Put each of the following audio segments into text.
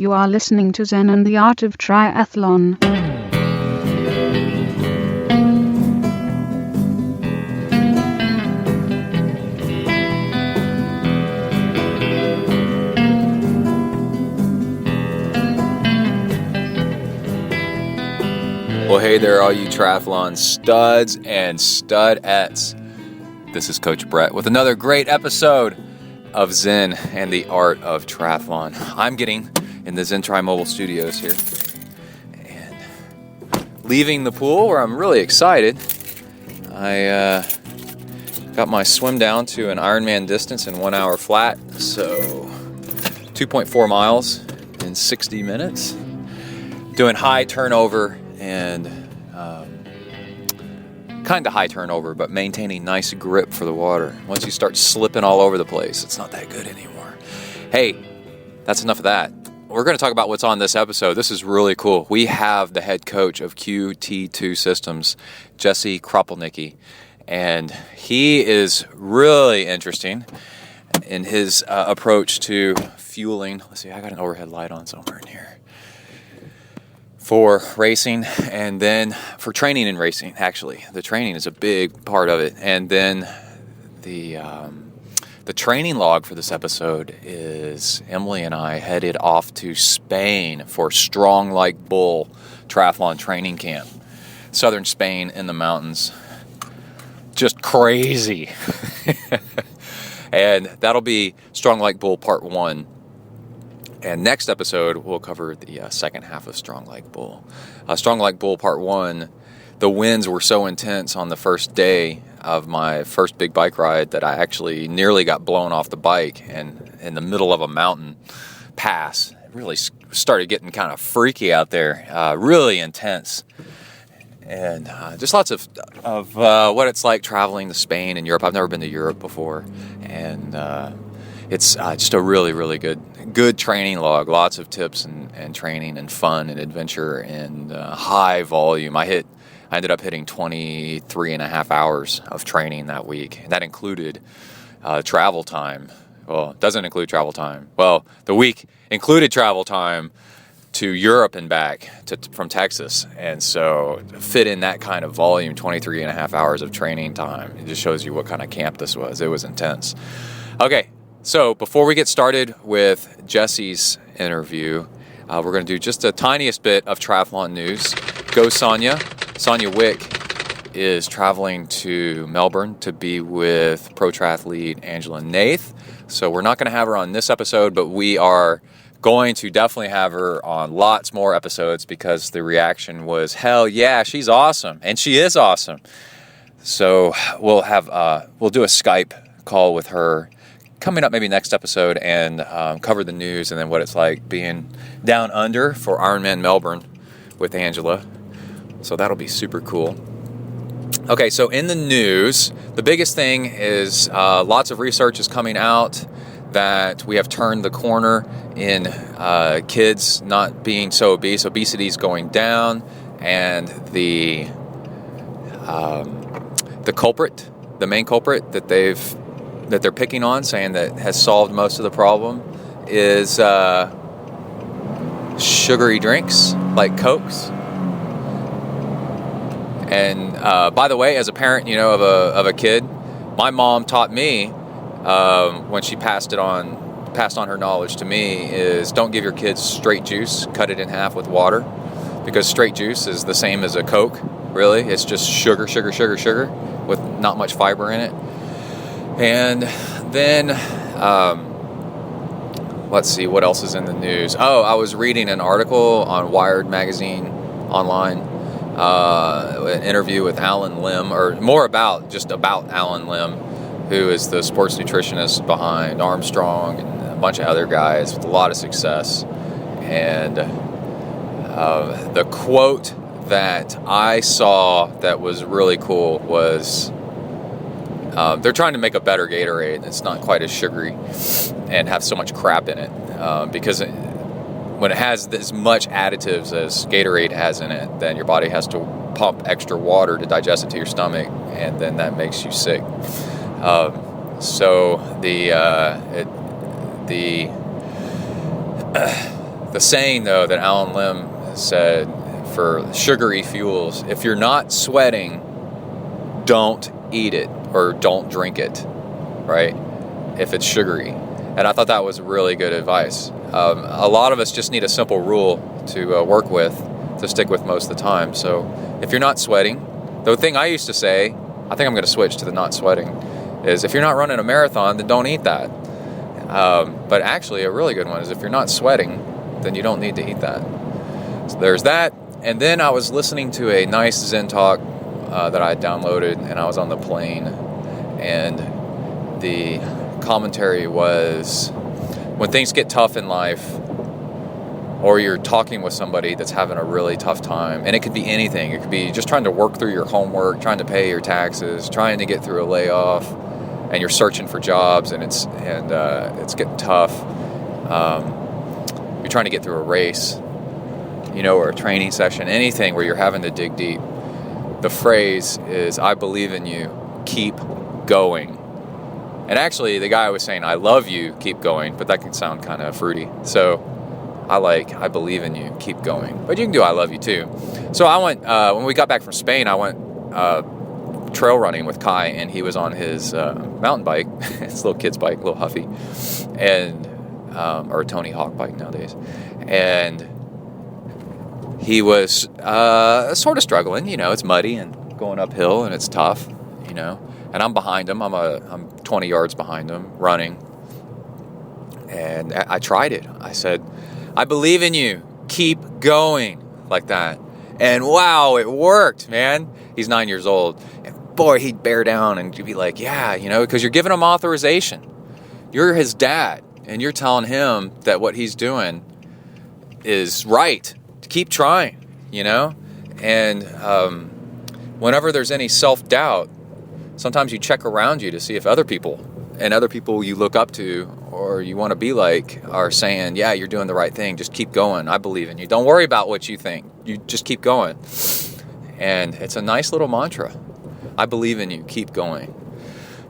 You are listening to Zen and the Art of Triathlon. Well, hey there, all you triathlon studs and studettes. This is Coach Brett with another great episode of Zen and the Art of Triathlon. I'm getting in the ZenTri mobile studios here and leaving the pool where I'm really excited. I got my swim down to an Ironman distance in 1 hour flat, so 2.4 miles in 60 minutes. Doing high turnover and kind of high turnover, but maintaining nice grip for the water. Once you start slipping all over the place, it's not that good anymore. Hey, that's enough of that. We're going to talk about what's on this episode. This is really cool. We have the head coach of QT2 Systems, Jesse Kropelnicki, and he is really interesting in his approach to fueling. Let's see, I got an overhead light on somewhere in here. For racing and then for training and racing, actually. The training is a big part of it. And then the training log for this episode is Emily and I headed off to Spain for Strong Like Bull Triathlon Training Camp. Southern Spain in the mountains. Just crazy. And that'll be Strong Like Bull Part 1. And next episode, we'll cover the second half of Strong Like Bull. Strong Like Bull Part 1, the winds were so intense on the first day of my first big bike ride that I actually nearly got blown off the bike and in the middle of a mountain pass. It really started getting kind of freaky out there, really intense. And just lots of what it's like traveling to Spain and Europe. I've never been to Europe before. And it's just a really, really good training log. Lots of tips and training and fun and adventure and high volume. I ended up hitting 23 and a half hours of training that week. And that included travel time. Well, it doesn't include travel time. Well, the week included travel time to Europe and back from Texas. And so fit in that kind of volume, 23 and a half hours of training time. It just shows you what kind of camp this was. It was intense. Okay. So before we get started with Jesse's interview, we're going to do just the tiniest bit of triathlon news. Go Sonia. Sonia Wick is traveling to Melbourne to be with pro triathlete Angela Nath. So we're not going to have her on this episode, but we are going to definitely have her on lots more episodes because the reaction was, hell yeah, she's awesome. And she is awesome. So we'll do a Skype call with her coming up maybe next episode and cover the news and then what it's like being down under for Ironman Melbourne with Angela. So that'll be super cool. Okay, so in the news, the biggest thing is lots of research is coming out that we have turned the corner in kids not being so obese. Obesity is going down, and the culprit, the main culprit that they're picking on, saying that has solved most of the problem, is sugary drinks like Cokes. And by the way, as a parent, of a kid, my mom taught me when she passed on her knowledge to me is don't give your kids straight juice, cut it in half with water, because straight juice is the same as a Coke. Really, it's just sugar with not much fiber in it. And then, let's see, what else is in the news? Oh, I was reading an article on Wired magazine online, an interview with Alan Lim, or more about Alan Lim, who is the sports nutritionist behind Armstrong and a bunch of other guys with a lot of success. And the quote that I saw that was really cool was, they're trying to make a better Gatorade. It's not quite as sugary and have so much crap in it because when it has as much additives as Gatorade has in it, then your body has to pump extra water to digest it to your stomach, and then that makes you sick. So the saying, though, that Alan Lim said for sugary fuels, if you're not sweating, don't eat it or don't drink it, right? If it's sugary. And I thought that was really good advice. A lot of us just need a simple rule to work with, to stick with most of the time. So if you're not sweating, the thing I used to say, I think I'm going to switch to the not sweating, is if you're not running a marathon, then don't eat that. But actually, a really good one is if you're not sweating, then you don't need to eat that. So there's that. And then I was listening to a nice Zen talk that I had downloaded, and I was on the plane, and the commentary was, when things get tough in life, or you're talking with somebody that's having a really tough time, and it could be anything. It could be just trying to work through your homework, trying to pay your taxes, trying to get through a layoff, and you're searching for jobs, and it's getting tough. You're trying to get through a race, or a training session, anything where you're having to dig deep. The phrase is, "I believe in you, keep going." And actually, the guy was saying, "I love you, keep going," but that can sound kind of fruity. So I believe in you, keep going. But you can do "I love you" too. So I went, when we got back from Spain, I went trail running with Kai, and he was on his mountain bike, his little kid's bike, little Huffy, and or a Tony Hawk bike nowadays. And he was sort of struggling, it's muddy and going uphill, and it's tough, and I'm behind him. I'm 20 yards behind him, running. And I tried it. I said, "I believe in you. Keep going," like that. And wow, it worked, man. He's 9 years old. And boy, he'd bear down and be like, "Yeah," because you're giving him authorization. You're his dad, and you're telling him that what he's doing is right. To keep trying, And whenever there's any self-doubt, sometimes you check around you to see if other people you look up to or you want to be like are saying, "Yeah, you're doing the right thing. Just keep going. I believe in you. Don't worry about what you think. You just keep going." And it's a nice little mantra. I believe in you. Keep going.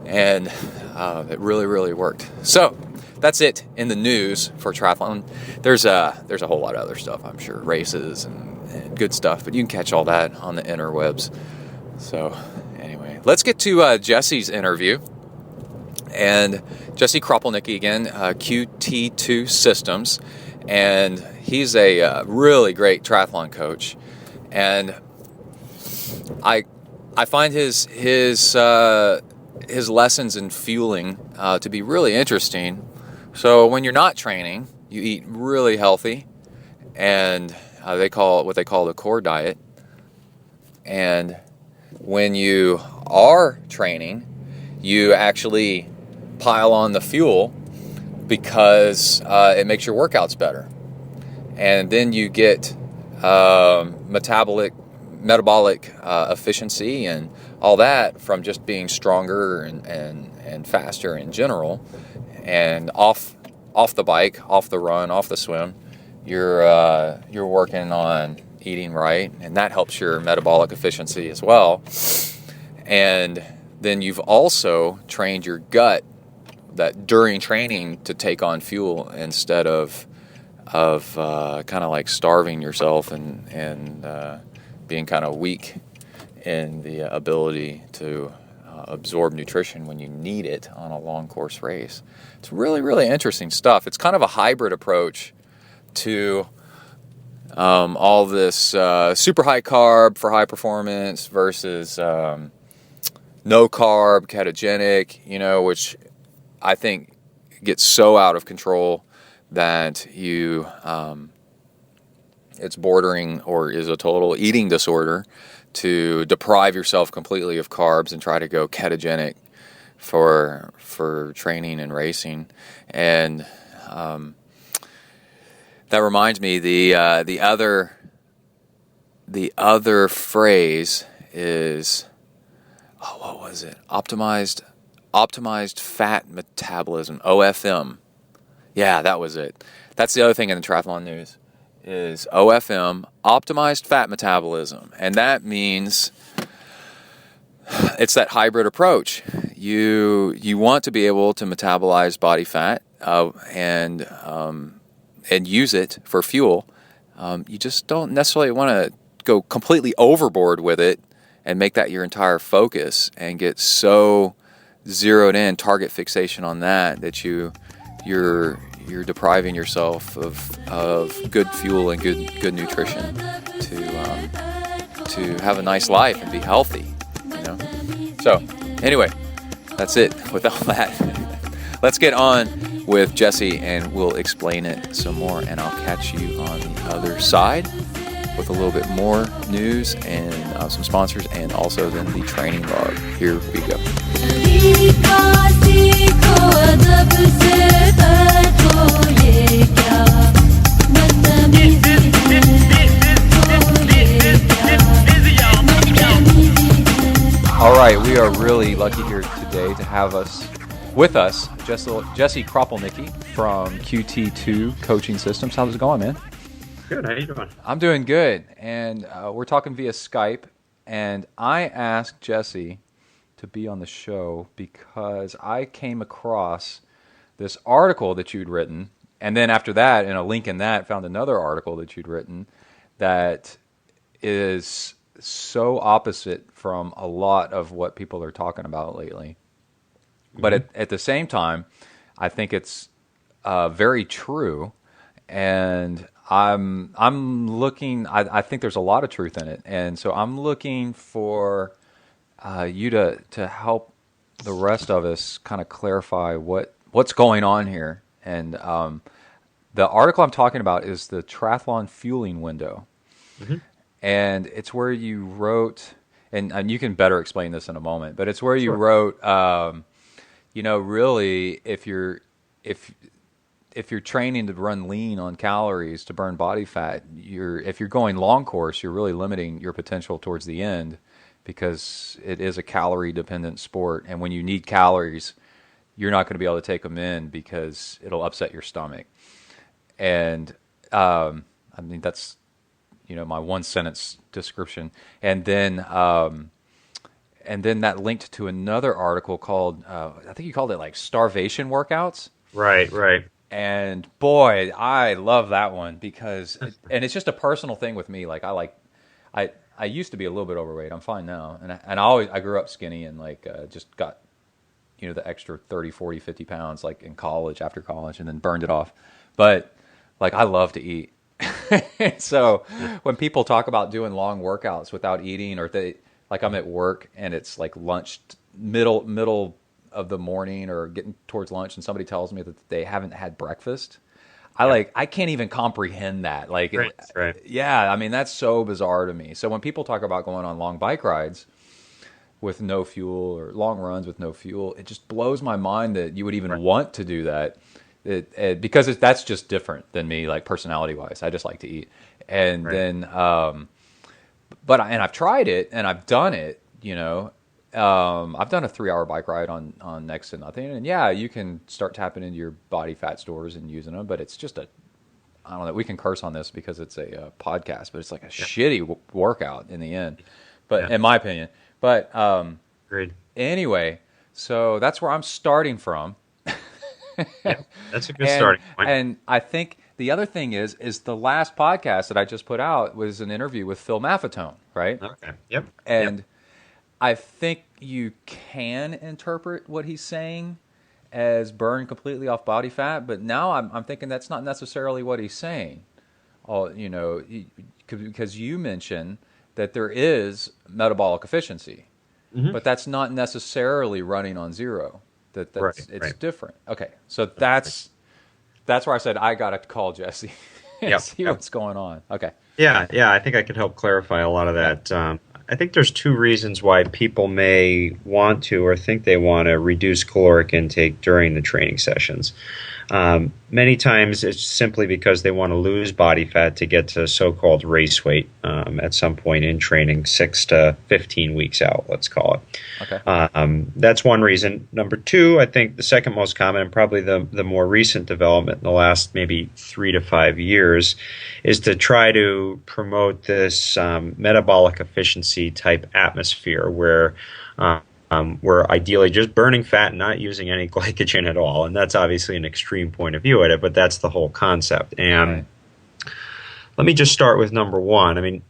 And it really, really worked. So that's it in the news for triathlon. There's a whole lot of other stuff, I'm sure, races and good stuff, but you can catch all that on the interwebs. So anyway, let's get to Jesse's interview. And Jesse Kropelnicki again, QT2 Systems, and he's a really great triathlon coach. And I find his lessons in fueling to be really interesting. So when you're not training, you eat really healthy, and they call it what they call the core diet. And when you are training, you actually pile on the fuel because it makes your workouts better. And then you get metabolic efficiency and all that from just being stronger and faster in general. And off the bike, off the run, off the swim, you're working on eating right, and that helps your metabolic efficiency as well. And then you've also trained your gut that during training to take on fuel instead of kind of like starving yourself and being kind of weak in the ability to absorb nutrition when you need it on a long course race. It's really, really interesting stuff. It's kind of a hybrid approach to all this super high carb for high performance versus no carb, ketogenic, which I think gets so out of control that it's bordering or is a total eating disorder to deprive yourself completely of carbs and try to go ketogenic for training and racing. And that reminds me, the other phrase is, what was it? Optimized fat metabolism, OFM. Yeah, that was it. That's the other thing in the triathlon news is OFM, optimized fat metabolism. And that means it's that hybrid approach. You want to be able to metabolize body fat, and and use it for fuel, you just don't necessarily want to go completely overboard with it and make that your entire focus and get so zeroed in, target fixation on that you're depriving yourself of good fuel and good nutrition to have a nice life and be healthy, you know. So anyway, that's it with all that. Let's get on with Jesse and we'll explain it some more, and I'll catch you on the other side with a little bit more news and some sponsors, and also then the training log. Here we go. All right, we are really lucky here today to have with us Jesse Kropelnicki from QT2 Coaching Systems. How's it going, man? Good. How you doing? I'm doing good, and we're talking via Skype, and I asked Jesse to be on the show because I came across this article that you'd written, and then after that, in a link in that, found another article that you'd written that is so opposite from a lot of what people are talking about lately. Mm-hmm. But at the same time, I think it's very true, and I'm looking. I think there's a lot of truth in it, and so I'm looking for you to help the rest of us kind of clarify what's going on here. And the article I'm talking about is the triathlon fueling window. Mm-hmm. And it's where you wrote, and you can better explain this in a moment, but it's where you wrote, really, if you're training to run lean on calories to burn body fat, if you're going long course, you're really limiting your potential towards the end, because it is a calorie dependent sport. And when you need calories, you're not going to be able to take them in because it'll upset your stomach. And that's my one sentence description, and then that linked to another article called I think you called it like starvation workouts. Right. And boy, I love that one because and it's just a personal thing with me. Like I used to be a little bit overweight. I'm fine now, and I grew up skinny and just got the extra 30, 40, 50 pounds like in college, after college, and then burned it off. But I love to eat. So when people talk about doing long workouts without eating, or I'm at work and it's like lunch, middle of the morning or getting towards lunch, and somebody tells me that they haven't had breakfast, I can't even comprehend that. Right. Yeah, I mean, that's so bizarre to me. So when people talk about going on long bike rides with no fuel, or long runs with no fuel, it just blows my mind that you would even want to do that. Because that's just different than me, like personality wise. I just like to eat, and then, but I've tried it and I've done it. I've done a 3-hour bike ride on next to nothing, and yeah, you can start tapping into your body fat stores and using them, but it's just I don't know. We can curse on this because it's a podcast, but it's like a shitty workout in the end. But in my opinion, Agreed. Anyway, so that's where I'm starting from. Yeah, that's a good starting point. And I think the other thing is the last podcast that I just put out was an interview with Phil Maffetone, right? Okay. Yep. And I think you can interpret what he's saying as burn completely off body fat, but now I'm thinking that's not necessarily what he's saying. Because you mentioned that there is metabolic efficiency, but that's not necessarily running on zero. It's different. Okay, so that's where I said I got to call Jesse and see what's going on. Okay. Yeah, I think I could help clarify a lot of that. I think there's two reasons why people may want to or think they want to reduce caloric intake during the training sessions. Many times it's simply because they want to lose body fat to get to so-called race weight at some point in training, 6 to 15 weeks out, let's call it. Okay. That's one reason. Number two, I think the second most common, and probably the more recent development in the last maybe 3 to 5 years, is to try to promote this metabolic efficiency type atmosphere where we're ideally just burning fat and not using any glycogen at all. And that's obviously an extreme point of view at it, but that's the whole concept. And Right. let me just start with number one. I mean,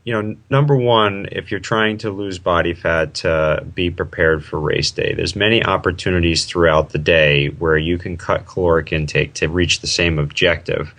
number one, if you're trying to lose body fat to be prepared for race day, there's many opportunities throughout the day where you can cut caloric intake to reach the same objective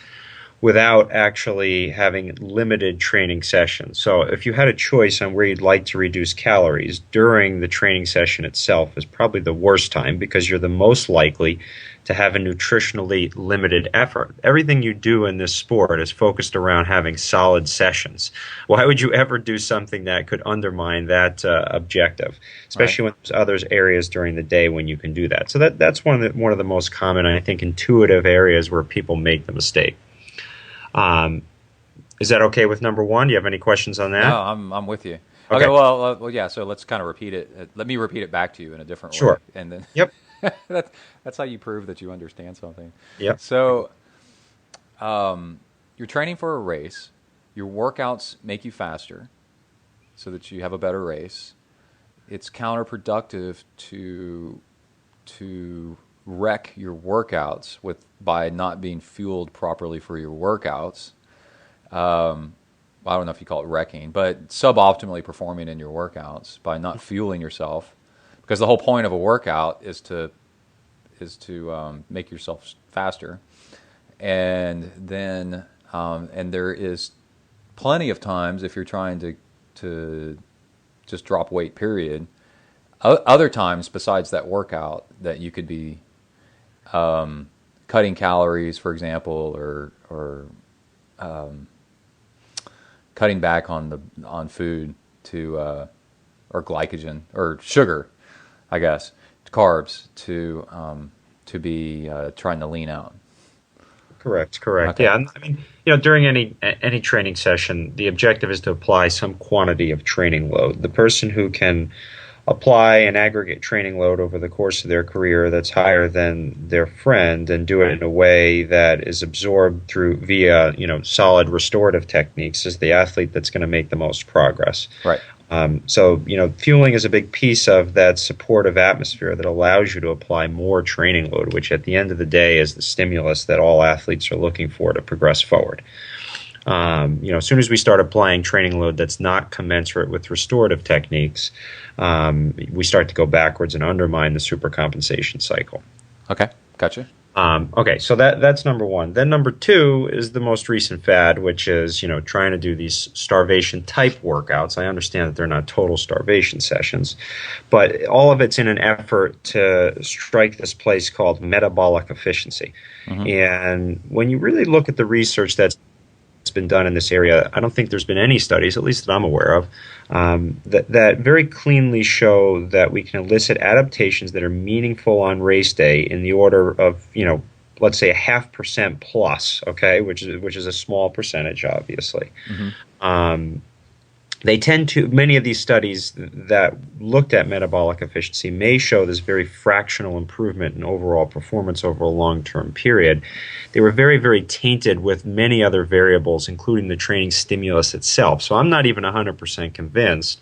without actually having limited training sessions. So if you had a choice on where you'd like to reduce calories, during the training session itself is probably the worst time because you're the most likely to have a nutritionally limited effort. Everything you do in this sport is focused around having solid sessions. Why would you ever do something that could undermine that objective, especially when there's other areas during the day when you can do that? So that's one of the most common, I think, intuitive areas where people make the mistake. Is that okay with number one? Do you have any questions on that? No, I'm with you. Okay, well, yeah. So let's kind of repeat it. Let me repeat it back to you in a different way. Sure. And then, Yep. that's how you prove that you understand something. Yep. So, you're training for a race. Your workouts make you faster, so that you have a better race. It's counterproductive to wreck your workouts by not being fueled properly for your workouts. I don't know if you call it wrecking, but suboptimally performing in your workouts by not fueling yourself, because the whole point of a workout is to make yourself faster, and then and there is plenty of times if you're trying to just drop weight, period. Other times besides that workout that you could be cutting calories, for example, or cutting back on food or glycogen or sugar, I guess, carbs to be trying to lean out. Correct. Okay. Yeah, I mean, during any training session, the objective is to apply some quantity of training load. The person who can apply an aggregate training load over the course of their career that's higher than their friend and do it in a way that is absorbed via solid restorative techniques is the athlete that's going to make the most progress. Right. So fueling is a big piece of that supportive atmosphere that allows you to apply more training load, which at the end of the day is the stimulus that all athletes are looking for to progress forward. As soon as we start applying training load that's not commensurate with restorative techniques, we start to go backwards and undermine the supercompensation cycle. Okay, gotcha. Okay, so that's number one. Then number two is the most recent fad, which is trying to do these starvation type workouts. I understand that they're not total starvation sessions, but all of it's in an effort to strike this place called metabolic efficiency. Mm-hmm. And when you really look at the research that's been done in this area, I don't think there's been any studies, at least that I'm aware of, that very cleanly show that we can elicit adaptations that are meaningful on race day in the order of, let's say 0.5% plus, okay, which is a small percentage, obviously. Mm-hmm. Many of these studies that looked at metabolic efficiency may show this very fractional improvement in overall performance over a long-term period. They were very, very tainted with many other variables, including the training stimulus itself. So I'm not even 100% convinced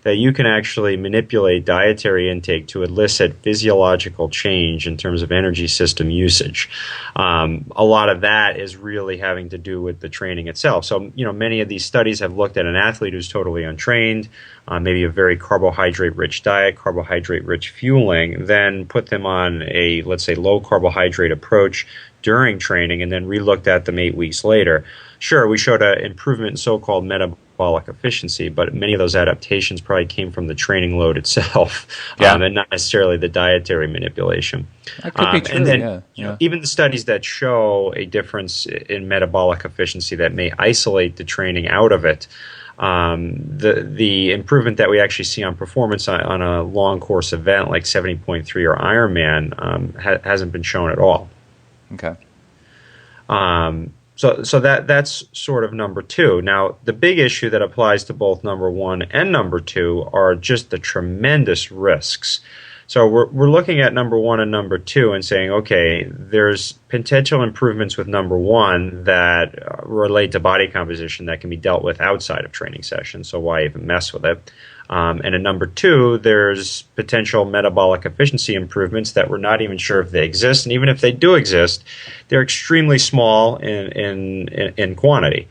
that you can actually manipulate dietary intake to elicit physiological change in terms of energy system usage. A lot of that is really having to do with the training itself. So, many of these studies have looked at an athlete who's totally untrained, maybe a very carbohydrate-rich diet, carbohydrate-rich fueling, then put them on a, let's say, low-carbohydrate approach during training, and then re-looked at them 8 weeks later. Sure, we showed an improvement in so-called metabolic efficiency, but many of those adaptations probably came from the training load itself, and not necessarily the dietary manipulation. That could be true, and then, even the studies that show a difference in metabolic efficiency that may isolate the training out of it, the improvement that we actually see on performance on a long course event like 70.3 or Ironman hasn't been shown at all. Okay. So that's sort of number two. Now, the big issue that applies to both number one and number two are just the tremendous risks So we're looking at number one and number two and saying, okay, there's potential improvements with number one that relate to body composition that can be dealt with outside of training sessions. So why even mess with it? And in number two, there's potential metabolic efficiency improvements that we're not even sure if they exist, and even if they do exist, they're extremely small in quantity.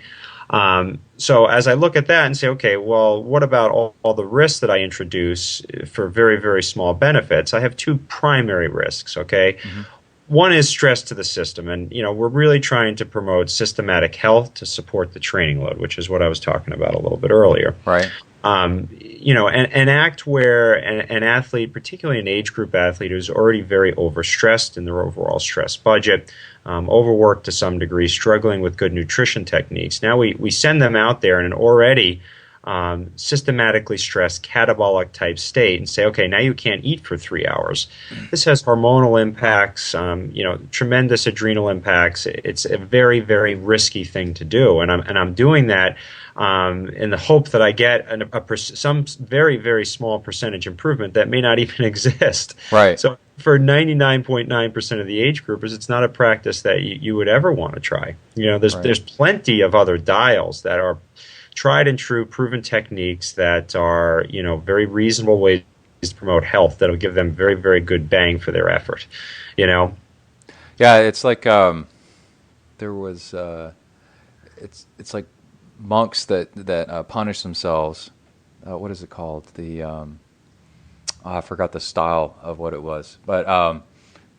So as I look at that and say, okay, well, what about all the risks that I introduce for very, very small benefits? I have two primary risks, okay? Mm-hmm. One is stress to the system, and we're really trying to promote systematic health to support the training load, which is what I was talking about a little bit earlier. Right. An act where an athlete, particularly an age group athlete who's already very overstressed in their overall stress budget, overworked to some degree, struggling with good nutrition techniques. Now we send them out there in an already systematically stressed catabolic type state and say, okay, now you can't eat for 3 hours. This has hormonal impacts, tremendous adrenal impacts. It's a very, very risky thing to do, and I'm doing that in the hope that I get some very, very small percentage improvement that may not even exist. Right. So for 99.9% of the age groupers, it's not a practice that you would ever want to try. There's plenty of other dials that are tried and true, proven techniques that are very reasonable ways to promote health that'll give them very, very good bang for their effort. Yeah, it's like there was it's like monks that punish themselves. What is it called? I forgot the style of what it was, but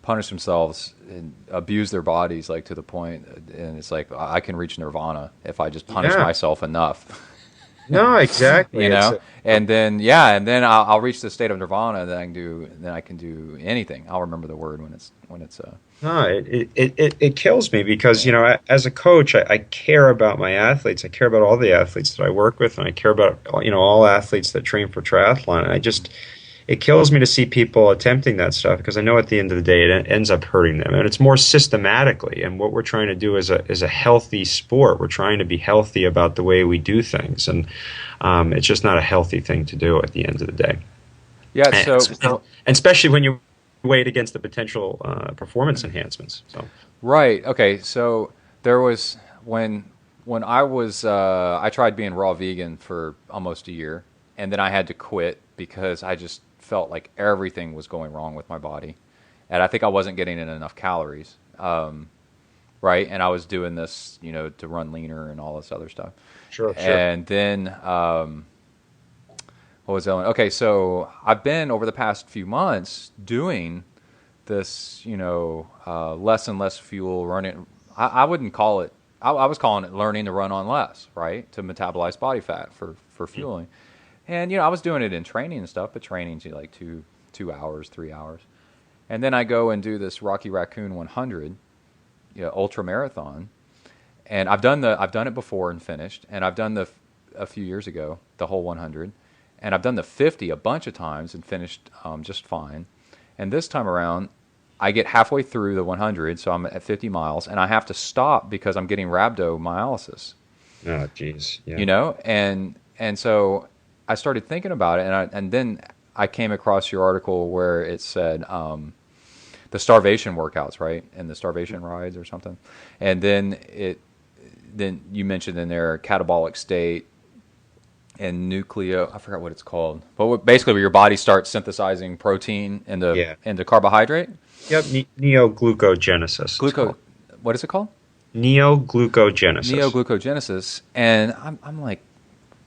punish themselves and abuse their bodies like to the point, and it's like I can reach nirvana if I just punish myself enough. No, exactly. And then I'll reach the state of nirvana, and then I can do anything. I'll remember the word when it's. No, it kills me because as a coach, I care about my athletes. I care about all the athletes that I work with, and I care about all athletes that train for triathlon. And it kills me to see people attempting that stuff because I know at the end of the day it ends up hurting them, and it's more systematically. And what we're trying to do is a healthy sport. We're trying to be healthy about the way we do things, and it's just not a healthy thing to do at the end of the day. Yeah. And especially when you weigh it against the potential performance enhancements. So. Right. Okay. So there was when I tried being raw vegan for almost a year, and then I had to quit because I just felt like everything was going wrong with my body, and I think I wasn't getting in enough calories. Right. And I was doing this, to run leaner and all this other stuff. Sure. And then, what was that one? Okay. So I've been over the past few months doing this, less and less fuel running. I wouldn't call it, I was calling it learning to run on less, right? To metabolize body fat for fueling. And, I was doing it in training and stuff, but training's like 2 hours, 3 hours. And then I go and do this Rocky Raccoon 100, ultra marathon. And I've done it before and finished. And I've done a few years ago, the whole 100. And I've done the 50 a bunch of times and finished just fine. And this time around, I get halfway through the 100, so I'm at 50 miles, and I have to stop because I'm getting rhabdomyolysis. Oh, jeez. Yeah. And so I started thinking about it, and then I came across your article where it said the starvation workouts, right, and the starvation rides or something, and then you mentioned in there catabolic state and I forgot what it's called, but basically where your body starts synthesizing protein into carbohydrate. Yep, neoglucogenesis. What is it called? Neoglucogenesis. Neoglucogenesis, and I'm like,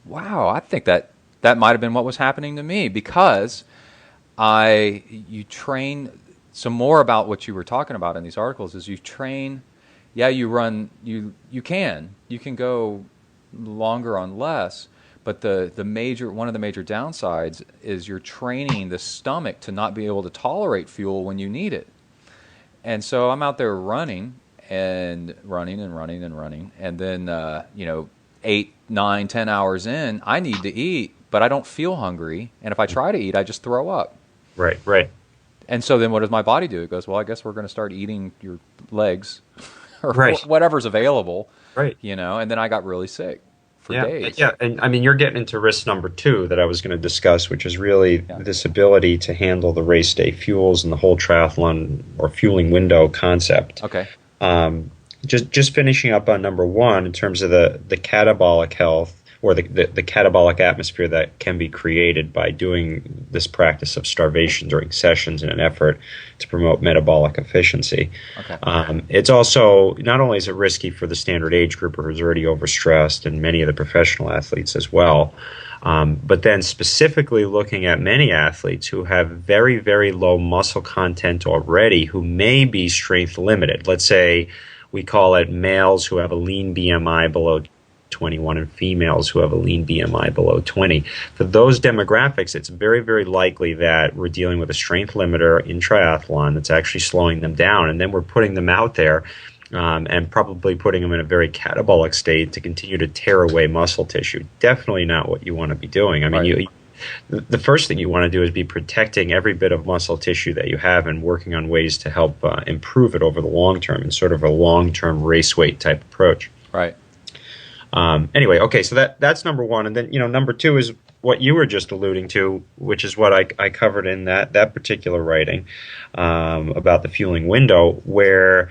wow, I think that might have been what was happening to me because you train some more about what you were talking about in these articles is you train, you run, you can go longer on less, but one of the major downsides is you're training the stomach to not be able to tolerate fuel when you need it. And so I'm out there running, and then 8, 9, 10 hours in, I need to eat, but I don't feel hungry. And if I try to eat, I just throw up. Right. And so then what does my body do? It goes, well, I guess we're going to start eating your legs or right. whatever's available. Right. And then I got really sick for days. Yeah, and I mean, you're getting into risk number 2 that I was going to discuss, which is really this ability to handle the race day fuels and the whole triathlon or fueling window concept. Okay. Just finishing up on number 1 in terms of the catabolic health or the catabolic atmosphere that can be created by doing this practice of starvation during sessions in an effort to promote metabolic efficiency. Okay. It's also, not only is it risky for the standard age grouper who's already overstressed and many of the professional athletes as well, but then specifically looking at many athletes who have very, very low muscle content already who may be strength limited. Let's say we call it males who have a lean BMI below 21 and females who have a lean BMI below 20. For those demographics, it's very, very likely that we're dealing with a strength limiter in triathlon that's actually slowing them down, and then we're putting them out there and probably putting them in a very catabolic state to continue to tear away muscle tissue. Definitely not what you want to be doing. I mean, the first thing you want to do is be protecting every bit of muscle tissue that you have and working on ways to help improve it over the long term in sort of a long-term race weight type approach. Right. Anyway, okay, so that's number 1. And then, number 2 is what you were just alluding to, which is what I covered in that particular writing about the fueling window, where,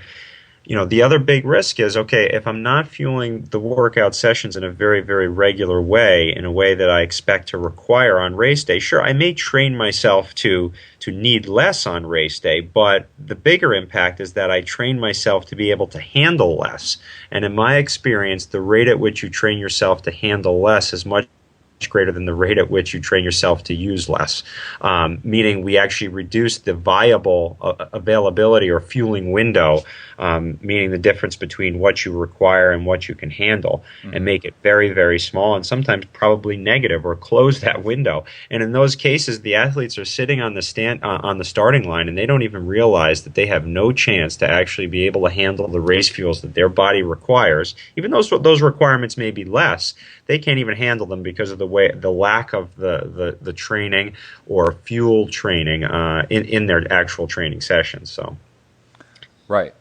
the other big risk is, okay, if I'm not fueling the workout sessions in a very, very regular way, in a way that I expect to require on race day, sure, I may train myself to need less on race day, but the bigger impact is that I train myself to be able to handle less. And in my experience, the rate at which you train yourself to handle less is much greater than the rate at which you train yourself to use less, meaning we actually reduce the viable availability or fueling window, meaning the difference between what you require and what you can handle, and make it very, very small and sometimes probably negative, or close that window. And in those cases, the athletes are sitting on the starting line, and they don't even realize that they have no chance to actually be able to handle the race fuels that their body requires. Even though those requirements may be less, they can't even handle them because of the lack of the training or fuel training in their actual training sessions. So, right,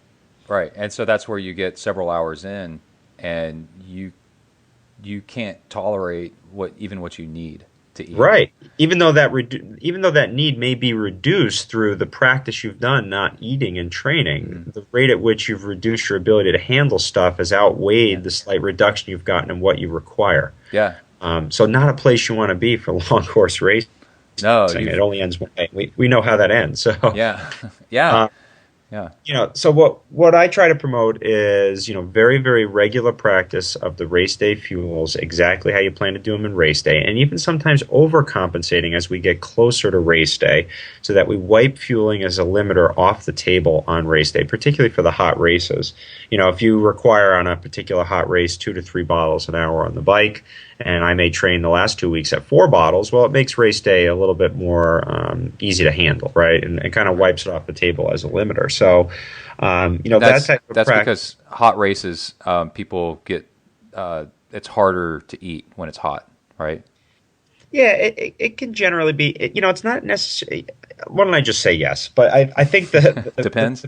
and so that's where you get several hours in, and you can't tolerate what you need to eat. Right, even though that need may be reduced through the practice you've done not eating and training, the rate at which you've reduced your ability to handle stuff has outweighed the slight reduction you've gotten in what you require. Yeah. So not a place you want to be for long course racing. No, it only ends one way. We know how that ends. So yeah, yeah. So what I try to promote is, very, very regular practice of the race day fuels, exactly how you plan to do them in race day, and even sometimes overcompensating as we get closer to race day so that we wipe fueling as a limiter off the table on race day, particularly for the hot races. If you require on a particular hot race 2 to 3 bottles an hour on the bike, and I may train the last 2 weeks at 4 bottles, well, it makes race day a little bit more easy to handle, right? And kind of wipes it off the table as a limiter. So, that's because hot races, people get it's harder to eat when it's hot, right? Yeah, it can generally be. It's not necessarily. Why don't I just say yes? But I think that depends.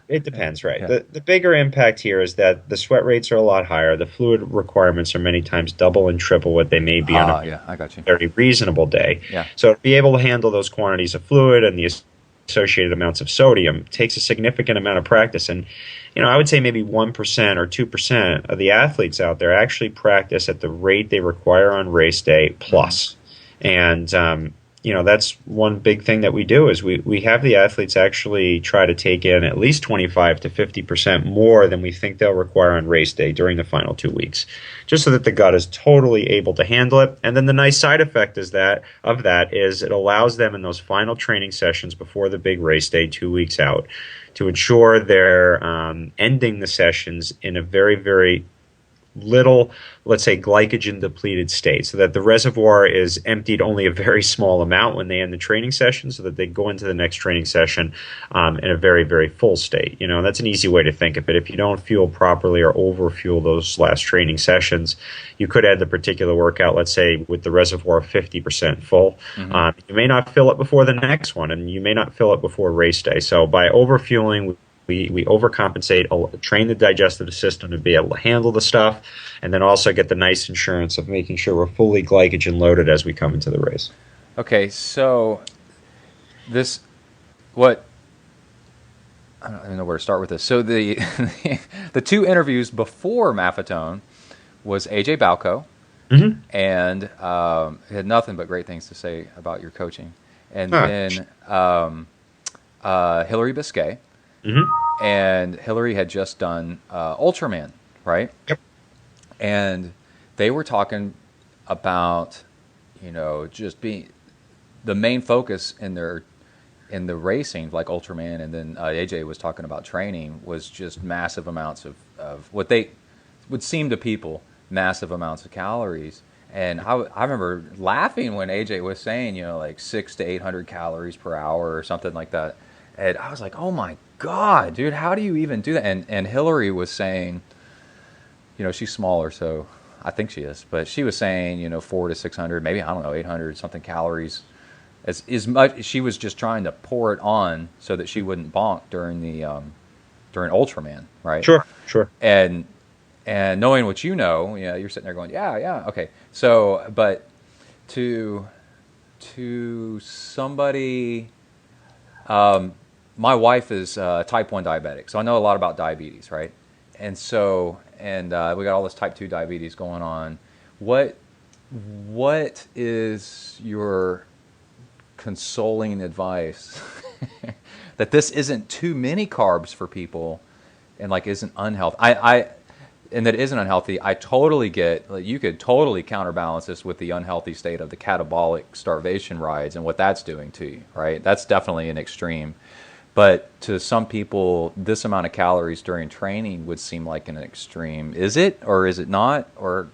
It depends, right? Yeah. The bigger impact here is that the sweat rates are a lot higher. The fluid requirements are many times double and triple what they may be on I got you. very reasonable day. Yeah. So to be able to handle those quantities of fluid and the associated amounts of sodium takes a significant amount of practice. And I would say maybe 1% or 2% of the athletes out there actually practice at the rate they require on race day plus. And that's one big thing that we do is we have the athletes actually try to take in at least 25 to 50% more than we think they'll require on race day during the final 2 weeks, just so that the gut is totally able to handle it. And then the nice side effect is that it allows them in those final training sessions before the big race day 2 weeks out to ensure they're ending the sessions in a very, very little, let's say, glycogen depleted state, so that the reservoir is emptied only a very small amount when they end the training session, so that they go into the next training session in a very, very full state. That's an easy way to think of it. If you don't fuel properly or overfuel those last training sessions, you could end the particular workout, let's say, with the reservoir 50% full. You may not fill it before the next one, and you may not fill it before race day. So by overfueling, We overcompensate, train the digestive system to be able to handle the stuff, and then also get the nice insurance of making sure we're fully glycogen loaded as we come into the race. Okay, so this, what, I don't even know where to start with this. So the the two interviews before Maffetone was AJ Balco, and he had nothing but great things to say about your coaching. And then Hillary Biscay, and Hillary had just done Ultraman, right? Yep. And they were talking about, just being the main focus in the racing, like Ultraman, and then AJ was talking about training, was just massive amounts of what they would seem to people, massive amounts of calories. And I remember laughing when AJ was saying, like 600 to 800 calories per hour or something like that. And I was like, oh my God, dude, how do you even do that? And Hillary was saying, she's smaller, so I think she is, but she was saying, 400 to 600, maybe, I don't know, 800 something calories. As much, she was just trying to pour it on so that she wouldn't bonk during during Ultraman, right? Sure. And knowing what you're sitting there going, yeah, okay. So, but to somebody, my wife is type 1 diabetic, so I know a lot about diabetes, right? And so, we got all this type 2 diabetes going on. What is your consoling advice that this isn't too many carbs for people and like isn't unhealthy? And that isn't unhealthy. I totally get, like, you could totally counterbalance this with the unhealthy state of the catabolic starvation rides and what that's doing to you, right? That's definitely an extreme. But to some people, this amount of calories during training would seem like an extreme. Is it, or is it not, or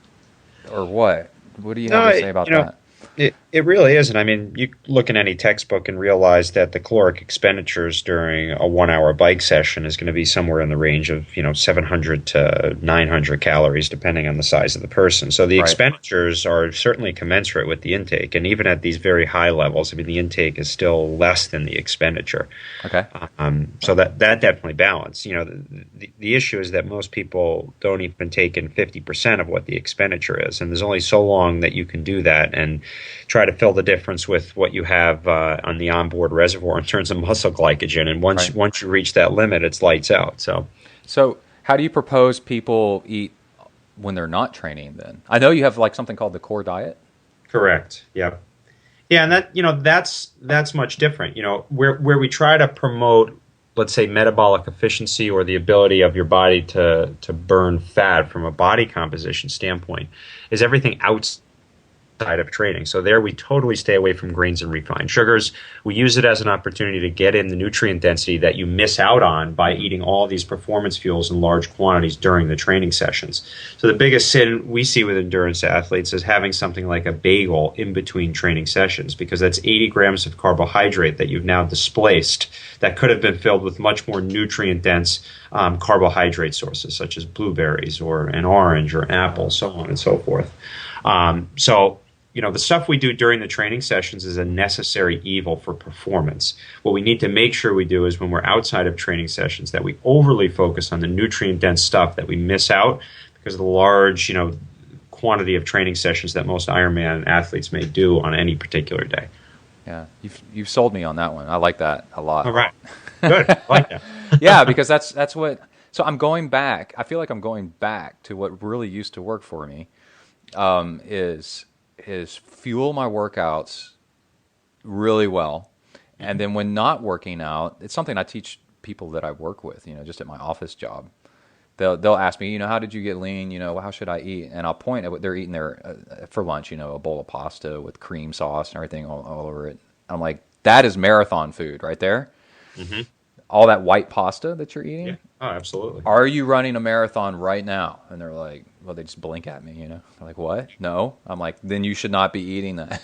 what? What do you have to say about that? It really isn't. I mean, you look in any textbook and realize that the caloric expenditures during a 1-hour bike session is going to be somewhere in the range of 700 to 900 calories, depending on the size of the person. So the expenditures are certainly commensurate with the intake, and even at these very high levels, I mean, the intake is still less than the expenditure. Okay. So that definitely balance. The issue is that most people don't even take in 50% of what the expenditure is, and there's only so long that you can do that and try to fill the difference with what you have on the onboard reservoir in terms of muscle glycogen. And once you reach that limit, it's lights out. So how do you propose people eat when they're not training then? I know you have like something called the core diet. Correct. Yep. Yeah, and that's much different. Where we try to promote, let's say, metabolic efficiency or the ability of your body to burn fat from a body composition standpoint is everything outside of training. So there we totally stay away from grains and refined sugars. We use it as an opportunity to get in the nutrient density that you miss out on by eating all these performance fuels in large quantities during the training sessions. So the biggest sin we see with endurance athletes is having something like a bagel in between training sessions, because that's 80 grams of carbohydrate that you've now displaced that could have been filled with much more nutrient dense carbohydrate sources such as blueberries or an orange or an apple, so on and so forth. The stuff we do during the training sessions is a necessary evil for performance. What we need to make sure we do is when we're outside of training sessions that we overly focus on the nutrient-dense stuff that we miss out because of the large, quantity of training sessions that most Ironman athletes may do on any particular day. Yeah, you've sold me on that one. I like that a lot. All right. Good. I like that. Yeah, because that's what. So I'm going back. I feel like I'm going back to what really used to work for me. Is fuel my workouts really well, and then when not working out, it's something I teach people that I work with. Just at my office job, they'll ask me, how did you get lean? How should I eat? And I'll point at what they're eating there for lunch. A bowl of pasta with cream sauce and everything all over it. I'm like, that is marathon food right there. Mm-hmm. All that white pasta that you're eating. Yeah. Oh, absolutely. Are you running a marathon right now? And they're like, well, they just blink at me, They're like, what? No. I'm like, then you should not be eating that.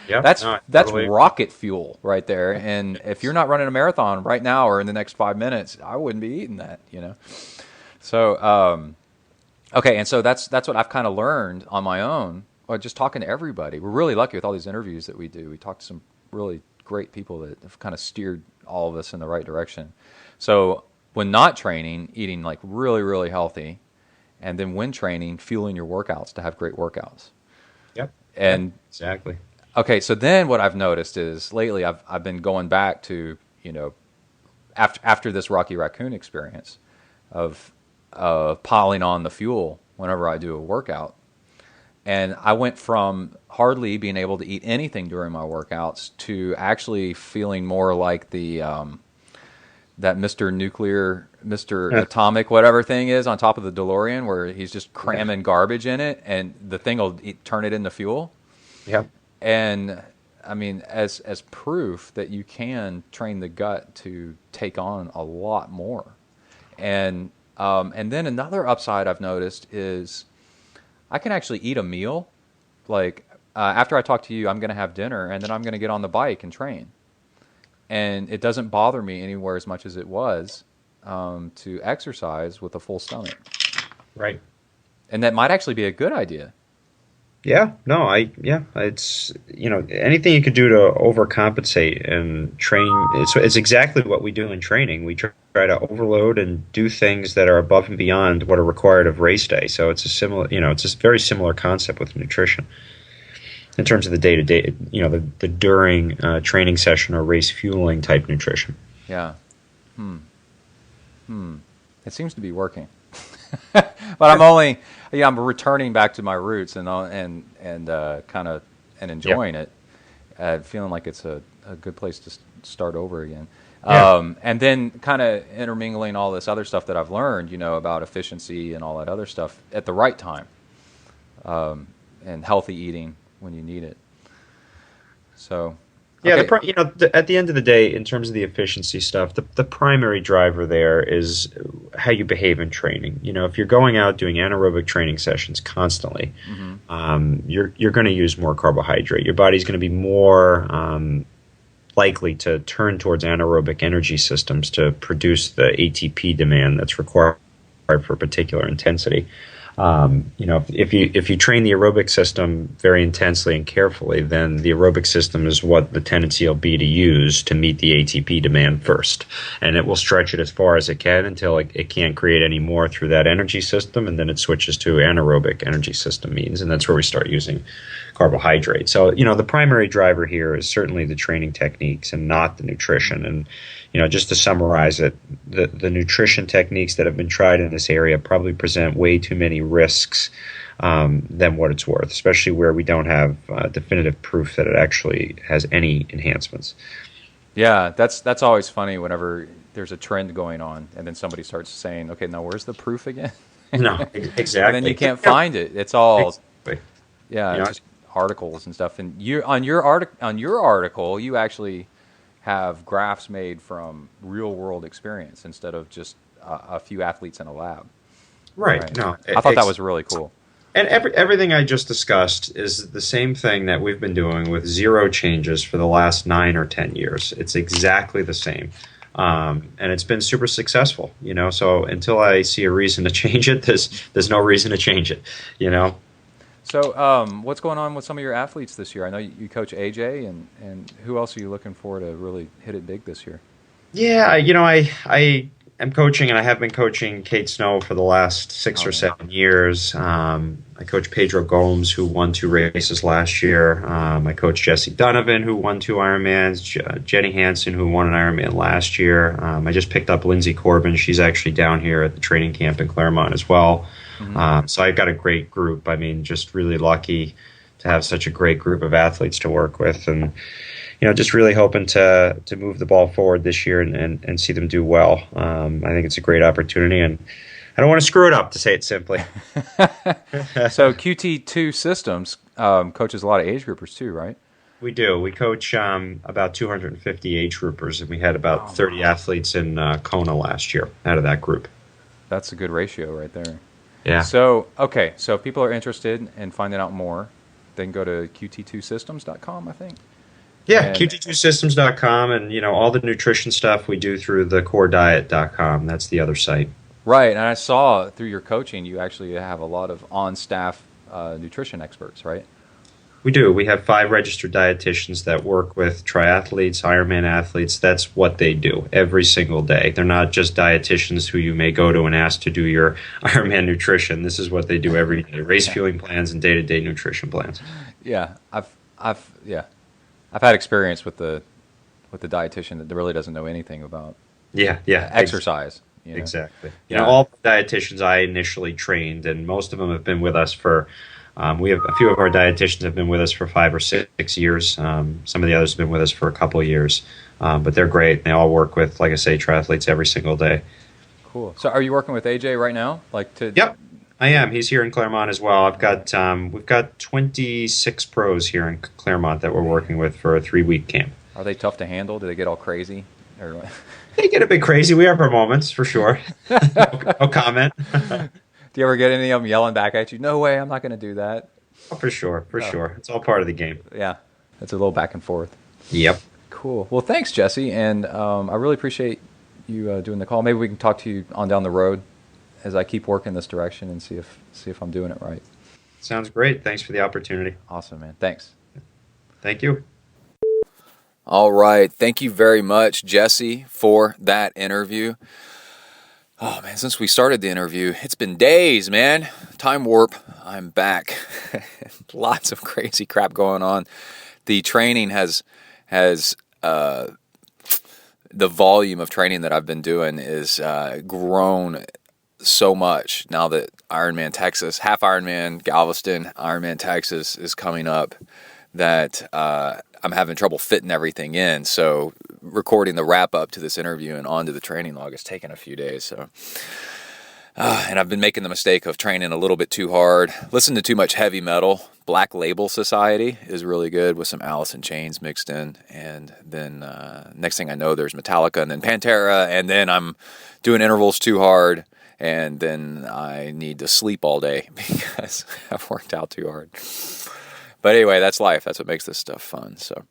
Yeah. That's totally. rocket fuel right there. And if you're not running a marathon right now or in the next 5 minutes, I wouldn't be eating that, So, okay. And so that's what I've kind of learned on my own, or just talking to everybody. We're really lucky with all these interviews that we do. We talk to some really great people that have kind of steered all of us in the right direction. So when not training, eating like really, really healthy, and then when training, fueling your workouts to have great workouts. Yep. And exactly. okay, so then what I've noticed is lately I've been going back to, after this Rocky Raccoon experience of piling on the fuel whenever I do a workout. And I went from hardly being able to eat anything during my workouts to actually feeling more like the that Mr. Nuclear, Mr. Atomic, whatever thing is on top of the DeLorean, where he's just cramming garbage in it, and the thing will turn it into fuel. Yep. And I mean, as proof that you can train the gut to take on a lot more. And then another upside I've noticed is I can actually eat a meal. Like after I talk to you, I'm going to have dinner, and then I'm going to get on the bike and train. And it doesn't bother me anywhere as much as it was to exercise with a full stomach. Right. And that might actually be a good idea. Yeah, no, it's, anything you could do to overcompensate and train. It's exactly what we do in training. We try to overload and do things that are above and beyond what are required of race day. So it's it's a very similar concept with nutrition in terms of the day-to-day, the during training session or race fueling type nutrition. Yeah. It seems to be working. But I'm returning back to my roots and kind of enjoying it, feeling like it's a good place to start over again. Yeah. And then kind of intermingling all this other stuff that I've learned, about efficiency and all that other stuff at the right time, and healthy eating when you need it. So. Yeah, okay. At the end of the day, in terms of the efficiency stuff, the primary driver there is how you behave in training. If you're going out doing anaerobic training sessions constantly, you're going to use more carbohydrate. Your body's going to be more likely to turn towards anaerobic energy systems to produce the ATP demand that's required for a particular intensity. If you train the aerobic system very intensely and carefully, then the aerobic system is what the tendency will be to use to meet the ATP demand first. And it will stretch it as far as it can until it can't create any more through that energy system, and then it switches to anaerobic energy system means, and that's where we start using carbohydrate. So, the primary driver here is certainly the training techniques and not the nutrition. And just to summarize it, the nutrition techniques that have been tried in this area probably present way too many risks than what it's worth, especially where we don't have definitive proof that it actually has any enhancements. Yeah, that's always funny whenever there's a trend going on and then somebody starts saying, okay, now where's the proof again? No, exactly. And then you can't find it. It's all, exactly. Just articles and stuff. And on your article, you actually have graphs made from real world experience instead of just a few athletes in a lab. Right. No, I thought that was really cool. And everything I just discussed is the same thing that we've been doing with zero changes for the last 9 or 10 years. It's exactly the same. And it's been super successful, so until I see a reason to change it, there's no reason to change it, So what's going on with some of your athletes this year? I know you coach AJ, and who else are you looking for to really hit it big this year? Yeah, I am coaching, and I have been coaching Kate Snow for the last 6 or 7 years. I coach Pedro Gomes, who won 2 races last year. I coach Jesse Donovan, who won 2 Ironmans. Jenny Hansen, who won an Ironman last year. I just picked up Lindsay Corbin. She's actually down here at the training camp in Claremont as well. So I've got a great group. I mean, just really lucky to have such a great group of athletes to work with, and just really hoping to move the ball forward this year and see them do well. I think it's a great opportunity, and I don't want to screw it up, to say it simply. So QT2 Systems coaches a lot of age groupers too, right? We do. We coach about 250 age groupers, and we had about 30 athletes in Kona last year out of that group. That's a good ratio right there. Yeah. So if people are interested in finding out more, they can go to qt2systems.com, I think. Yeah, qt2systems.com, and all the nutrition stuff we do through the corediet.com. That's the other site. Right, and I saw through your coaching you actually have a lot of on-staff nutrition experts, right? We do. We have 5 registered dietitians that work with triathletes, Ironman athletes. That's what they do every single day. They're not just dietitians who you may go to and ask to do your Ironman nutrition. This is what they do every day: race fueling plans and day-to-day nutrition plans. Yeah, I've had experience with the dietitian that really doesn't know anything about Yeah, exercise. exactly. Yeah. All the dietitians I initially trained, and most of them have been with us for. We have a few of our dietitians have been with us for 5 or 6 years. Some of the others have been with us for a couple of years, but they're great. They all work with, like I say, triathletes every single day. Cool. So, are you working with AJ right now? Yep, I am. He's here in Claremont as well. We've got 26 pros here in Claremont that we're working with for a 3-week camp. Are they tough to handle? Do they get all crazy? Or... They get a bit crazy. We have our moments for sure. No comment. Do you ever get any of them yelling back at you? No way, I'm not going to do that. Oh, for sure. It's all part of the game. Yeah, it's a little back and forth. Yep. Cool. Well, thanks, Jesse, and I really appreciate you doing the call. Maybe we can talk to you on down the road as I keep working this direction and see if I'm doing it right. Sounds great. Thanks for the opportunity. Awesome, man. Thanks. Thank you. All right. Thank you very much, Jesse, for that interview. Oh, man, since we started the interview, it's been days, man. Time warp. I'm back. Lots of crazy crap going on. The training has the volume of training that I've been doing is grown so much now that Ironman Texas, half Ironman Galveston, Ironman Texas is coming up, that I'm having trouble fitting everything in. So recording the wrap up to this interview and onto the training log has taken a few days. So, and I've been making the mistake of training a little bit too hard. Listen to too much heavy metal. Black Label Society is really good with some Alice in Chains mixed in. And then next thing I know, there's Metallica and then Pantera. And then I'm doing intervals too hard. And then I need to sleep all day because I've worked out too hard. But anyway, that's life. That's what makes this stuff fun. So,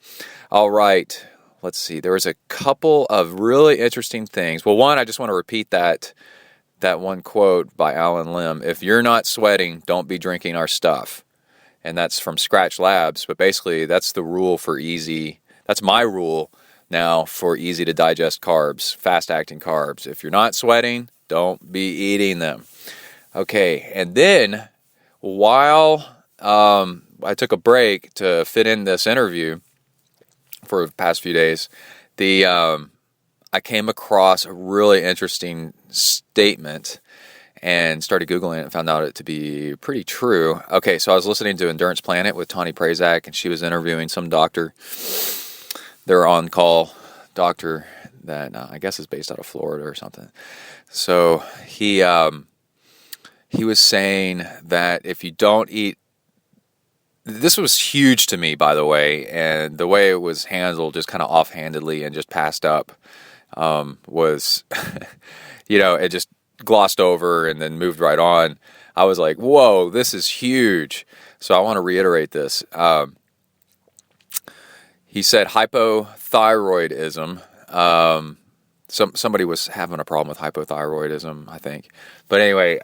all right. Let's see. There was a couple of really interesting things. Well, one, I just want to repeat that one quote by Alan Lim. If you're not sweating, don't be drinking our stuff. And that's from Scratch Labs. But basically, that's the rule for easy. That's my rule now for easy to digest carbs, fast-acting carbs. If you're not sweating, don't be eating them. Okay. And then while I took a break to fit in this interview for the past few days, I came across a really interesting statement and started Googling it and found out it to be pretty true. Okay, so I was listening to Endurance Planet with Tawny Prazak, and she was interviewing some doctor, their on-call doctor that I guess is based out of Florida or something. So he was saying that if you don't eat, this was huge to me, by the way, and the way it was handled just kind of offhandedly and just passed up was, it just glossed over and then moved right on. I was like, whoa, this is huge. So I want to reiterate this. He said hypothyroidism. Somebody was having a problem with hypothyroidism, I think. But anyway,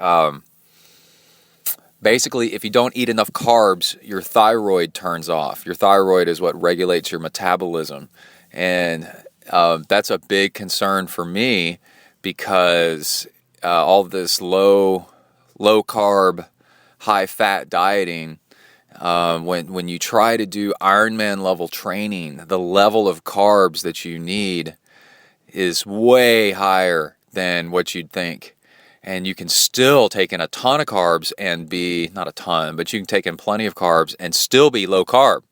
basically, if you don't eat enough carbs, your thyroid turns off. Your thyroid is what regulates your metabolism. And that's a big concern for me because all this low carb, high fat dieting, when you try to do Ironman level training, the level of carbs that you need is way higher than what you'd think. And you can still take in a ton of carbs and be, not a ton, but you can take in plenty of carbs and still be low carb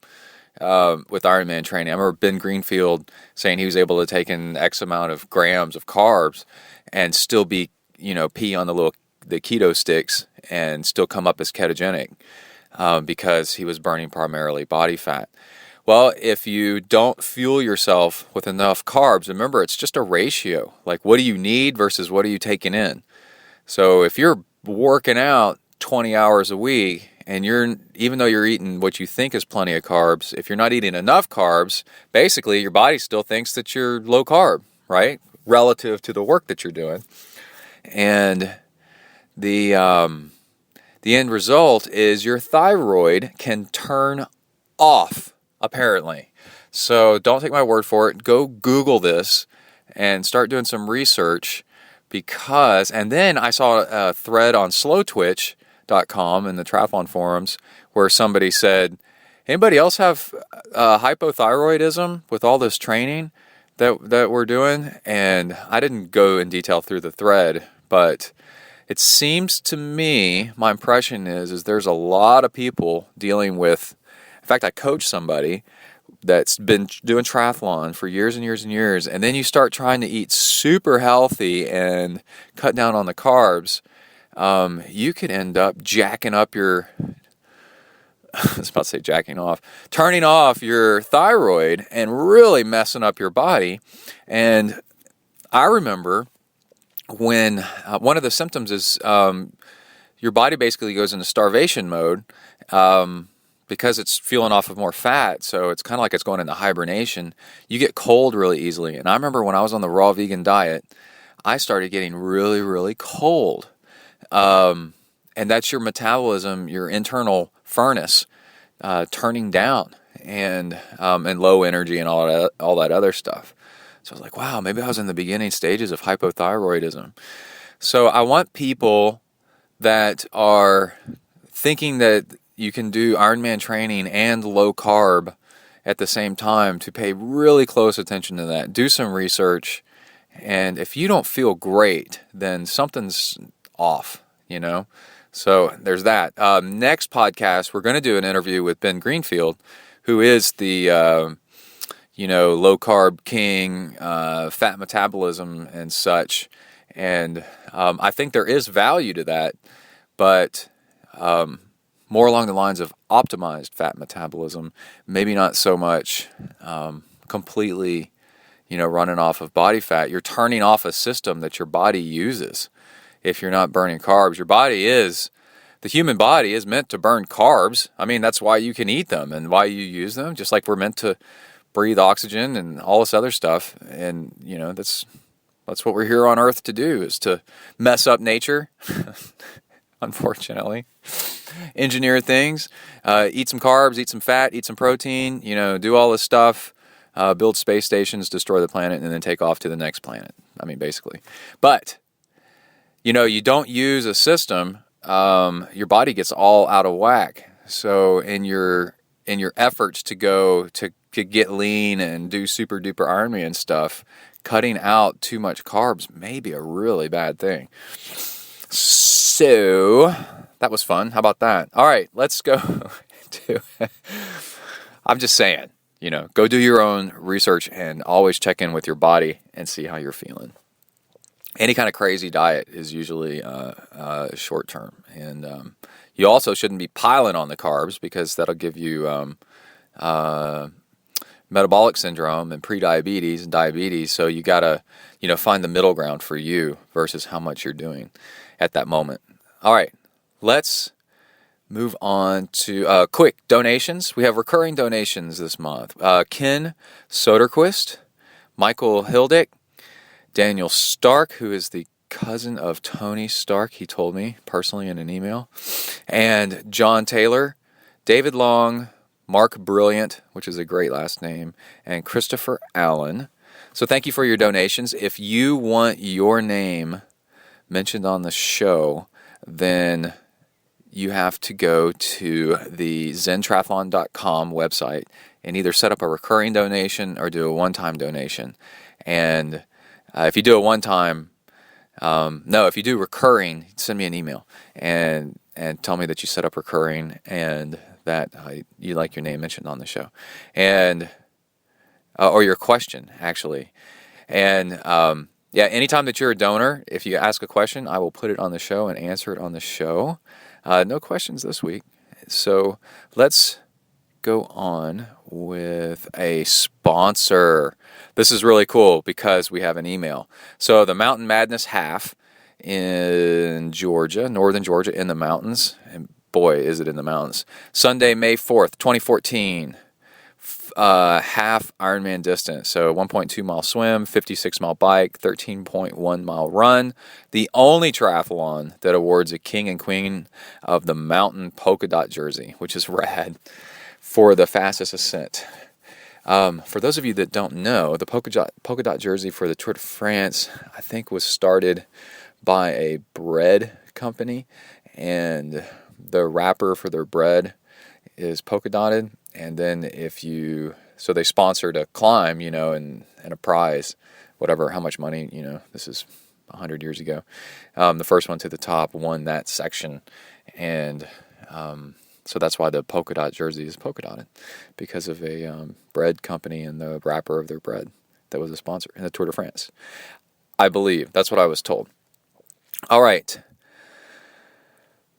with Ironman training. I remember Ben Greenfield saying he was able to take in X amount of grams of carbs and still be, pee on the keto sticks and still come up as ketogenic because he was burning primarily body fat. Well, if you don't fuel yourself with enough carbs, remember, it's just a ratio. Like, what do you need versus what are you taking in? So if you're working out 20 hours a week and even though you're eating what you think is plenty of carbs, if you're not eating enough carbs, basically your body still thinks that you're low carb, right? Relative to the work that you're doing. And the end result is your thyroid can turn off, apparently. So don't take my word for it. Go Google this and start doing some research and then I saw a thread on slowtwitch.com in the triathlon forums where somebody said, anybody else have hypothyroidism with all this training that we're doing? And I didn't go in detail through the thread, but it seems to me, my impression is there's a lot of people dealing with, in fact, I coach somebody that's been doing triathlon for years and years and years, and then you start trying to eat super healthy and cut down on the carbs, you could end up jacking up your, I was about to say jacking off, turning off your thyroid and really messing up your body. And I remember when one of the symptoms is your body basically goes into starvation mode, because it's fueling off of more fat, so it's kind of like it's going into hibernation. You get cold really easily. And I remember when I was on the raw vegan diet, I started getting really, really cold. And that's your metabolism, your internal furnace, turning down, and low energy and all that other stuff. So I was like, wow, maybe I was in the beginning stages of hypothyroidism. So I want people that are thinking that you can do Ironman training and low carb at the same time to pay really close attention to that. Do some research, and if you don't feel great, then something's off, So there's that. Next podcast, we're going to do an interview with Ben Greenfield, who is the low carb king, fat metabolism and such. And I think there is value to that, but more along the lines of optimized fat metabolism, maybe not so much completely, running off of body fat. You're turning off a system that your body uses. If you're not burning carbs, the human body is meant to burn carbs. I mean, that's why you can eat them and why you use them, just like we're meant to breathe oxygen and all this other stuff. And, that's what we're here on Earth to do, is to mess up nature, unfortunately. Engineer things, eat some carbs, eat some fat, eat some protein, do all this stuff, build space stations, destroy the planet, and then take off to the next planet. I mean, basically. But, you don't use a system, your body gets all out of whack. So in your efforts to go to get lean and do super duper Ironman stuff, cutting out too much carbs may be a really bad thing. So that was fun. How about that? All right, let's go to, I'm just saying, go do your own research and always check in with your body and see how you're feeling. Any kind of crazy diet is usually short term. And you also shouldn't be piling on the carbs, because that'll give you metabolic syndrome and prediabetes and diabetes. So you got to, find the middle ground for you versus how much you're doing at that moment. All right, let's move on to quick donations. We have recurring donations this month. Ken Soderquist, Michael Hildick, Daniel Stark, who is the cousin of Tony Stark, he told me personally in an email, and John Taylor, David Long, Mark Brilliant, which is a great last name, and Christopher Allen. So thank you for your donations. If you want your name mentioned on the show, then you have to go to the ZenTriathlon.com website and either set up a recurring donation or do a one-time donation. And if you do a one-time, if you do recurring, send me an email and tell me that you set up recurring and that you like your name mentioned on the show, and or your question, actually. And anytime that you're a donor, if you ask a question, I will put it on the show and answer it on the show. No questions this week. So let's go on with a sponsor. This is really cool because we have an email. So the Mountain Madness Half in Georgia, northern Georgia, in the mountains, and boy, is it in the mountains. Sunday, May 4th, 2014, half Ironman distance. So 1.2 mile swim, 56 mile bike, 13.1 mile run. The only triathlon that awards a king and queen of the mountain polka dot jersey, which is rad. for the fastest ascent. For those of you that don't know, the polka dot jersey for the Tour de France, I think, was started by a bread company, and the wrapper for their bread is polka dotted. And then so they sponsored a climb, and a prize, whatever, how much money, this is 100 years ago. The first one to the top won that section, and so that's why the polka dot jersey is polka dotted, because of a bread company and the wrapper of their bread that was a sponsor in the Tour de France. I believe. That's what I was told. All right.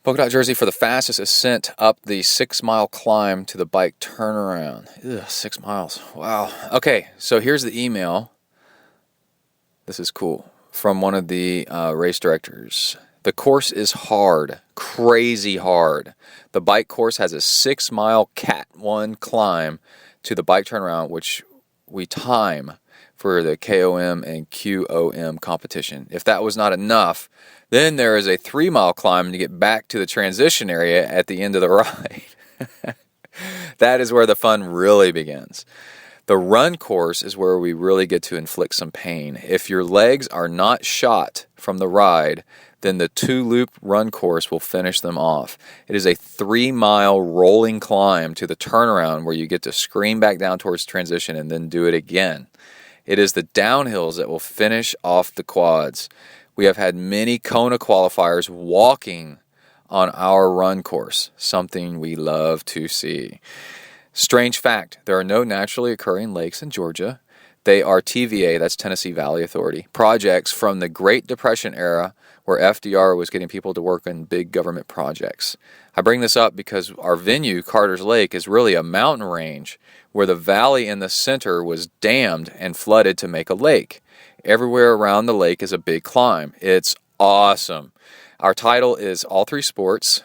Polka dot jersey for the fastest ascent up the 6-mile climb to the bike turnaround. 6 miles. Wow. Okay, so here's the email. This is cool. From one of the race directors. The course is hard, crazy hard. The bike course has a 6-mile Cat 1 climb to the bike turnaround, which we time for the KOM and QOM competition. If that was not enough, then there is a 3-mile climb to get back to the transition area at the end of the ride. That is where the fun really begins. The run course is where we really get to inflict some pain. If your legs are not shot from the ride, then the 2-loop run course will finish them off. It is a 3-mile rolling climb to the turnaround where you get to scream back down towards transition and then do it again. It is the downhills that will finish off the quads. We have had many Kona qualifiers walking on our run course, something we love to see. Strange fact, there are no naturally occurring lakes in Georgia. They are TVA, that's Tennessee Valley Authority, projects from the Great Depression era where FDR was getting people to work on big government projects. I bring this up because our venue, Carter's Lake, is really a mountain range where the valley in the center was dammed and flooded to make a lake. Everywhere around the lake is a big climb. It's awesome. Our title is All Three Sports.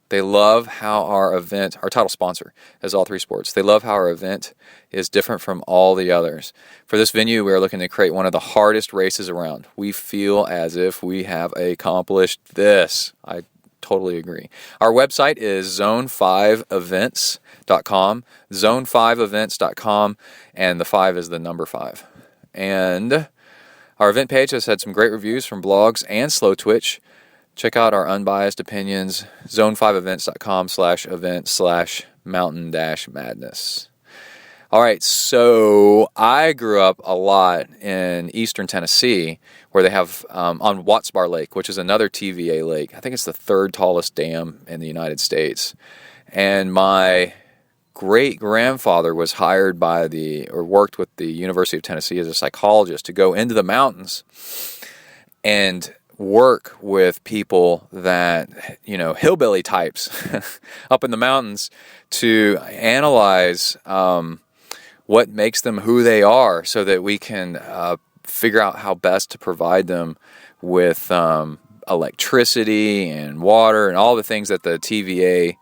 They love how our title sponsor is All Three Sports. They love how our event is different from all the others. For this venue, we are looking to create one of the hardest races around. We feel as if we have accomplished this. I totally agree. Our website is zone5events.com, zone5events.com, and the 5 is the number 5. And our event page has had some great reviews from blogs and Slow Twitch. Check out our unbiased opinions, zone5events.com/event/mountain-madness. All right, so I grew up a lot in eastern Tennessee where they have on Watts Bar Lake, which is another TVA lake. I think it's the 3rd tallest dam in the United States. And my great-grandfather was hired worked with the University of Tennessee as a psychologist to go into the mountains and work with people that, hillbilly types up in the mountains to analyze what makes them who they are so that we can figure out how best to provide them with electricity and water and all the things that the TVA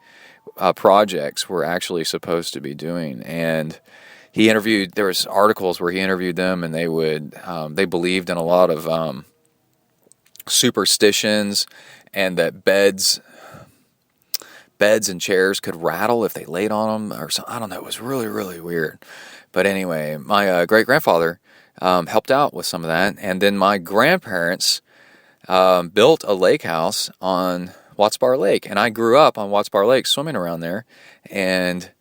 projects were actually supposed to be doing. And there was articles where he interviewed them, and they believed in a lot of superstitions, and that beds and chairs could rattle if they laid on them or something. I don't know. It was really, really weird. But anyway, my great-grandfather helped out with some of that. And then my grandparents built a lake house on Watts Bar Lake. And I grew up on Watts Bar Lake swimming around there. And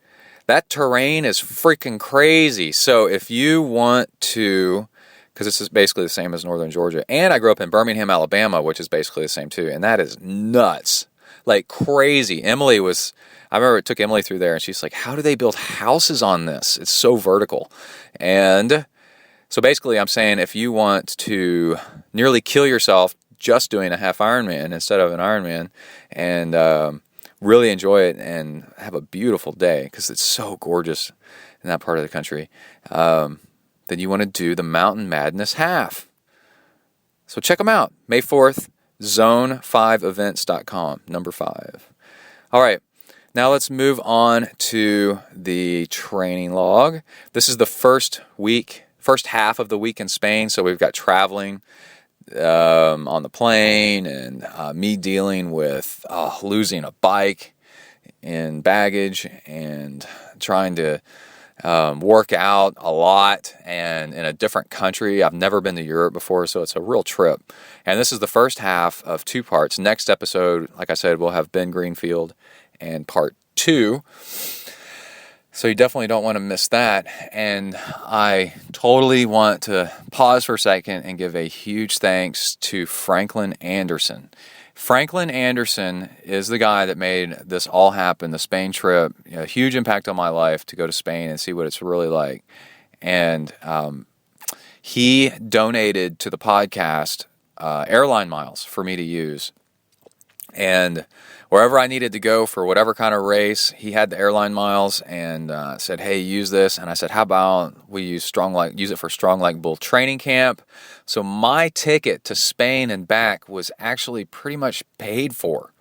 that terrain is freaking crazy. So if you want to, because this is basically the same as northern Georgia. And I grew up in Birmingham, Alabama, which is basically the same too. And that is nuts. Like crazy. I remember it took Emily through there, and she's like, how do they build houses on this? It's so vertical. And so basically I'm saying if you want to nearly kill yourself just doing a half Ironman instead of an Ironman and really enjoy it and have a beautiful day, because it's so gorgeous in that part of the country, then you want to do the Mountain Madness half. So check them out. May 4th, zone5events.com, number 5. All right, now let's move on to the training log. This is the first half of the week in Spain, so we've got traveling on the plane and me dealing with losing a bike in baggage and trying to work out a lot and in a different country. I've never been to Europe before, so it's a real trip. And this is the first half of 2 parts. Next episode, like I said, we'll have Ben Greenfield and part 2. So you definitely don't want to miss that. And I totally want to pause for a second and give a huge thanks to Franklin Anderson. Franklin Anderson is the guy that made this all happen, the Spain trip, a huge impact on my life to go to Spain and see what it's really like. And he donated to the podcast airline miles for me to use. And wherever I needed to go for whatever kind of race, he had the airline miles and said, hey, use this. And I said, how about we use it for Strong Like Bull training camp? So my ticket to Spain and back was actually pretty much paid for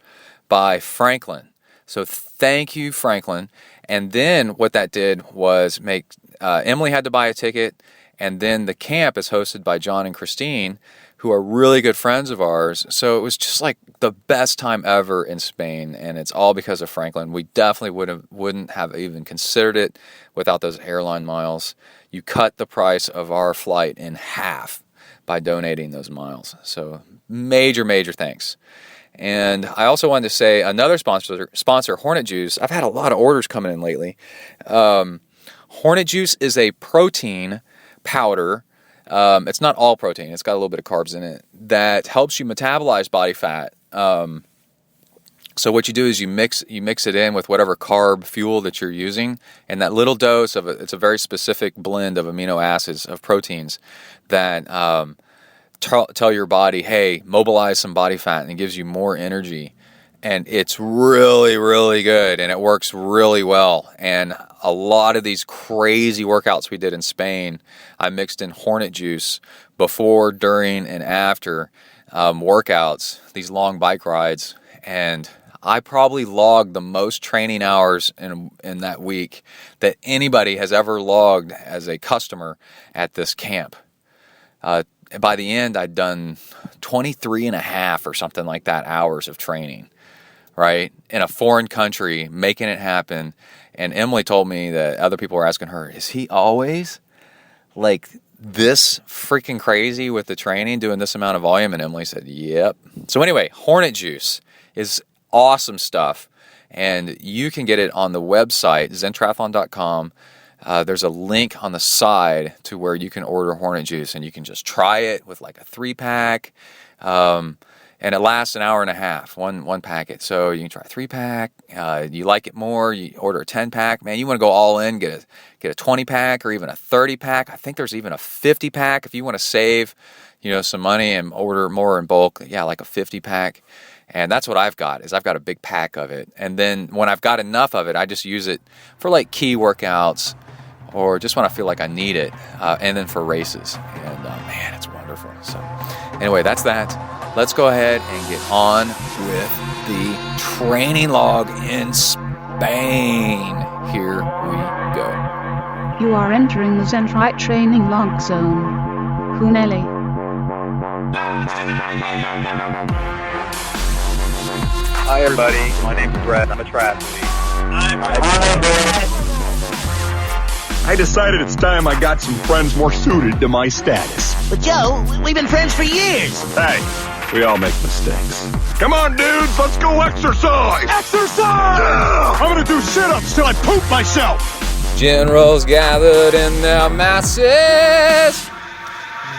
by Franklin. So thank you, Franklin. And then what that did was make Emily had to buy a ticket, and then the camp is hosted by John and Christine, who are really good friends of ours. So it was just like the best time ever in Spain, and it's all because of Franklin. We definitely wouldn't have even considered it without those airline miles. You cut the price of our flight in half by donating those miles. So major thanks. And I also wanted to say another sponsor, Hornet Juice. I've had a lot of orders coming in lately. Hornet Juice is a protein powder. It's not all protein. It's got a little bit of carbs in it that helps you metabolize body fat. So what you do is you mix it in with whatever carb fuel that you're using, and that little dose of it's a very specific blend of amino acids of proteins that tell your body, hey, mobilize some body fat, and it gives you more energy. And it's really good, and it works really well. And a lot of these crazy workouts we did in Spain, I mixed in Hornet Juice before, during, and after workouts, these long bike rides. And I probably logged the most training hours in that week that anybody has ever logged as a customer at this camp. By the end, I'd done 23 and a half or something like that hours of training. Right? In a foreign country, making it happen. And Emily told me that other people were asking her, is he always like this freaking crazy with the training, doing this amount of volume? And Emily said, yep. So anyway, Hornet Juice is awesome stuff. And you can get it on the website, zentriathlon.com. There's a link on the side to where you can order Hornet Juice, and you can just try it with like a 3-pack. And it lasts an hour and a half, one packet. So you can try a 3-pack. You like it more, you order a 10-pack. Man, you want to go all in, get a 20-pack or even a 30-pack. I think there's even a 50-pack if you want to save, some money and order more in bulk. Yeah, like a 50-pack. And that's what I've got, is I've got a big pack of it. And then when I've got enough of it, I just use it for like key workouts or just when I feel like I need it. And then for races. And man, it's wonderful. So anyway, that's that. Let's go ahead and get on with the training log in Spain. Here we go. You are entering the ZenTri training log zone. Huneli. Hi everybody, my name's Brett. I'm a triathlete. Hi Brett. I decided it's time I got some friends more suited to my status. But Joe, we've been friends for years. Hey, we all make mistakes. Come on, dudes, let's go exercise! Exercise! Yeah! I'm gonna do sit-ups till I poop myself! Generals gathered in their masses,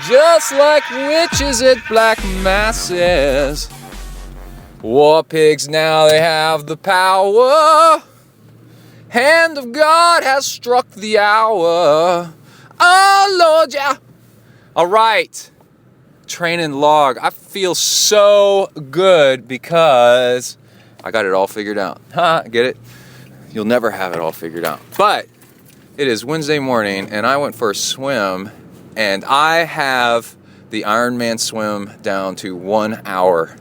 just like witches at black masses. War pigs, now they have the power. Hand of God has struck the hour. Oh, Lord, yeah. All right. Training log. I feel so good because I got it all figured out. Get it? You'll never have it all figured out. But it is Wednesday morning, and I went for a swim, and I have the Ironman swim down to 1 hour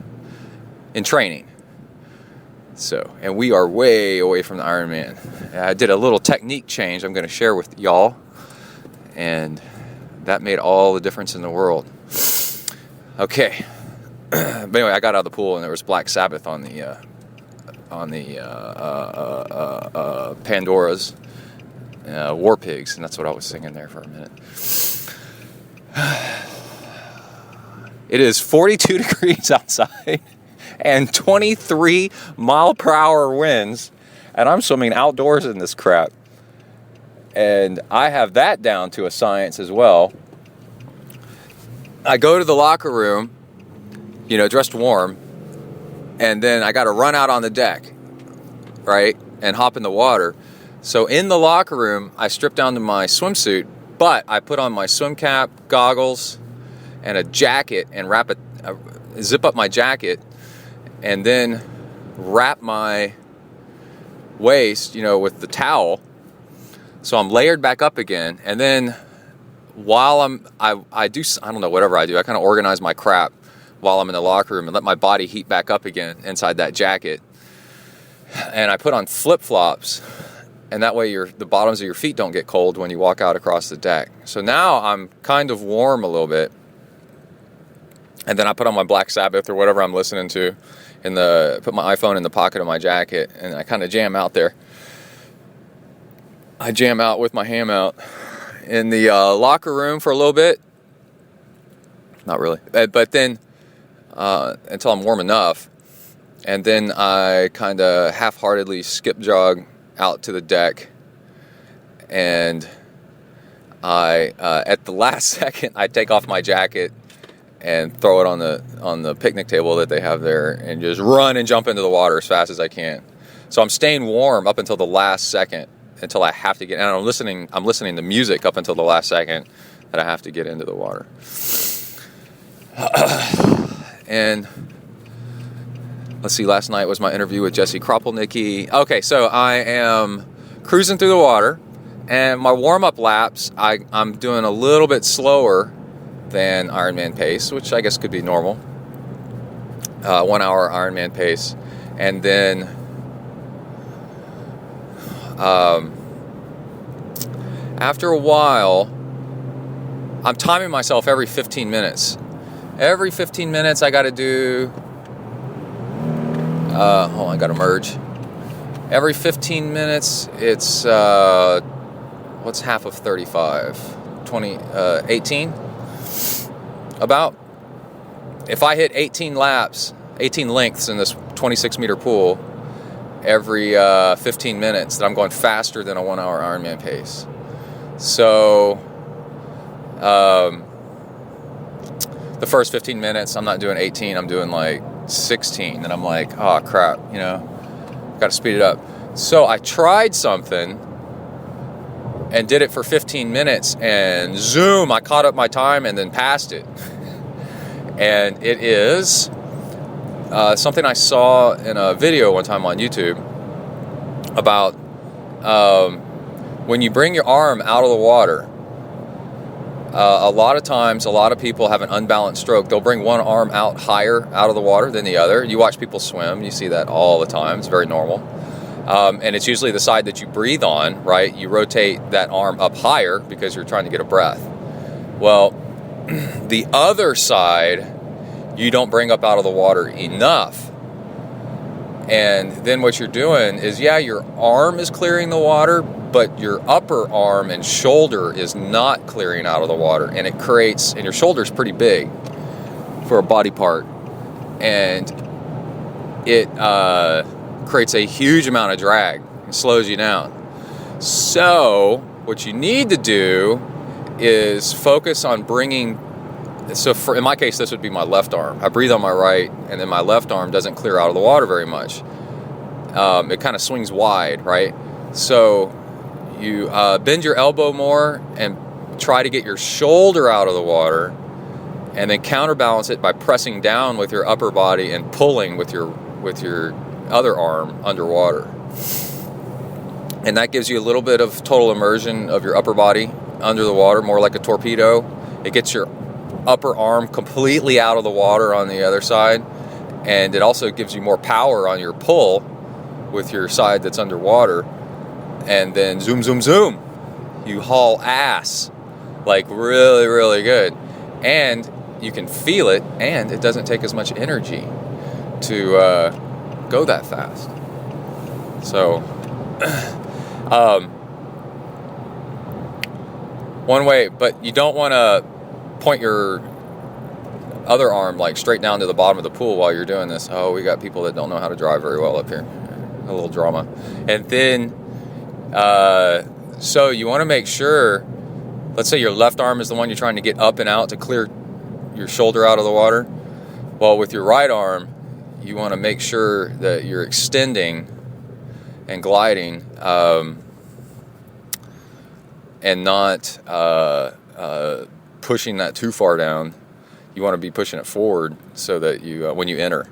in training. So, and we are way away from the Ironman. I did a little technique change I'm going to share with y'all, and that made all the difference in the world. Okay. But anyway, I got out of the pool, and there was Black Sabbath on Pandora's War Pigs, and that's what I was singing there for a minute. It is 42 degrees outside and 23 mile per hour winds, and I'm swimming outdoors in this crap. And I have that down to a science as well. I go to the locker room, dressed warm, and then I got to run out on the deck, right, and hop in the water. So in the locker room, I strip down to my swimsuit, but I put on my swim cap, goggles, and a jacket, and zip up my jacket, and then wrap my waist, with the towel. So I'm layered back up again, and then while I don't know, whatever I do, I kind of organize my crap while I'm in the locker room and let my body heat back up again inside that jacket. And I put on flip-flops, and that way the bottoms of your feet don't get cold when you walk out across the deck. So now I'm kind of warm a little bit. And then I put on my Black Sabbath or whatever I'm listening to, put my iPhone in the pocket of my jacket, and I kind of jam out there. I jam out with my ham out in the locker room for a little bit. Not really. But then until I'm warm enough. And then I kind of half-heartedly skip jog out to the deck. And at the last second, I take off my jacket and throw it on the picnic table that they have there and just run and jump into the water as fast as I can. So I'm staying warm up until the last second, until I have to get, and I'm listening to music up until the last second that I have to get into the water. And let's see, last night was my interview with Jesse Kropelnicki. Okay, so I am cruising through the water, and my warm-up laps, I'm doing a little bit slower than Ironman pace, which I guess could be normal. 1 hour Ironman pace. And then after a while, I'm timing myself every 15 minutes. Every 15 minutes I got to do... I got to merge. Every 15 minutes, it's... what's half of 35? 18? About. If I hit 18 laps, 18 lengths in this 26-meter pool every 15 minutes, then I'm going faster than a 1 hour Ironman pace. So the first 15 minutes, I'm not doing 18, I'm doing like 16. And I'm like, oh, crap, got to speed it up. So I tried something and did it for 15 minutes, and zoom, I caught up my time and then passed it. And it is something I saw in a video one time on YouTube about when you bring your arm out of the water, a lot of times, a lot of people have an unbalanced stroke. They'll bring one arm out higher out of the water than the other. You watch people swim, you see that all the time. It's very normal. And it's usually the side that you breathe on, right? You rotate that arm up higher because you're trying to get a breath. Well, the other side, you don't bring up out of the water enough. And then what you're doing is, your arm is clearing the water, but your upper arm and shoulder is not clearing out of the water. And and your shoulder's pretty big for a body part. And it creates a huge amount of drag and slows you down. So what you need to do is focus on bringing, in my case, this would be my left arm. I breathe on my right, and then my left arm doesn't clear out of the water very much. It kind of swings wide, right? So you bend your elbow more and try to get your shoulder out of the water, and then counterbalance it by pressing down with your upper body and pulling with your other arm underwater. And that gives you a little bit of total immersion of your upper body under the water, more like a torpedo. It gets your upper arm completely out of the water on the other side, and it also gives you more power on your pull with your side that's underwater. And then zoom, zoom, zoom, you haul ass, like really, really good. And you can feel it, and it doesn't take as much energy to go that fast. So, one way, but you don't want to point your other arm like straight down to the bottom of the pool while you're doing this. Oh, we got people that don't know how to drive very well up here. A little drama. And then, so you want to make sure, let's say your left arm is the one you're trying to get up and out to clear your shoulder out of the water. Well, with your right arm, you want to make sure that you're extending and gliding, and not pushing that too far down. You want to be pushing it forward so that you, when you enter.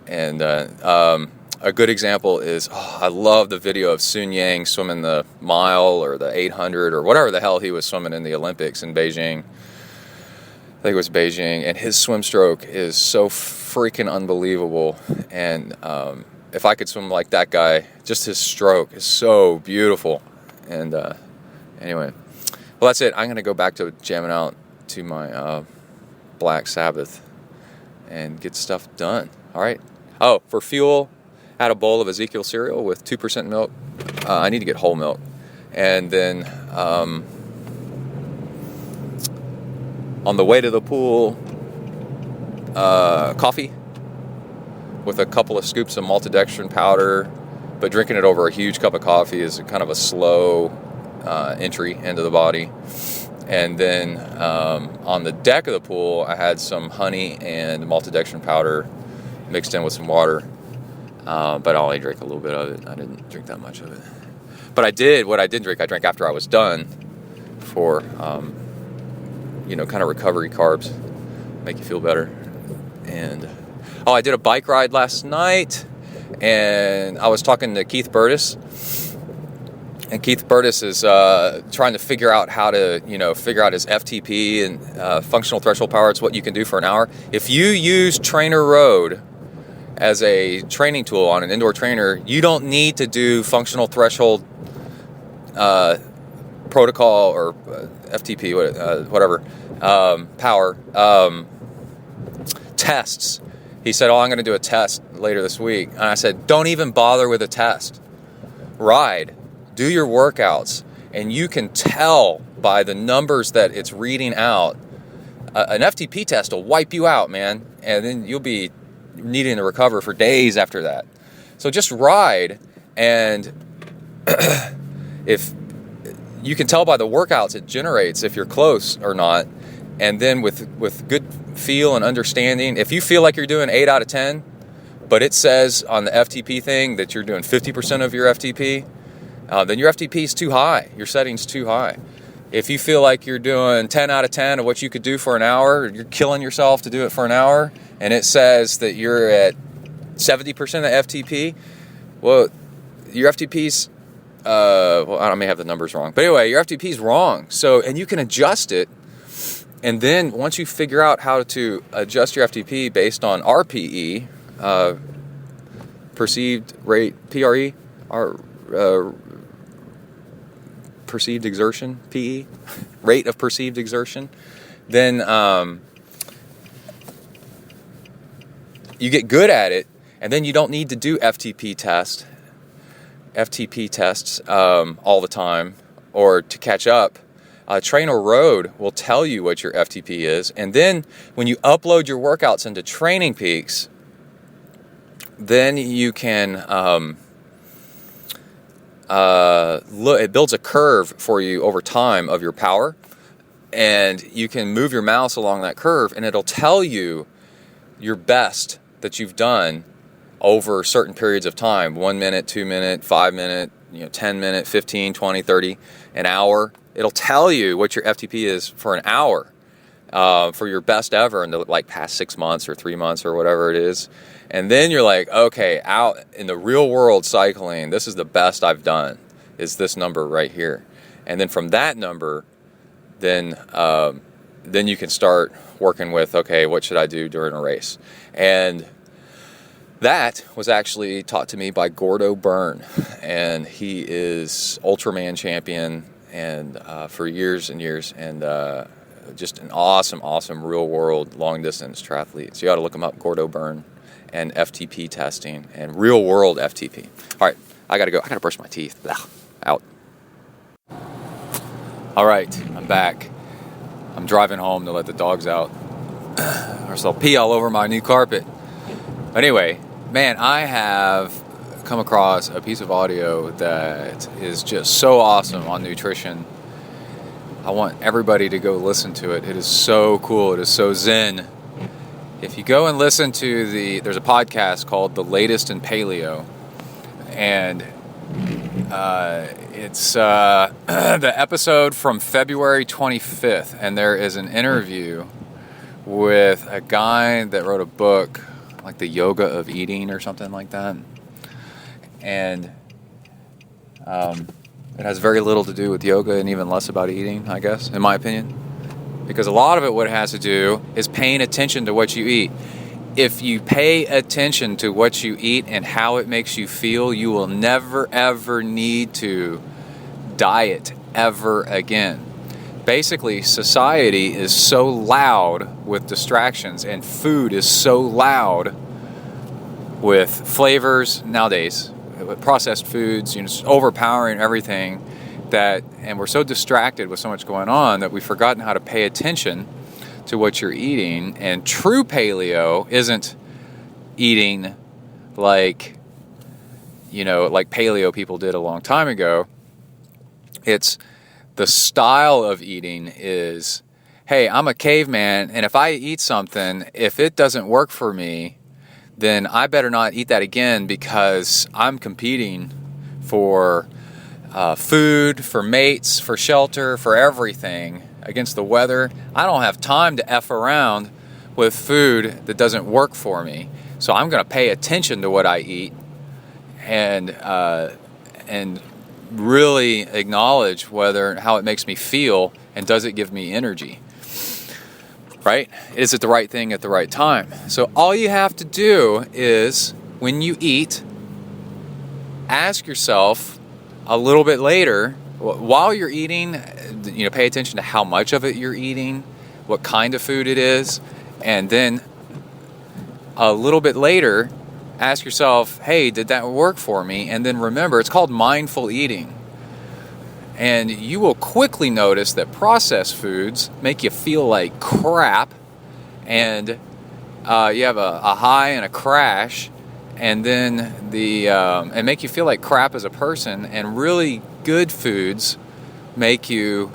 And a good example is, I love the video of Sun Yang swimming the mile or the 800 or whatever the hell he was swimming in the Olympics in Beijing. I think it was Beijing. And his swim stroke is so freaking unbelievable. And if I could swim like that guy, just his stroke is so beautiful. And anyway, well, that's it. I'm going to go back to jamming out to my Black Sabbath and get stuff done. All right. Oh, for fuel, add a bowl of Ezekiel cereal with 2% milk. I need to get whole milk. And then on the way to the pool, coffee with a couple of scoops of maltodextrin powder, but drinking it over a huge cup of coffee is kind of a slow entry into the body. And then on the deck of the pool, I had some honey and maltodextrin powder mixed in with some water. But I only drank a little bit of it. I didn't drink that much of it. But what I did drink, I drank after I was done for, kind of recovery carbs, make you feel better. And, I did a bike ride last night, and I was talking to Keith Burtis. And Keith Burtis is trying to figure out how to, figure out his FTP and functional threshold power. It's what you can do for an hour. If you use Trainer Road as a training tool on an indoor trainer, you don't need to do functional threshold protocol or FTP, whatever, power tests. He said, I'm going to do a test later this week. And I said, don't even bother with a test. Ride. Do your workouts. And you can tell by the numbers that it's reading out. An FTP test will wipe you out, man. And then you'll be needing to recover for days after that. So just ride. And if you can tell by the workouts it generates if you're close or not. And then with good feel and understanding, if you feel like you're doing 8 out of 10, but it says on the FTP thing that you're doing 50% of your FTP, then your FTP is too high. Your setting's too high. If you feel like you're doing 10 out of 10 of what you could do for an hour, you're killing yourself to do it for an hour, and it says that you're at 70% of FTP, well, your FTP's, I may have the numbers wrong. But anyway, your FTP's wrong. So, and you can adjust it. And then once you figure out how to adjust your FTP based on RPE, perceived rate, PRE, perceived exertion, PE, rate of perceived exertion, then you get good at it, and then you don't need to do FTP tests all the time or to catch up. Trainer Road will tell you what your FTP is, and then when you upload your workouts into Training Peaks, then you can look. It builds a curve for you over time of your power, and you can move your mouse along that curve, and it'll tell you your best that you've done over certain periods of time: 1 minute, 2 minute, 5 minute, 10 minute, 15, 20, 30, an hour. It'll tell you what your FTP is for an hour, for your best ever in the past 6 months or 3 months or whatever it is. And then you're like, okay, out in the real world cycling, this is the best I've done, is this number right here. And then from that number, then you can start working with, okay, what should I do during a race? And that was actually taught to me by Gordo Byrne, and he is Ultraman champion and for years and years, and just an awesome real-world long-distance triathlete. So you ought to look him up, Gordo Byrne, and FTP testing, and real-world FTP. All right, I gotta go. I gotta brush my teeth. Ugh, out. All right, I'm back. I'm driving home to let the dogs out, or else they'll pee all over my new carpet. Anyway, man, I have come across a piece of audio that is just so awesome on nutrition. I want everybody to go listen to it. It is so cool. It is so zen. If you go and listen to there's a podcast called The Latest in Paleo, and it's the episode from February 25th, and there is an interview with a guy that wrote a book, like The Yoga of Eating or something like that, and it has very little to do with yoga and even less about eating, I guess, in my opinion. Because a lot of it, what it has to do is paying attention to what you eat. If you pay attention to what you eat and how it makes you feel, you will never, ever need to diet ever again. Basically, society is so loud with distractions, and food is so loud with flavors nowadays, with processed foods, just overpowering everything. And we're so distracted with so much going on that we've forgotten how to pay attention to what you're eating. And true paleo isn't eating like paleo people did a long time ago. It's the style of eating is, hey, I'm a caveman, and if I eat something, if it doesn't work for me, then I better not eat that again, because I'm competing for food, for mates, for shelter, for everything against the weather. I don't have time to F around with food that doesn't work for me. So I'm going to pay attention to what I eat and really acknowledge how it makes me feel, and does it give me energy, right? Is it the right thing at the right time? So all you have to do is, when you eat, ask yourself a little bit later, while you're eating, pay attention to how much of it you're eating, what kind of food it is, and then a little bit later, ask yourself, hey, did that work for me? And then remember, it's called mindful eating. And you will quickly notice that processed foods make you feel like crap, and you have a high and a crash, and then and make you feel like crap as a person. And really good foods make you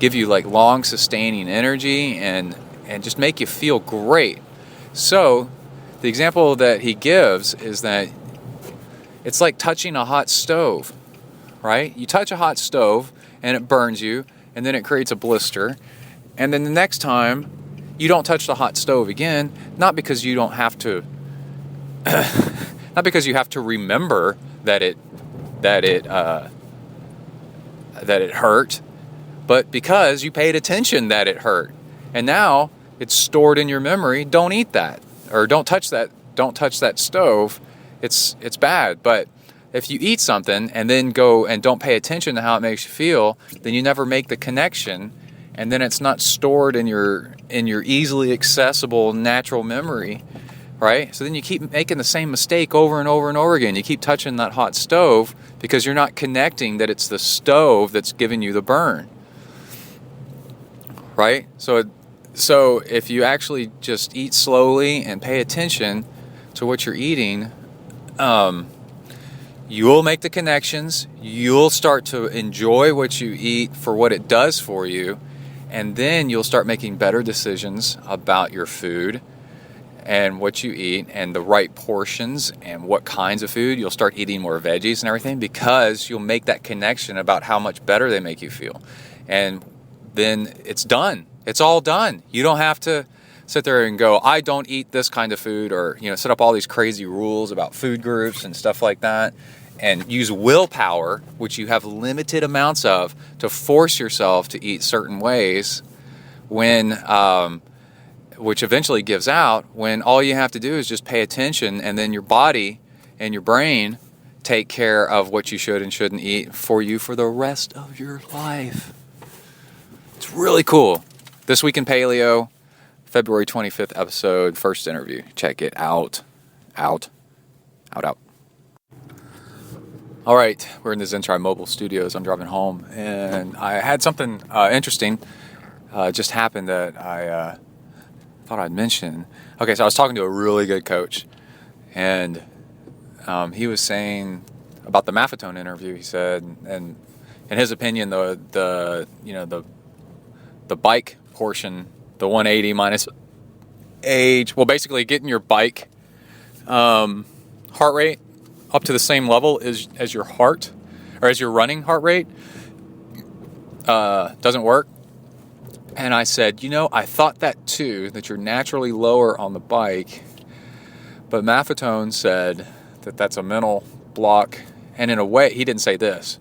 give you like long sustaining energy and just make you feel great. So the example that he gives is that it's like touching a hot stove, right? You touch a hot stove and it burns you, and then it creates a blister, and then the next time you don't touch the hot stove again, not because you don't have to not because you have to remember that it hurt, but because you paid attention that it hurt, and now it's stored in your memory. Don't eat that, or don't touch that. Don't touch that stove. It's bad. But if you eat something and then go and don't pay attention to how it makes you feel, then you never make the connection, and then it's not stored in your easily accessible natural memory. Right? So then you keep making the same mistake over and over and over again. You keep touching that hot stove because you're not connecting that it's the stove that's giving you the burn. Right? So if you actually just eat slowly and pay attention to what you're eating, you'll make the connections. You'll start to enjoy what you eat for what it does for you. And then you'll start making better decisions about your food and what you eat and the right portions and what kinds of food. You'll start eating more veggies and everything, because you'll make that connection about how much better they make you feel. And then it's done. It's all done. You don't have to sit there and go, I don't eat this kind of food, or set up all these crazy rules about food groups and stuff like that, and use willpower, which you have limited amounts of, to force yourself to eat certain ways which eventually gives out, when all you have to do is just pay attention, and then your body and your brain take care of what you should and shouldn't eat for you for the rest of your life. It's really cool. This Week in Paleo, February 25th episode, first interview. Check it out. Out. All right, we're in the ZenTri mobile studios. I'm driving home, and I had something interesting just happened that I thought I'd mention. Okay, so I was talking to a really good coach, and he was saying about the Maffetone interview. He said, and in his opinion, the bike portion, the 180 minus age, well, basically getting your bike heart rate up to the same level as your heart, or as your running heart rate, doesn't work. And I said, I thought that too, that you're naturally lower on the bike, but Maffetone said that that's a mental block. And in a way, he didn't say this,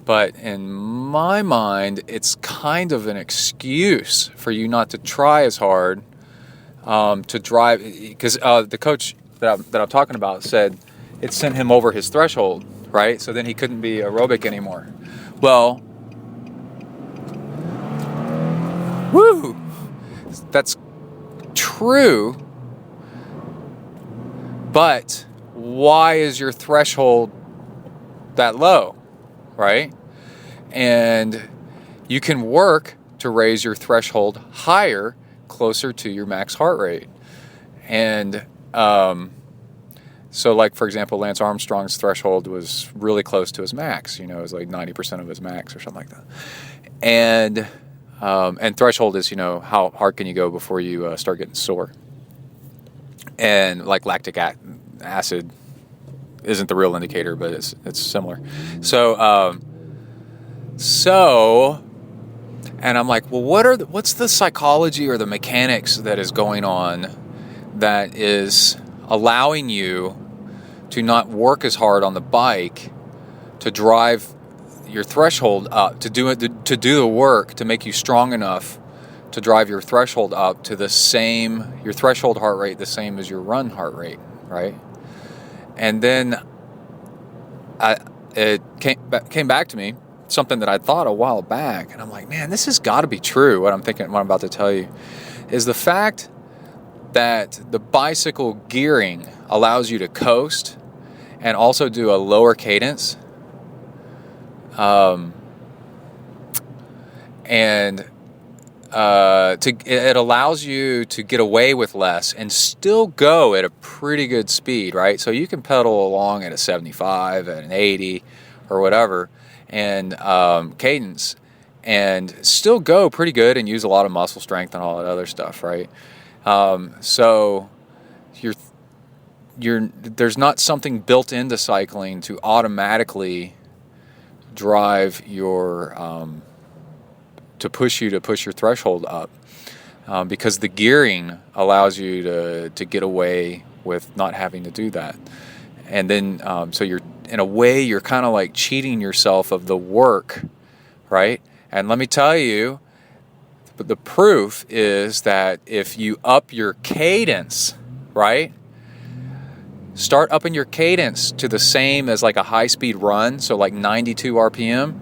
but in my mind, it's kind of an excuse for you not to try as hard to drive, because the coach that I'm talking about said it sent him over his threshold, right? So then he couldn't be aerobic anymore. Well, woo, that's true, but why is your threshold that low, right? And you can work to raise your threshold higher, closer to your max heart rate. And so, like, for example, Lance Armstrong's threshold was really close to his max. It was like 90% of his max or something like that. And threshold is, how hard can you go before you start getting sore. And like lactic acid isn't the real indicator, but it's similar. So, and I'm like, well, what's the psychology or the mechanics that is going on that is allowing you to not work as hard on the bike to drive your threshold up, to do the work to make you strong enough to drive your threshold up to your threshold heart rate the same as your run heart rate, right? And then it came back to me, something that I thought a while back, and I'm like, man, this has got to be true. What I'm about to tell you is the fact that the bicycle gearing allows you to coast and also do a lower cadence, and it allows you to get away with less and still go at a pretty good speed, right? So you can pedal along at a 75, at an 80, or whatever, and cadence, and still go pretty good and use a lot of muscle strength and all that other stuff, right? So there's not something built into cycling to automatically drive your to push your threshold up, because the gearing allows you to get away with not having to do that. And then so you're kind of like cheating yourself of the work, right? And let me tell you, the proof is that if you up your cadence, right? Start upping your cadence to the same as like a high-speed run, so like 92 RPM,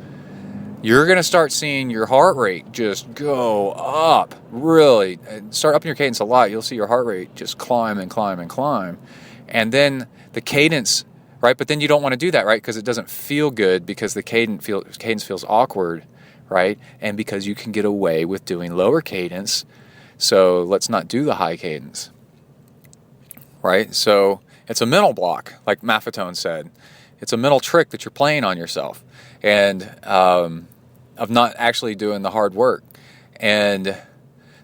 you're going to start seeing your heart rate just go up, really. Start upping your cadence a lot, you'll see your heart rate just climb and climb and climb. And then the cadence, right? But then you don't want to do that, right? Because it doesn't feel good, because the cadence feels awkward, right? And because you can get away with doing lower cadence, so let's not do the high cadence, right? So it's a mental block, like Maffetone said. It's a mental trick that you're playing on yourself, and of not actually doing the hard work. And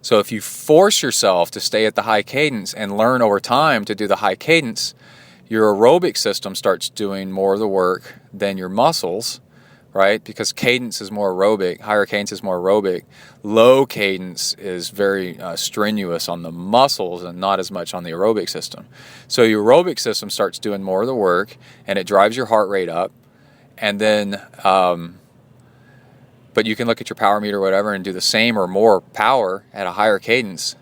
so if you force yourself to stay at the high cadence and learn over time to do the high cadence, your aerobic system starts doing more of the work than your muscles, right? Because cadence is more aerobic, higher cadence is more aerobic. Low cadence is very strenuous on the muscles and not as much on the aerobic system. So your aerobic system starts doing more of the work, and it drives your heart rate up. And then, but you can look at your power meter or whatever and do the same or more power at a higher cadence.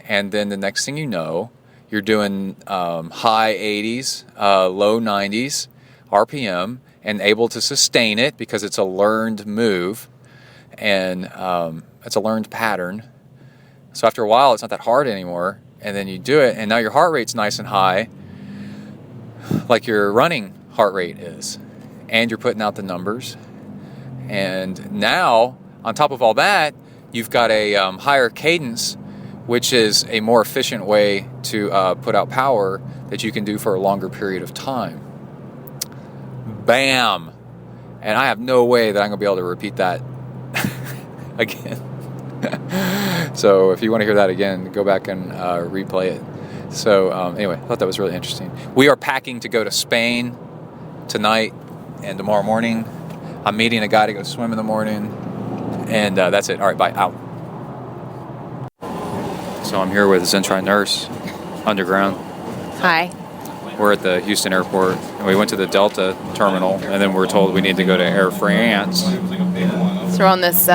And then the next thing you know, you're doing high 80s, low 90s RPM, and able to sustain it because it's a learned move, and it's a learned pattern. So after a while, it's not that hard anymore, and then you do it, and now your heart rate's nice and high, like your running heart rate is. and you're putting out the numbers. And now, on top of all that, you've got a higher cadence, which is a more efficient way to put out power that you can do for a longer period of time. Bam! And I have no way that I'm going to be able to repeat that again. So if you want to hear that again, go back and replay it. So anyway, I thought that was really interesting. We are packing to go to Spain tonight and tomorrow morning. I'm meeting a guy to go swim in the morning. And that's it. All right, bye. Out. So I'm here with ZenTri Nurse, underground. Hi. We're at the Houston airport, and we went to the Delta terminal, and then we're told we need to go to Air France. So we're on this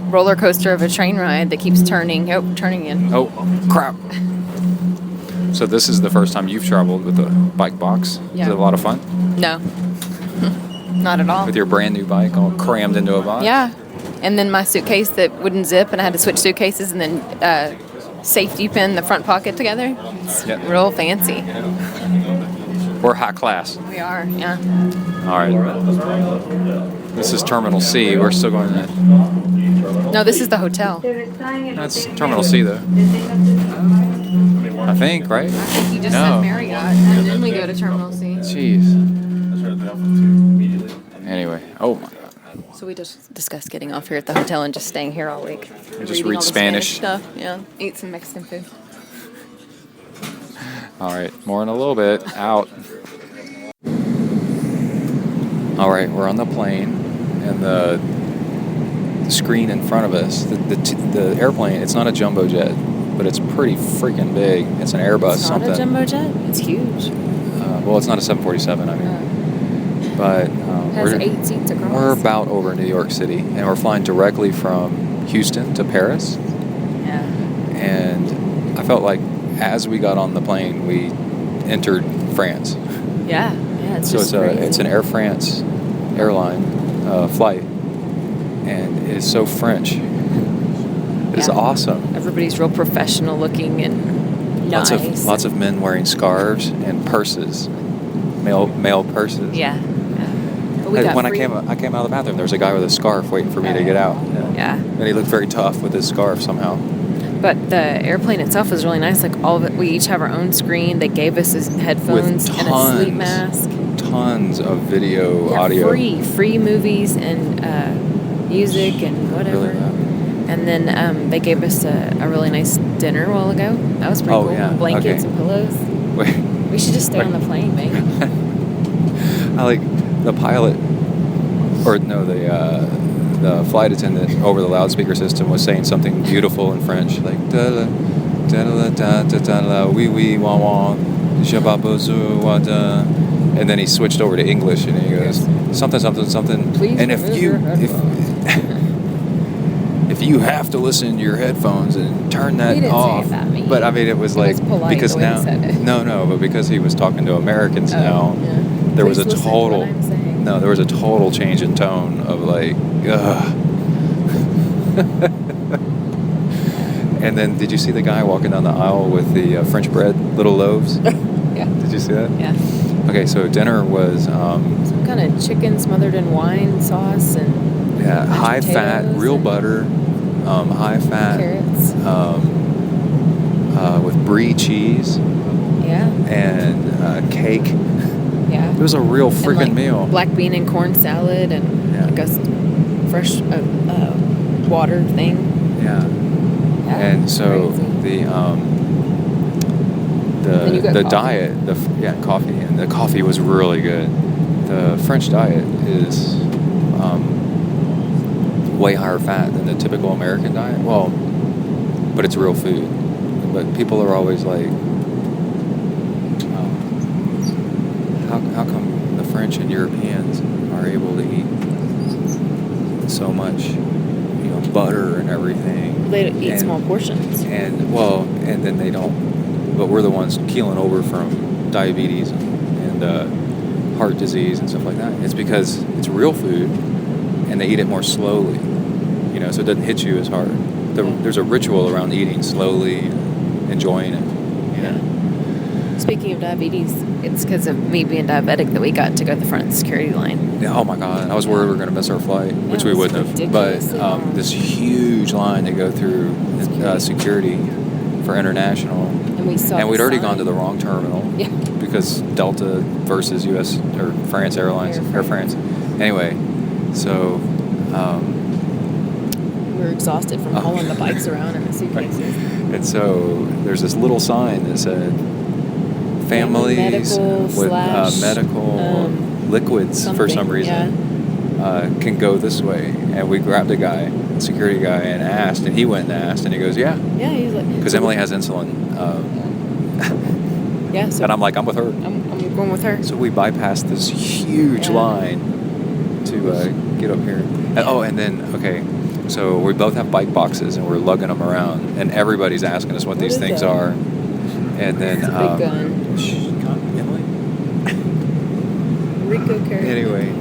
roller coaster of a train ride that keeps turning. Oh, turning in. Oh, crap. So this is the first time you've traveled with a bike box. Yeah. Is it a lot of fun? No. Not at all. With your brand new bike all crammed into a box? Yeah. And then my suitcase that wouldn't zip, and I had to switch suitcases and then safety pin the front pocket together. It's real fancy. We're high class. We are, yeah. All right. This is Terminal C. We're still going to... No, this is the hotel. That's Terminal C, though. I think, right? I think you just No. said Marriott, and then we go to Terminal C. Jeez. Anyway. Oh, my God. So we just discussed getting off here at the hotel and just staying here all week. And just Reading read all the Spanish. stuff. Yeah, eat some Mexican food. All right, more in a little bit. Out. All right, we're on the plane, and the screen in front of us, the airplane, it's not a jumbo jet, but it's pretty freaking big. It's an Airbus It's not something. a jumbo jet? It's huge. Well, it's not a 747, I mean. But It has 8 seats across. we're about over New York City, and we're flying directly from Houston to Paris. Yeah. And I felt like as we got on the plane, we entered France. Yeah, it's So just it's an Air France airline flight, and it is so French. It is awesome. Everybody's real professional looking and nice. Lots of men wearing scarves and purses, male purses. Yeah. But we got When free. I came out of the bathroom, there was a guy with a scarf waiting for me to get out. Yeah. And he looked very tough with his scarf somehow. But the airplane itself was really nice. Like all of it, we each have our own screen. They gave us headphones and a sleep mask. Tons of video, audio. Free movies and music and whatever. Really? And then they gave us a really nice dinner a while ago. That was pretty cool. Yeah. Blankets Okay. and pillows. Wait. We should just stay on the plane, maybe. I like the pilot, or no, the flight attendant over the loudspeaker system was saying something beautiful in French, like da da da da da da da oui oui wah wah, je pas besoin da, and then he switched over to English and he goes something something something. Please and if remove you your headphones. if you have to listen to your headphones and turn that He didn't say off, it that mean. but I mean it was It like was polite because the way he now said it. no, but because he was talking to Americans now. Yeah. There was Please a listen to total what I'm saying. there was a total change in tone of like ugh. And then did you see the guy walking down the aisle with the French bread little loaves? Yeah. Did you see that? Yeah. Okay, so dinner was Some kind of chicken smothered in wine sauce and mashed high fat, potatoes real and butter, high fat, carrots. with brie cheese Yeah. and cake. Yeah. It was a real And, freaking like, meal. Black bean and corn salad and Yeah. like a fresh water thing. Yeah. Yeah. And so crazy. Then you got the coffee. diet, coffee, and the coffee was really good. The French diet is way higher fat than the typical American diet. Well, but it's real food. But people are always like, how come the French and Europeans are able to eat so much, butter and everything? They eat small portions. And then they don't. But we're the ones keeling over from diabetes and heart disease and stuff like that. It's because it's real food, and they eat it more slowly, so it doesn't hit you as hard. There's a ritual around eating slowly, and enjoying it. Speaking of diabetes, it's because of me being diabetic that we got to go to the front security line. Yeah, oh my God, I was worried we were going to miss our flight, which it we was wouldn't have. ridiculously But long. this huge line to go through security for international. And we saw And we'd the already sign. gone to the wrong terminal. Yeah. Because Delta versus U.S. or France Airlines, Air France. Anyway, so We were exhausted from hauling the bikes around in the suitcases. and so there's this little sign that said families medical with medical liquids for some reason can go this way. And we grabbed a guy, security guy, and asked, and he went and asked, and he goes, yeah. Yeah, he's like... Because Emily has insulin. Yeah, so... And I'm like, I'm with her. I'm going with her. So we bypassed this huge line to get up here. And then, okay, so we both have bike boxes, and we're lugging them around, and everybody's asking us what these things are. And then... It's a big gun. Shh, Emily? Rico carried. Anyway,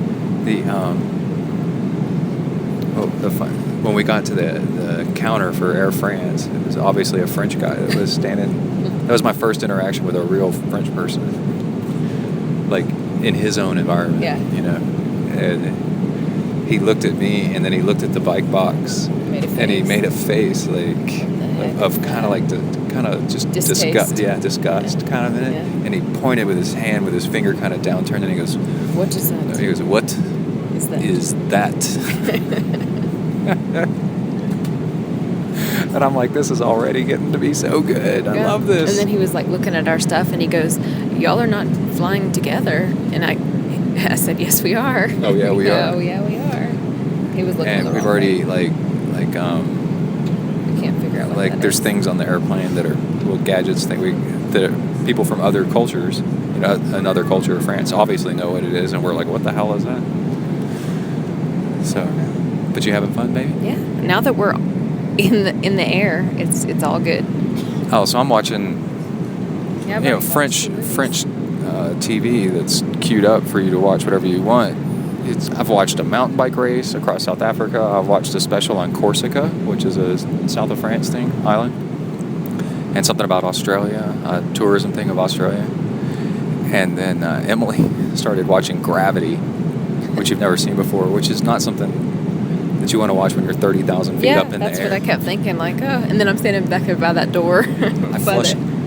when we got to the counter for Air France, it was obviously a French guy that was standing. That was my first interaction with a real French person, like in his own environment. Yeah. You know, and he looked at me, and then he looked at the bike box, and he made a face like of kind of like just disgust. Yeah, disgust kind of in it. Yeah. And he pointed with his hand, with his finger kind of downturned, and he goes, "What is that?" He goes, "What is that?" And I'm like, this is already getting to be so good. I love this. And then he was like looking at our stuff, and he goes, "Y'all are not flying together." And I said, "Yes, we are." Oh yeah, we are. Oh yeah, we are. He was looking. And we've already way. I can't figure out what that there's is. things on the airplane that are little gadgets that people from other cultures, another culture of France, obviously know what it is, and we're like, what the hell is that? So, but you having fun, baby? Yeah. Now that we're in the air, it's all good. Oh, so I'm watching, French French TV that's queued up for you to watch whatever you want. I've watched a mountain bike race across South Africa. I've watched a special on Corsica, which is a south of France island, and something about Australia, a tourism thing of Australia. And then Emily started watching Gravity, which you've never seen before, which is not something that you want to watch when you're 30,000 feet up in the air. Yeah, that's what I kept thinking, like, oh. And then I'm standing back there by that door.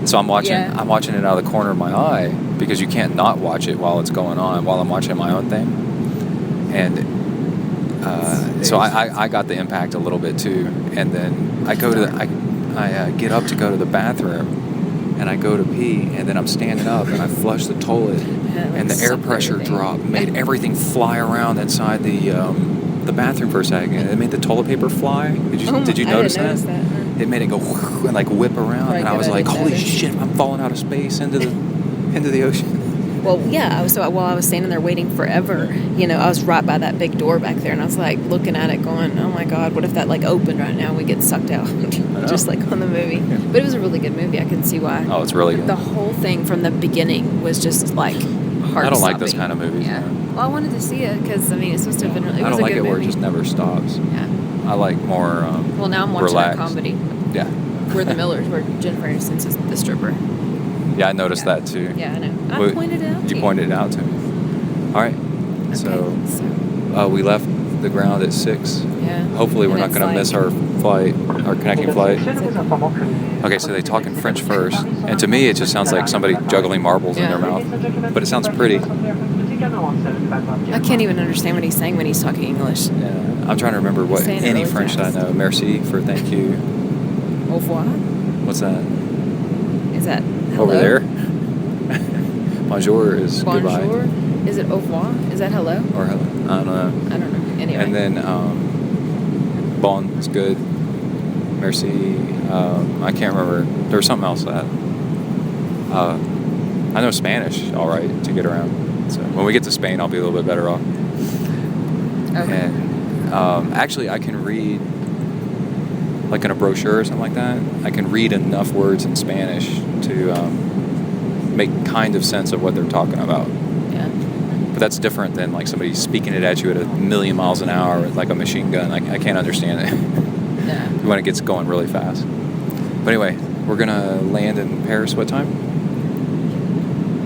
So I'm watching. Yeah. I'm watching it out of the corner of my eye because you can't not watch it while it's going on, while I'm watching my own thing. And so I got the impact a little bit too. And then I go to I get up to go to the bathroom, and I go to pee, and then I'm standing up and I flush the toilet, and the air pressure drop made everything fly around inside the bathroom for a second. It made the toilet paper fly. Did you notice that? I didn't notice that. It made it go and like whip around, and I was like, "Holy shit! I'm falling out of space into the ocean." Well, yeah. So while I was standing there waiting forever, I was right by that big door back there, and I was like looking at it, going, "Oh my God, what if that like opened right now and we get sucked out, just like on the movie?" Yeah. But it was a really good movie. I can see why. Oh, it's really good. The whole thing from the beginning was just like hard. I don't like those kind of movies. Yeah. Well, I wanted to see it because it's supposed to have been. I don't like it where it just never stops. Yeah. I like more. Well, now I'm watching relaxed. a comedy. Yeah. We're the Millers, where Jennifer Aniston's is the stripper. Yeah, I noticed that too. Yeah, I know. I pointed it out to you. You pointed it out to me. All right. Okay, so we left the ground at 6. Yeah. Hopefully we're not going to miss our flight, our connecting flight. Okay, so they talk in French first. And to me, it just sounds like somebody juggling marbles in their mouth. But it sounds pretty. I can't even understand what he's saying when he's talking English. Yeah. I'm trying to remember what any really French that I know. Merci for thank you. Au revoir. What's that? Is that hello? Over there? Bonjour is goodbye. Bonjour? Is it au revoir? Is that hello? Or hello? I don't know. I don't know. Anyway. And then bon is good. Merci. I can't remember. There was something else that I know Spanish all right to get around. So when we get to Spain, I'll be a little bit better off. Okay. And actually, I can read, like in a brochure or something like that, I can read enough words in Spanish to make kind of sense of what they're talking about. Yeah. But that's different than like somebody speaking it at you at 1,000,000 miles an hour with like a machine gun. I can't understand it Yeah. when it gets going really fast. But anyway, we're going to land in Paris what time?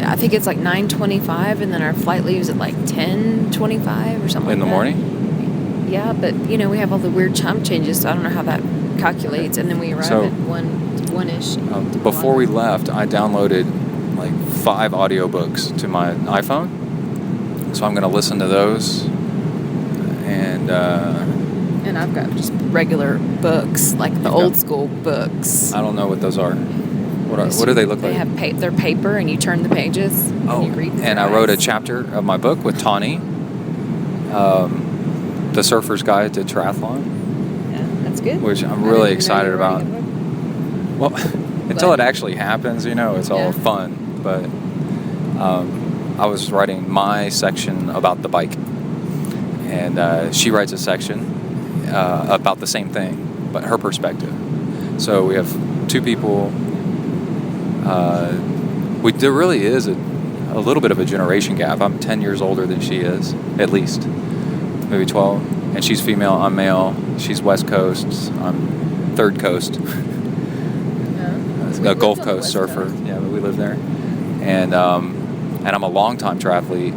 I think it's like 9:25, and then our flight leaves at like 10:25 or something. In the like that. morning? Yeah, but we have all the weird time changes, so I don't know how that calculates. And then we arrive So- at one-ish. Before we left, I downloaded like 5 audiobooks to my iPhone. So I'm going to listen to those. And I've got just regular books, like the old school books. I don't know what those are. What do they look They like? have they're paper, and you turn the pages. Oh, and you read. and I wrote a chapter of my book with Tawny, The Surfer's Guide to Triathlon, Yeah, that's good. which I'm I really didn't know excited you were about. writing a book. Well, until it actually happens, it's all Yeah. fun. But I was writing my section about the bike, and she writes a section about the same thing, but her perspective. So we have 2 people. There really is a little bit of a generation gap. I'm 10 years older than she is, at least, maybe 12. And she's female, I'm male. She's West Coast, I'm Third Coast. A Gulf Coast surfer. Yeah, but we live there. And I'm a long-time triathlete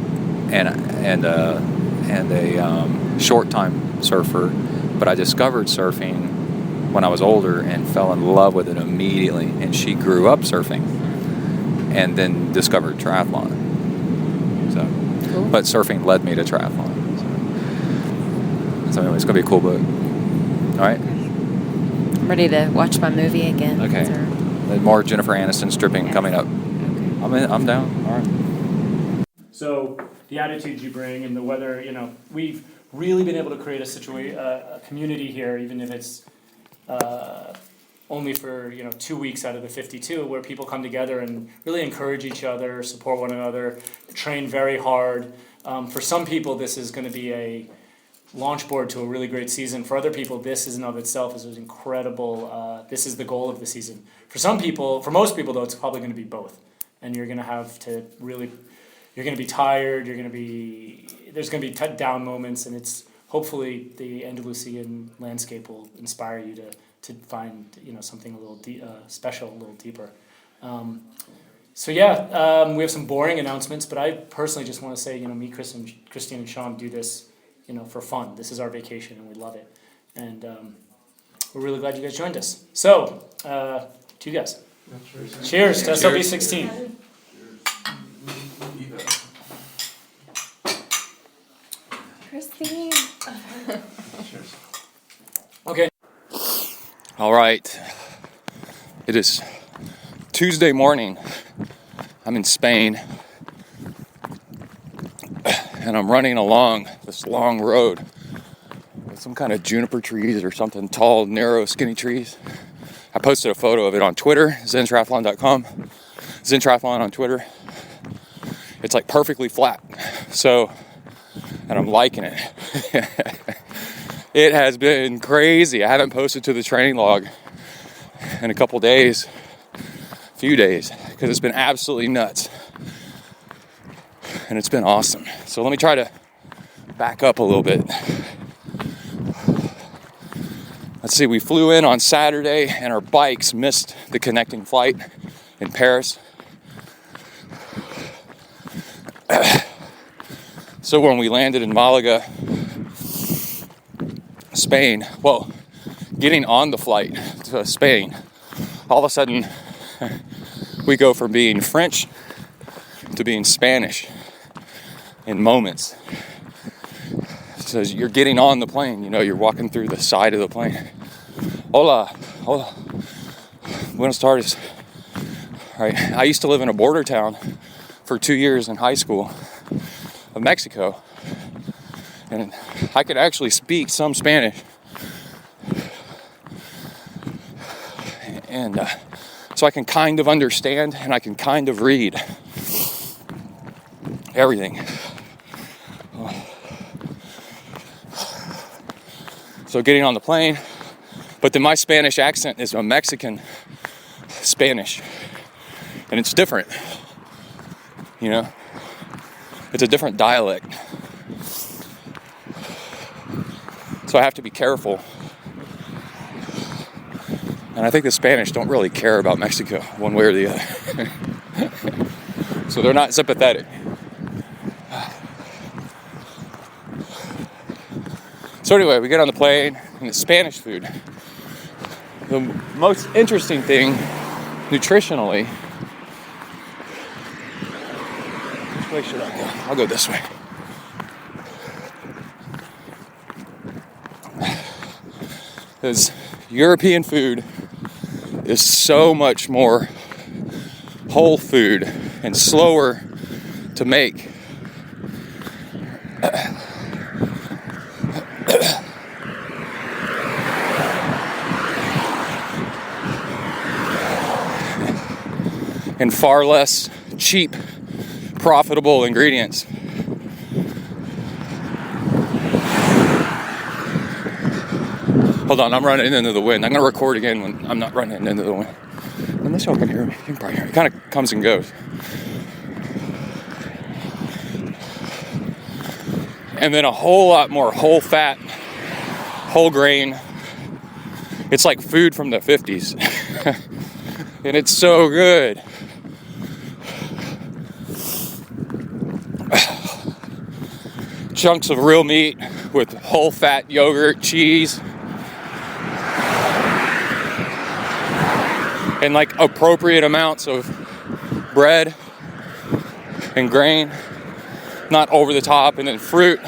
and a short-time surfer. But I discovered surfing when I was older and fell in love with it immediately. And she grew up surfing and then discovered triathlon. So, Cool. but surfing led me to triathlon. So anyway, it's gonna be a cool book. All right. I'm ready to watch my movie again. Okay. So- More Jennifer Aniston stripping Yes. coming up. Okay. I'm down. All right. So the attitude you bring and the weather, we've really been able to create a community here, even if it's only for 2 weeks out of the 52, where people come together and really encourage each other, support one another, train very hard. For some people, this is going to be a launch board to a really great season. For other people, this in and of itself is incredible. This is the goal of the season. For most people though, it's probably going to be both. And you're going to have to really, you're going to be tired, there's going to be down moments, and it's hopefully the Andalusian landscape will inspire you to find, something a little special, a little deeper. We have some boring announcements, but I personally just want to say, me, Christine and Sean do this for fun. This is our vacation, and we love it. And we're really glad you guys joined us. So, to you guys. Cheers to SLB 16. Christine. Okay. All right. It is Tuesday morning. I'm in Spain. And I'm running along this long road with some kind of juniper trees or something, tall, narrow, skinny trees. I posted a photo of it on Twitter, ZenTriathlon.com. ZenTriathlon on Twitter. It's like perfectly flat. And I'm liking it. It has been crazy. I haven't posted to the training log in a few days, because it's been absolutely nuts. And it's been awesome. So let me try to back up a little bit. Let's see, we flew in on Saturday and our bikes missed the connecting flight in Paris. So when we landed in Malaga, Spain, getting on the flight to Spain, all of a sudden we go from being French to being Spanish in moments. So you're getting on the plane, you're walking through the side of the plane. Hola, buenas tardes. Right. I used to live in a border town for 2 years in high school of Mexico, and I could actually speak some Spanish. And so I can kind of understand and I can kind of read everything. So getting on the plane, but then my Spanish accent is a Mexican Spanish, and it's different, it's a different dialect. So I have to be careful. And I think the Spanish don't really care about Mexico one way or the other. So they're not sympathetic. So anyway, we get on the plane, and it's Spanish food. The most interesting thing, nutritionally, which way should I go? I'll go this way. Because European food is so much more whole food and slower to make. And far less cheap, profitable ingredients. Hold on, I'm running into the wind. I'm going to record again when I'm not running into the wind. Unless y'all can hear me. You can probably hear me. It kind of comes and goes. And then a whole lot more whole fat, whole grain. It's like food from the 50s. And it's so good. Chunks of real meat with whole fat yogurt, cheese, and like appropriate amounts of bread and grain, not over the top, and then fruit.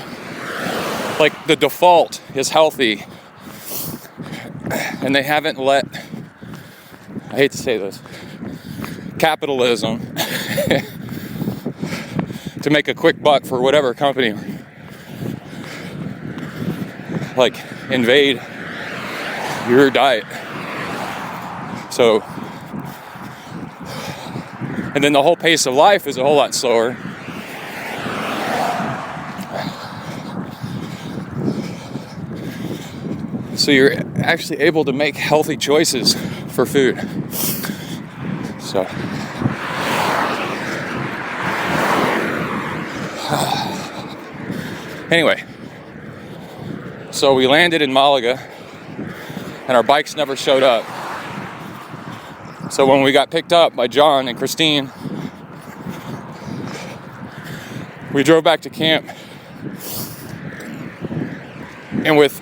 Like the default is healthy, and they haven't let, I hate to say this, capitalism to make a quick buck for whatever company like invade your diet. So, and then the whole pace of life is a whole lot slower. So you're actually able to make healthy choices for food. So anyway, so we landed in Malaga and our bikes never showed up. So when we got picked up by John and Christine, we drove back to camp, and with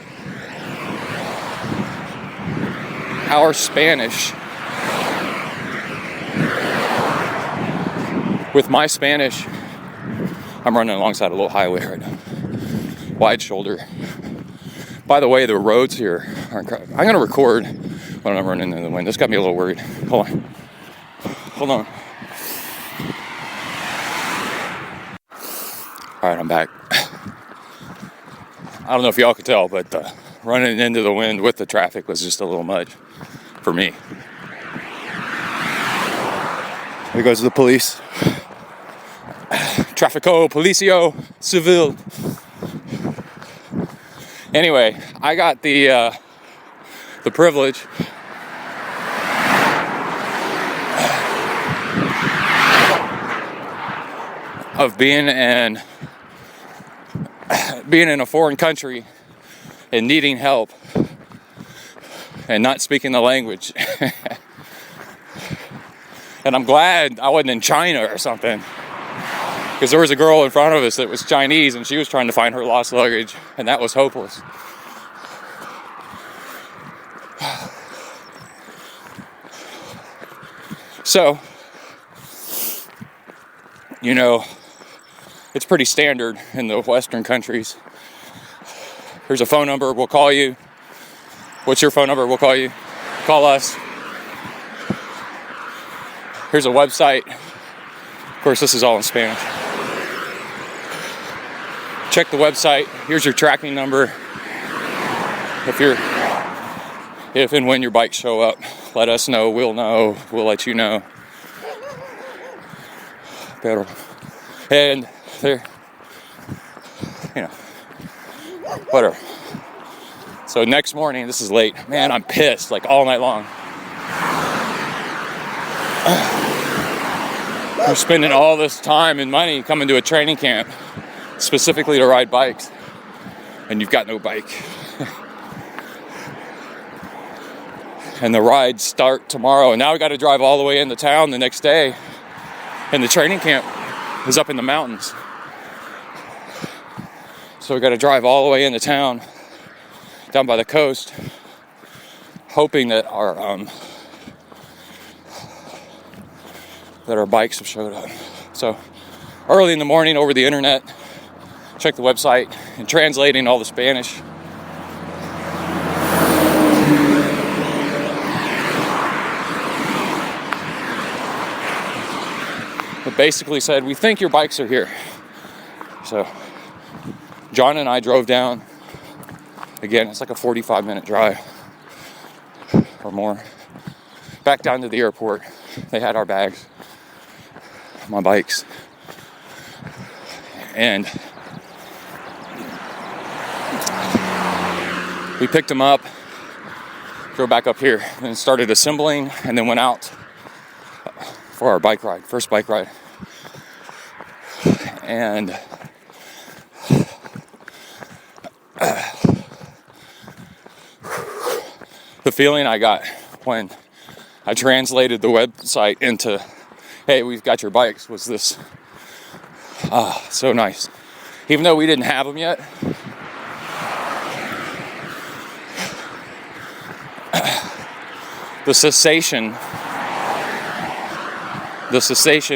our Spanish, with my Spanish, I'm running alongside a little highway right now, wide shoulder. By the way, the roads here are incredible. I'm going to record when I'm running in the wind. This got me a little worried. Hold on. All right, I'm back. I don't know if y'all could tell, but running into the wind with the traffic was just a little much for me. Here goes the police. Trafico, Policio, Civil. Anyway, I got the privilege of being in a foreign country and needing help and not speaking the language. And I'm glad I wasn't in China or something, because there was a girl in front of us that was Chinese and she was trying to find her lost luggage, and that was hopeless. So, you know, it's pretty standard in the Western countries. Here's a phone number, we'll call you. What's your phone number? We'll call you. Call us. Here's a website. Of course, this is all in Spanish. Check the website. Here's your tracking number. If and when your bikes show up, let us know. We'll know. We'll let you know. And there, you know, whatever. So next morning, this is late. Man, I'm pissed, like all night long. We're spending all this time and money coming to a training camp specifically to ride bikes, and you've got no bike. And the rides start tomorrow, and now we got to drive all the way into town the next day And the training camp is up in the mountains. So we got to drive all the way into town, down by the coast, hoping that our bikes have showed up. So early in the morning over the internet, check the website and translating all the Spanish. It basically said, we think your bikes are here. So John and I drove down. Again, it's like a 45-minute drive or more. Back down to the airport. They had our bags, my bikes. And we picked them up, drove back up here, and started assembling, and then went out for our bike ride, first bike ride. And the feeling I got when I translated the website into, hey, we've got your bikes, was this, so nice. Even though we didn't have them yet, the cessation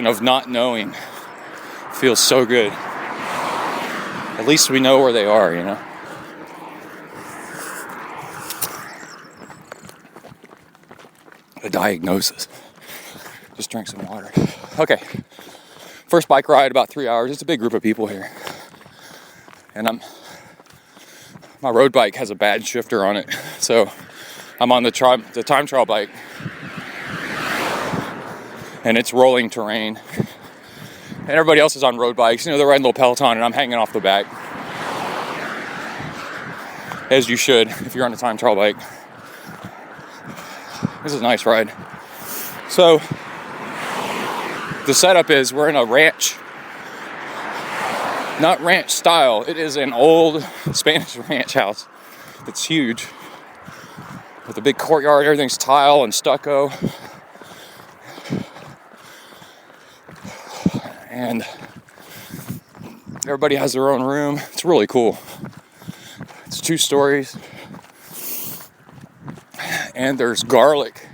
of not knowing feels so good. At least we know where they are, you know? A diagnosis. Just drink some water. Okay. First bike ride, about 3 hours. It's a big group of people here. And my road bike has a bad shifter on it. So I'm on the time trial bike. And it's rolling terrain. And everybody else is on road bikes. You know, they're riding a little Peloton, and I'm hanging off the back. As you should, if you're on a time trial bike. This is a nice ride. So, the setup is we're in a ranch. Not ranch style. It is an old Spanish ranch house. It's huge. With a big courtyard, everything's tile and stucco. And everybody has their own room. It's really cool. It's 2 stories. And there's garlic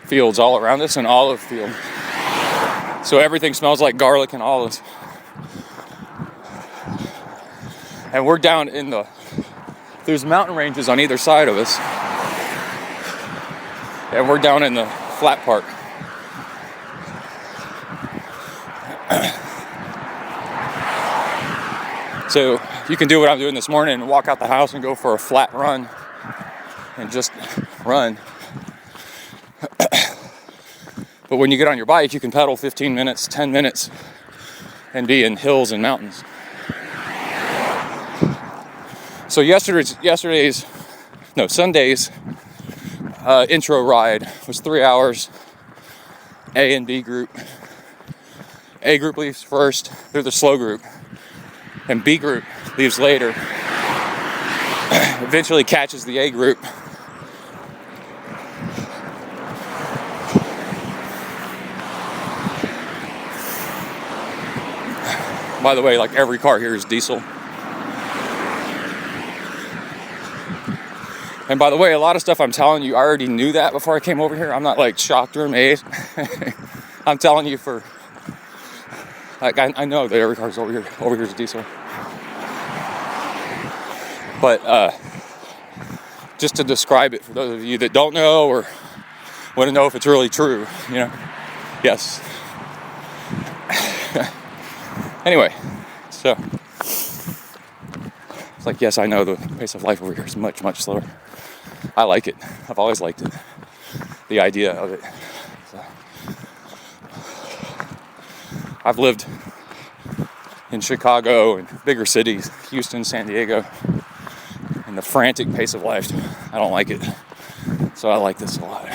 fields all around us, and olive field. So everything smells like garlic and olives. And we're down in there's mountain ranges on either side of us. And we're down in the flat part. So you can do what I'm doing this morning and walk out the house and go for a flat run and just run. But when you get on your bike, you can pedal 15 minutes, 10 minutes, and be in hills and mountains. So Sunday's intro ride was 3 hours, A and B group. A group leaves first, they're the slow group. And B group leaves later, eventually catches the A group. By the way, like every car here is diesel. And by the way, a lot of stuff I'm telling you, I already knew that before I came over here. I'm not like shocked or amazed. I'm telling you I know that every car's over here is diesel. But just to describe it for those of you that don't know or want to know if it's really true, you know, yes. Anyway, so it's like, yes, I know the pace of life over here is much, much slower. I like it. I've always liked it. The idea of it. So, I've lived in Chicago and bigger cities, Houston, San Diego, and the frantic pace of life, I don't like it. So I like this a lot.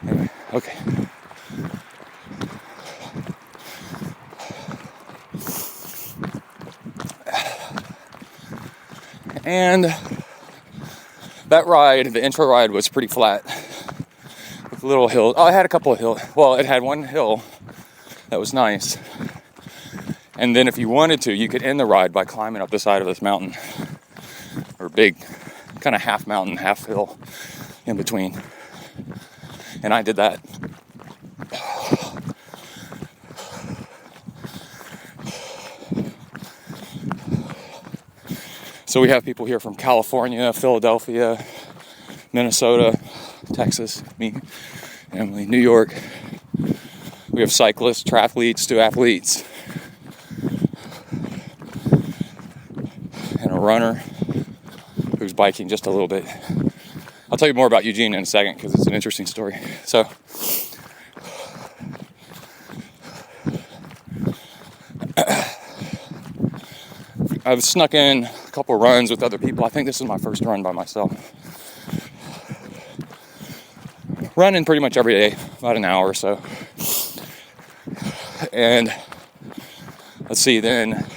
Anyway, okay. And that ride, the intro ride, was pretty flat. With little hill. Oh, it had a couple of hills. Well, it had one hill that was nice. And then if you wanted to, you could end the ride by climbing up the side of this mountain. Or big, kind of half mountain, half hill in between. And I did that. So we have people here from California, Philadelphia, Minnesota, Texas, me, Emily, New York. We have cyclists, triathletes, to athletes, and a runner who's biking just a little bit. I'll tell you more about Eugene in a second because it's an interesting story. So, I've snuck in a couple runs with other people. I think this is my first run by myself. Running pretty much every day, about an hour or so. And let's see, then,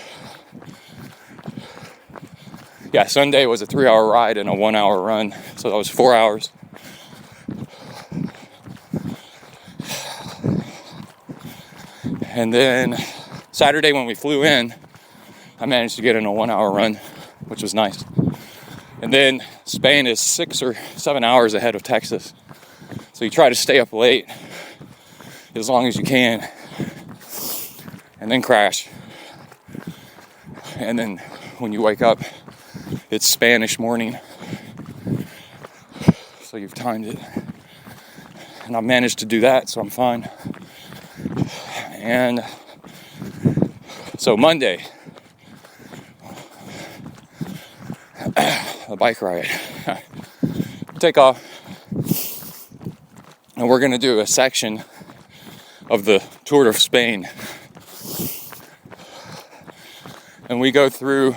yeah, Sunday was a 3-hour ride and a 1-hour run. So that was 4 hours. And then Saturday when we flew in, I managed to get in a 1-hour run, which was nice. And then Spain is 6 or 7 hours ahead of Texas. So you try to stay up late as long as you can and then crash. And then when you wake up, it's Spanish morning. So you've timed it. And I managed to do that, so I'm fine. And so Monday, a bike ride. Take off. And we're going to do a section of the Tour of Spain. And we go through,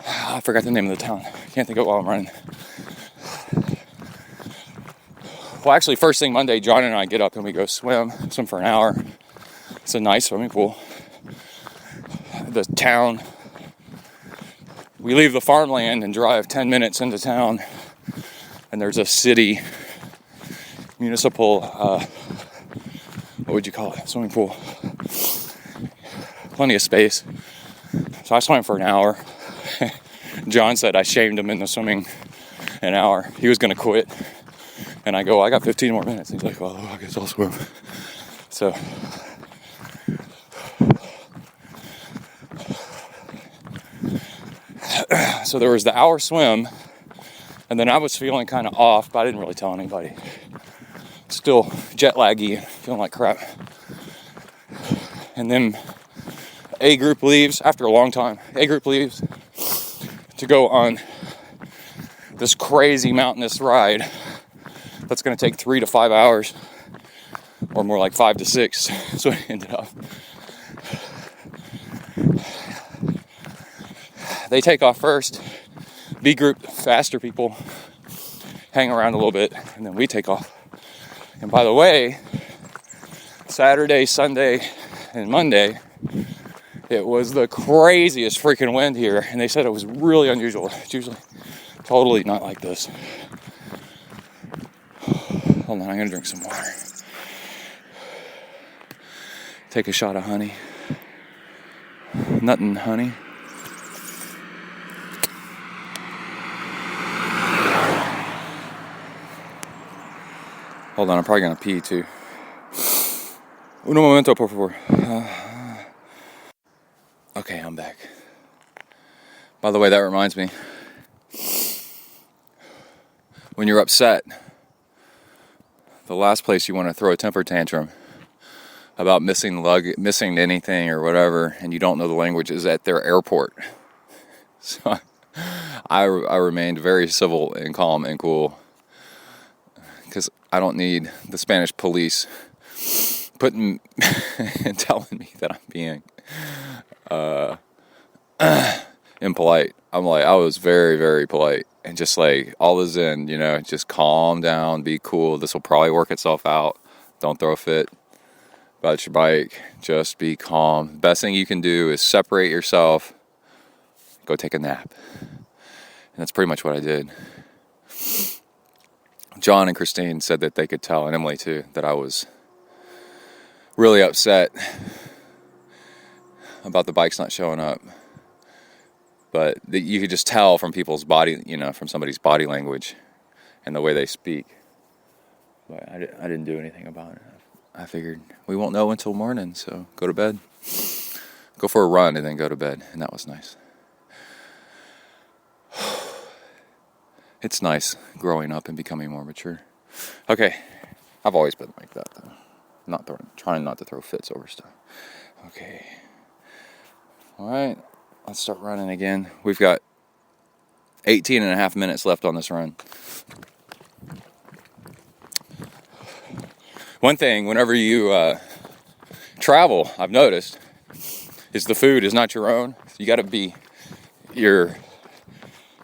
I forgot the name of the town. Can't think of it while I'm running. Well, actually, first thing Monday, John and I get up and we go swim for an hour. It's a nice swimming pool. The town, we leave the farmland and drive 10 minutes into town, and there's a city municipal, what would you call it, swimming pool. Plenty of space. So I swam for an hour. John said I shamed him into swimming an hour. He was going to quit. And I go, I got 15 more minutes. He's like, well, I guess I'll swim. So there was the hour swim, and then I was feeling kind of off, but I didn't really tell anybody. Still jet laggy, feeling like crap. And then A group leaves after a long time. A group leaves to go on this crazy mountainous ride that's going to take 3 to 5 hours, or more like 5 to 6. So it ended up. They take off first. B group, faster people, hang around a little bit, and then we take off. And by the way, Saturday, Sunday, and Monday, it was the craziest freaking wind here, and they said it was really unusual. It's usually totally not like this. Hold on, I'm gonna drink some water. Take a shot of honey. Nothing honey. Hold on, I'm probably gonna pee too. Uno momento, por favor. Okay, I'm back. By the way, that reminds me. When you're upset, the last place you want to throw a temper tantrum about missing anything or whatever, and you don't know the language, is at their airport. So I remained very civil and calm and cool, because I don't need the Spanish police putting and telling me that I'm being impolite. I was very, very polite, and just like all is in, just calm down, be cool. This will probably work itself out. Don't throw a fit about your bike. Just be calm. Best thing you can do is separate yourself, go take a nap. And that's pretty much what I did. John and Christine said that they could tell, and Emily too, that I was really upset about the bikes not showing up. But you could just tell from people's body, from somebody's body language and the way they speak. But I didn't do anything about it. I figured we won't know until morning, so go to bed. Go for a run and then go to bed, and that was nice. It's nice growing up and becoming more mature. Okay, I've always been like that, though. Trying not to throw fits over stuff. Okay. All right, let's start running again. We've got 18 and a half minutes left on this run. One thing, whenever you travel, I've noticed, is the food is not your own. You got to be, your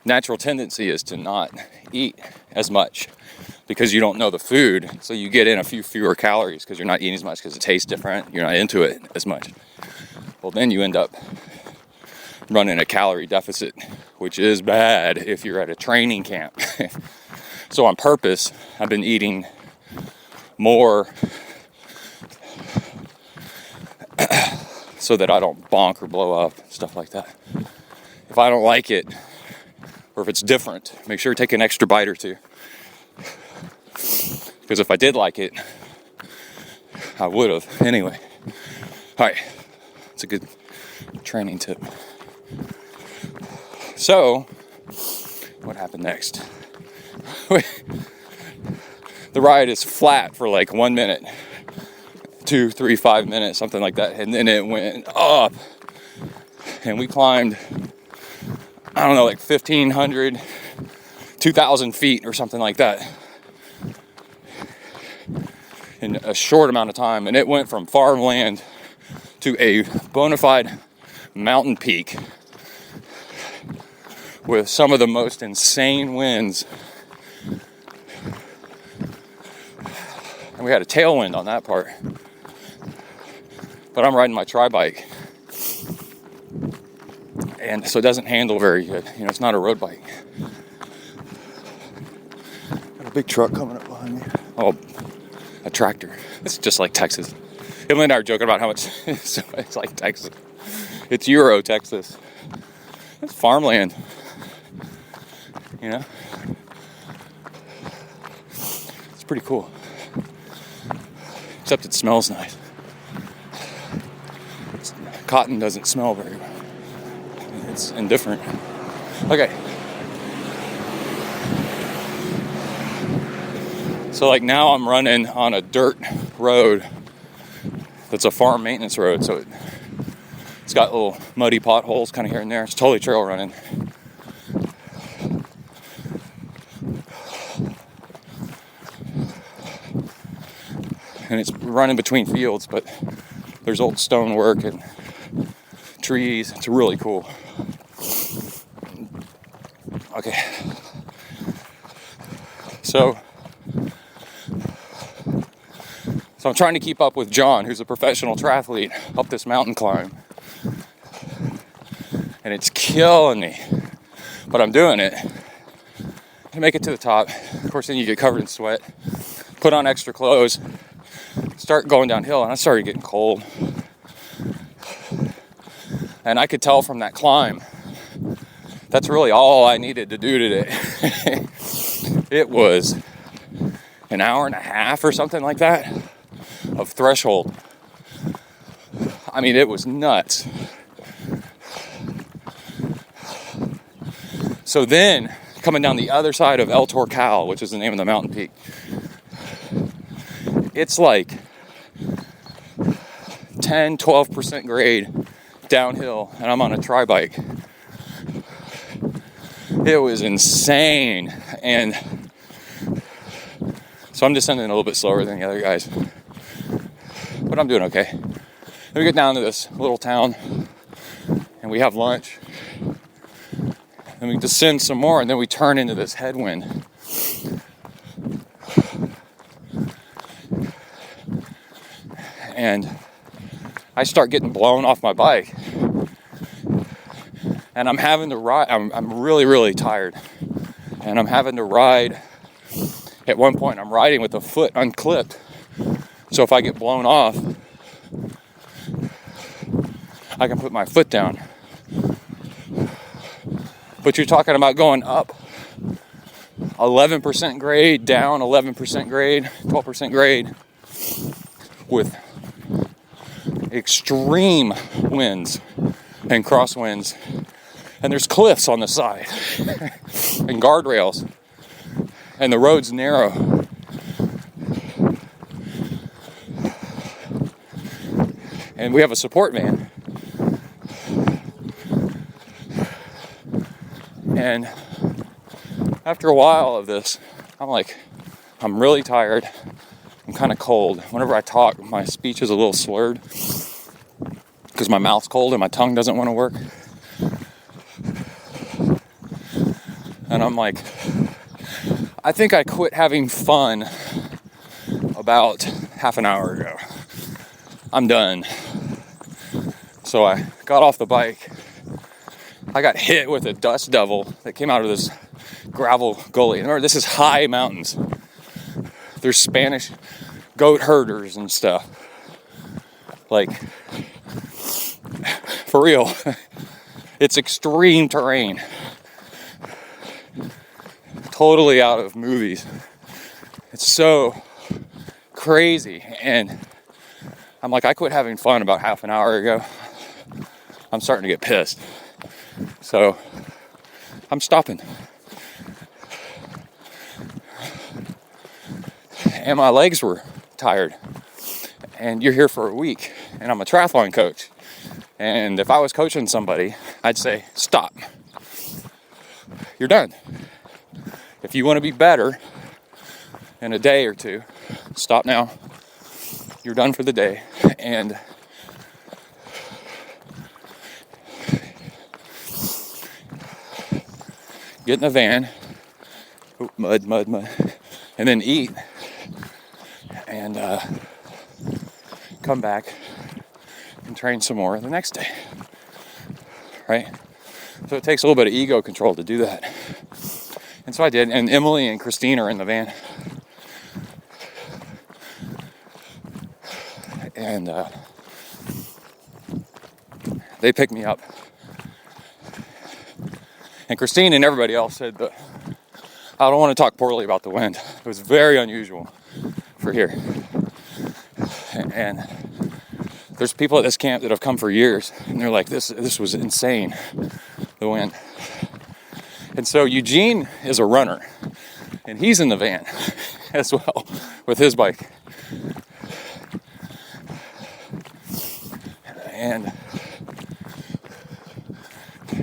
natural tendency is to not eat as much because you don't know the food. So you get in a few fewer calories because you're not eating as much because it tastes different. You're not into it as much. Well, then you end up running a calorie deficit, which is bad if you're at a training camp. So on purpose, I've been eating more so that I don't bonk or blow up, stuff like that. If I don't like it, or if it's different, make sure to take an extra bite or two. Because if I did like it, I would have. Anyway, all right, it's a good training tip. So, what happened next? The ride is flat for like 1 minute, 2, 3, 5 minutes, something like that. And then it went up. And we climbed, I don't know, like 1,500, 2,000 feet or something like that in a short amount of time. And it went from farmland to a bona fide mountain peak with some of the most insane winds. And we had a tailwind on that part. But I'm riding my tri-bike. And so it doesn't handle very good. It's not a road bike. Got a big truck coming up behind me. Oh, a tractor. It's just like Texas. Emily and I were joking about how much it's like Texas. It's Euro Texas. It's farmland. It's pretty cool. Except it smells nice. Cotton doesn't smell very well. It's indifferent. Okay. So like now I'm running on a dirt road that's a farm maintenance road. So it's got little muddy potholes kind of here and there. It's totally trail running. And it's running between fields, but there's old stonework and trees. It's really cool. Okay. So I'm trying to keep up with John, who's a professional triathlete, up this mountain climb. And it's killing me. But I'm doing it. To make it to the top. Of course, then you get covered in sweat. Put on extra clothes. Start going downhill, and I started getting cold. And I could tell from that climb, that's really all I needed to do today. It was an hour and a half or something like that of threshold. I mean, it was nuts. So then, coming down the other side of El Torcal, which is the name of the mountain peak, it's like 10, 12% grade downhill, and I'm on a tri-bike. It was insane, and so I'm descending a little bit slower than the other guys, but I'm doing okay. Then we get down to this little town, and we have lunch, and we descend some more, and then we turn into this headwind. And I start getting blown off my bike, and I'm having to ride. I'm really, really tired, and I'm having to ride at one point I'm riding with the foot unclipped. So if I get blown off, I can put my foot down. But you're talking about going up 11% grade, down 11% grade, 12% grade with extreme winds and crosswinds. And there's cliffs on the side and guardrails. And the road's narrow. And we have a support van. And after a while of this, I'm really tired. I'm kind of cold. Whenever I talk, my speech is a little slurred because my mouth's cold and my tongue doesn't want to work. And I'm like, I think I quit having fun about half an hour ago. I'm done. So I got off the bike. I got hit with a dust devil that came out of this gravel gully. Remember, this is high mountains. There's Spanish goat herders and stuff. Like, for real. It's extreme terrain. Totally out of movies. It's so crazy. And I'm like, I quit having fun about half an hour ago. I'm starting to get pissed. So I'm stopping. And my legs were tired. And you're here for a week. And I'm a triathlon coach. And if I was coaching somebody, I'd say, stop. You're done. If you want to be better in a day or two, stop now. You're done for the day. And get in the van. Ooh, mud. And then eat. And come back and train some more the next day. Right? So it takes a little bit of ego control to do that. And so I did. And Emily and Christine are in the van. And they picked me up. And Christine and everybody else said that I don't want to talk poorly about the wind. It was very unusual for here. And there's people at this camp that have come for years, and they're like, this was insane, the wind. And so Eugene is a runner, and he's in the van as well with his bike. And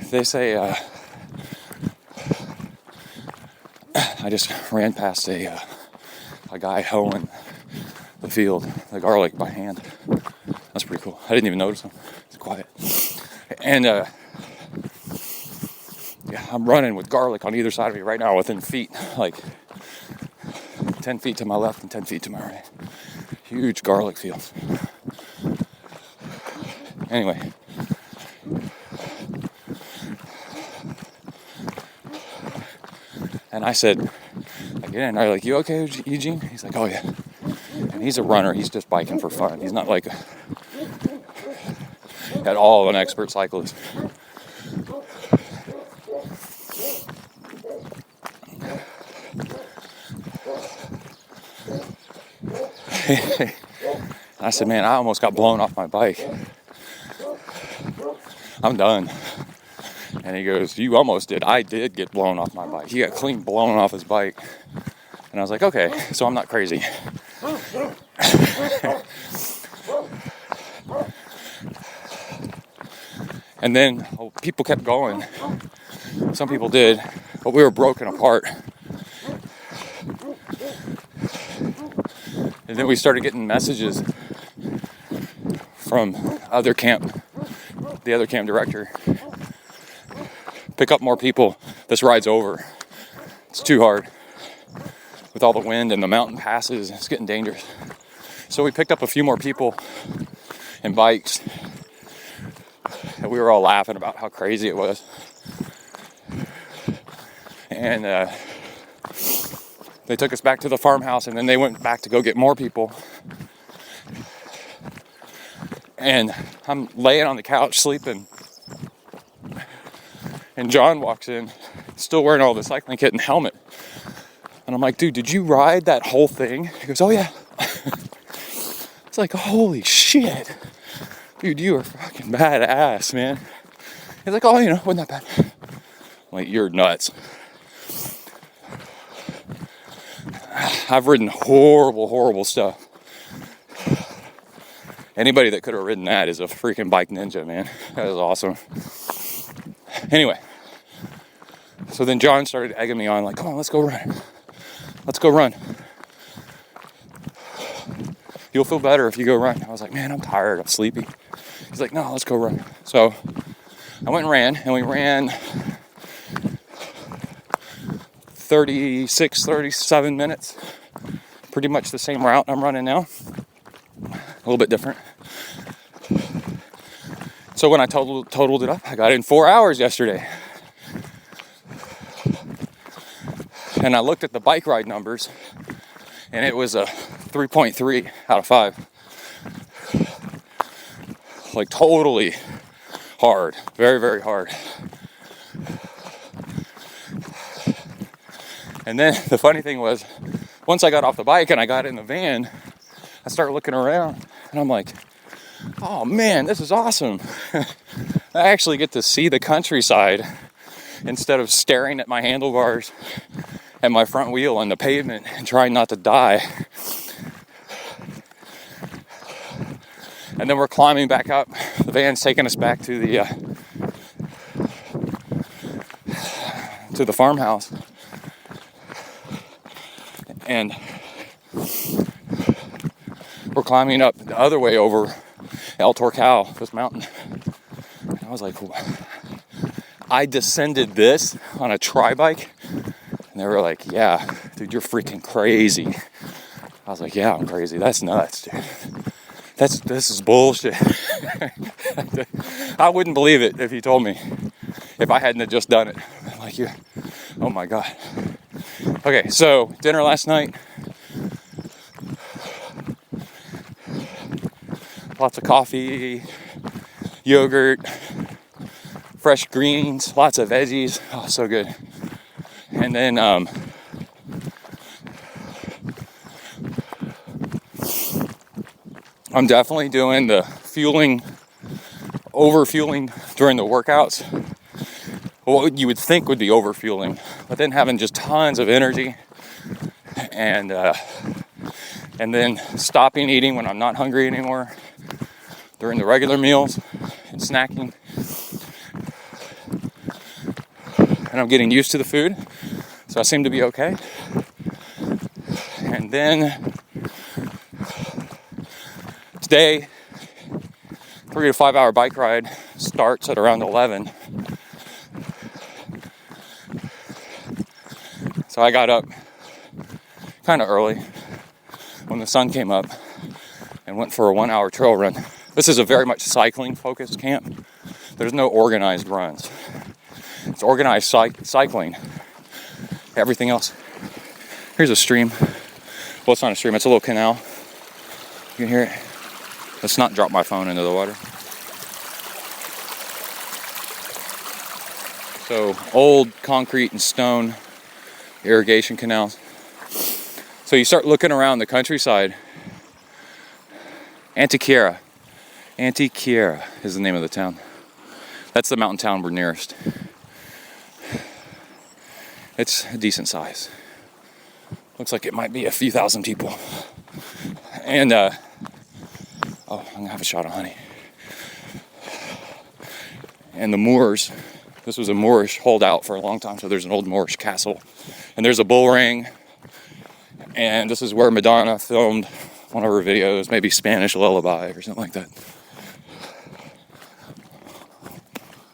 they say, I just ran past a guy hoeing the field, the garlic by hand. That's pretty cool. I didn't even notice him. It's quiet. And yeah, I'm running with garlic on either side of me right now within feet, like 10 feet to my left and 10 feet to my right. Huge garlic fields. Anyway. And I said, I get in, I'm like, you okay, Eugene? He's like, oh yeah. And he's a runner, he's just biking for fun. He's not like at all an expert cyclist. I said, man, I almost got blown off my bike. I'm done. And he goes, you almost did. I did get blown off my bike. He got clean blown off his bike. And I was like, okay, so I'm not crazy. And then people kept going. Some people did, but we were broken apart. And then we started getting messages from the other camp director. Pick up more people. This ride's over. It's too hard. With all the wind and the mountain passes, it's getting dangerous. So we picked up a few more people and bikes. And we were all laughing about how crazy it was. And They took us back to the farmhouse, and then they went back to go get more people. And I'm laying on the couch sleeping. And John walks in, still wearing all the cycling kit and helmet. And I'm like, dude, did you ride that whole thing? He goes, oh yeah. It's like, holy shit. Dude, you are fucking badass, man. He's like, oh, wasn't that bad. I'm like, you're nuts. I've ridden horrible, horrible stuff. Anybody that could have ridden that is a freaking bike ninja, man. That is awesome. Anyway, so then John started egging me on, like, come on, let's go run. Let's go run. You'll feel better if you go run. I was like, man, I'm tired. I'm sleepy. He's like, no, let's go run. So I went and ran, and we ran 36, 37 minutes. Pretty much the same route I'm running now. A little bit different. So when I totaled it up, I got in 4 hours yesterday. And I looked at the bike ride numbers, and it was a 3.3 out of 5. Like totally hard. Very, very hard. And then the funny thing was, once I got off the bike and I got in the van, I started looking around, and I'm like, oh man, this is awesome. I actually get to see the countryside instead of staring at my handlebars and my front wheel on the pavement and trying not to die. And then we're climbing back up. The van's taking us back to the farmhouse. And we're climbing up the other way over El Torcal, this mountain. And I was like, I descended this on a tri-bike? And they were like, yeah, dude, you're freaking crazy. I was like, yeah, I'm crazy. That's nuts, dude. This is bullshit. I wouldn't believe it if you told me, if I hadn't have just done it. I'm like, yeah, oh my God. Okay, so dinner last night. Lots of coffee, yogurt, fresh greens, lots of veggies. Oh, so good. And then I'm definitely doing the over-fueling during the workouts. What you would think would be over-fueling, but then having just tons of energy, and then stopping eating when I'm not hungry anymore during the regular meals and snacking. And I'm getting used to the food, so I seem to be okay. And then today, 3 to 5 hour bike ride starts at around 11. So I got up kind of early when the sun came up and went for a 1 hour trail run. This is a very much cycling focused camp. There's no organized runs. It's organized cycling. Everything else. Here's a stream. Well, it's not a stream, it's a little canal. You can hear it. Let's not drop my phone into the water. So, old concrete and stone irrigation canals. So you start looking around the countryside. Antequera is the name of the town. That's the mountain town we're nearest. It's a decent size. Looks like it might be a few thousand people. And, I'm gonna have a shot of honey. And the Moors, this was a Moorish holdout for a long time, so there's an old Moorish castle. And there's a bull ring. And this is where Madonna filmed one of her videos, maybe Spanish Lullaby or something like that.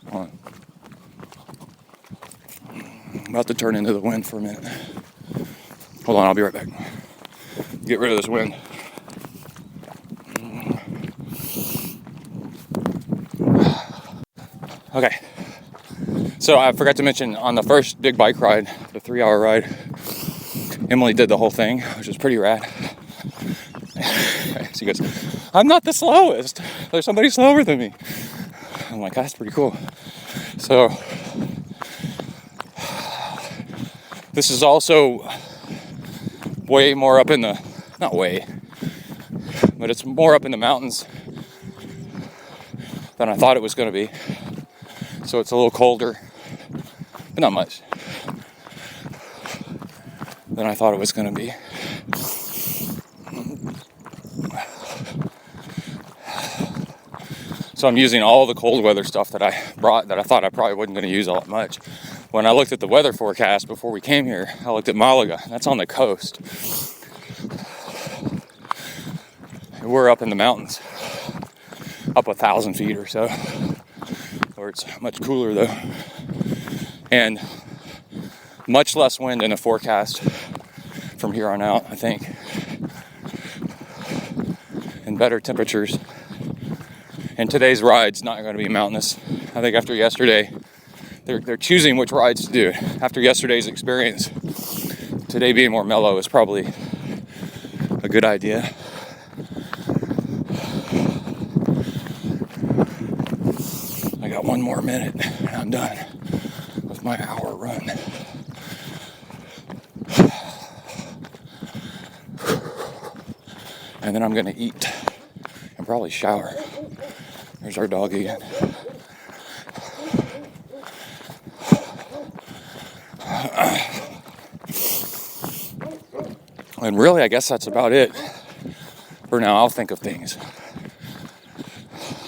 Hold on. I'm about to turn into the wind for a minute. Hold on, I'll be right back. Get rid of this wind. Okay. So I forgot to mention on the first big bike ride, the 3 hour ride, Emily did the whole thing, which was pretty rad. She goes, I'm not the slowest. There's somebody slower than me. I'm like, that's pretty cool. So, this is also way more up in the, not way, but it's more up in the mountains than I thought it was going to be. So it's a little colder, but not much, than I thought it was going to be. So I'm using all the cold weather stuff that I brought that I thought I probably wasn't going to use all that much. When I looked at the weather forecast before we came here, I looked at Malaga. That's on the coast. We're up in the mountains, up 1,000 feet or so, where it's much cooler though, and much less wind in the forecast from here on out, I think, and better temperatures. And today's ride's not going to be mountainous. I think after yesterday, they're choosing which rides to do. After yesterday's experience, today being more mellow is probably a good idea. I got 1 more minute and I'm done with my hour run. And then I'm going to eat and probably shower. There's our dog again. And really, I guess that's about it. For now, I'll think of things.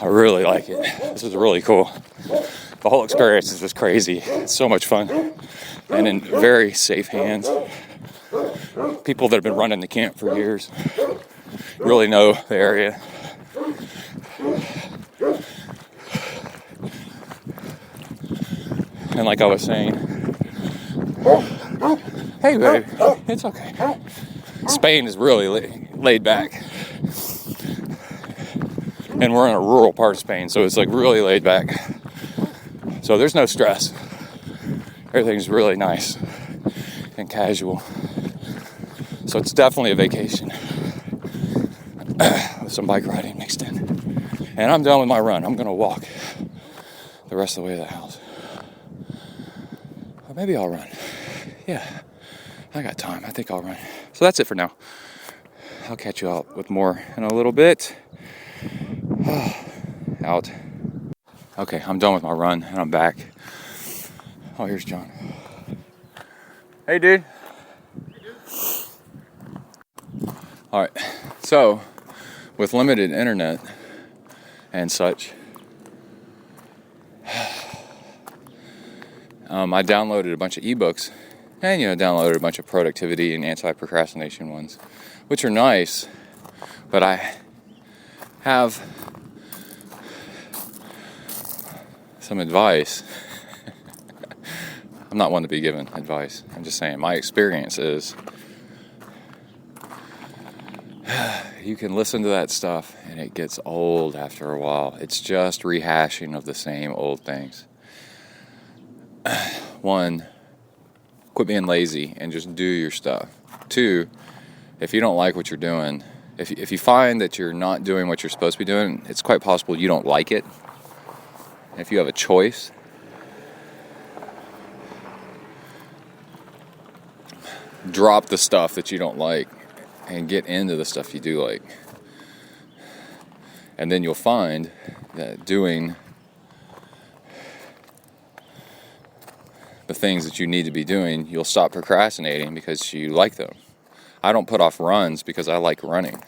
I really like it. This is really cool. The whole experience is just crazy. It's so much fun. And in very safe hands. People that have been running the camp for years really know the area. And like I was saying, hey baby, it's okay. Spain is really laid back. And we're in a rural part of Spain, so it's like really laid back. So there's no stress. Everything's really nice and casual. So it's definitely a vacation with some bike riding mixed in. And I'm done with my run. I'm gonna walk the rest of the way to the house. Or maybe I'll run. Yeah, I got time. I think I'll run. So that's it for now. I'll catch you up with more in a little bit. Out. Okay, I'm done with my run and I'm back. Oh, here's John. Hey, dude. All right, so with limited internet and such, I downloaded a bunch of ebooks and, downloaded a bunch of productivity and anti-procrastination ones, which are nice, but I have some advice. I'm not one to be given advice. I'm just saying my experience is you can listen to that stuff and it gets old after a while. It's just rehashing of the same old things. 1, quit being lazy and just do your stuff. 2, if you don't like what you're doing, if you find that you're not doing what you're supposed to be doing, it's quite possible you don't like it. If you have a choice, drop the stuff that you don't like and get into the stuff you do like. And then you'll find that doing the things that you need to be doing, you'll stop procrastinating because you like them. I don't put off runs because I like running.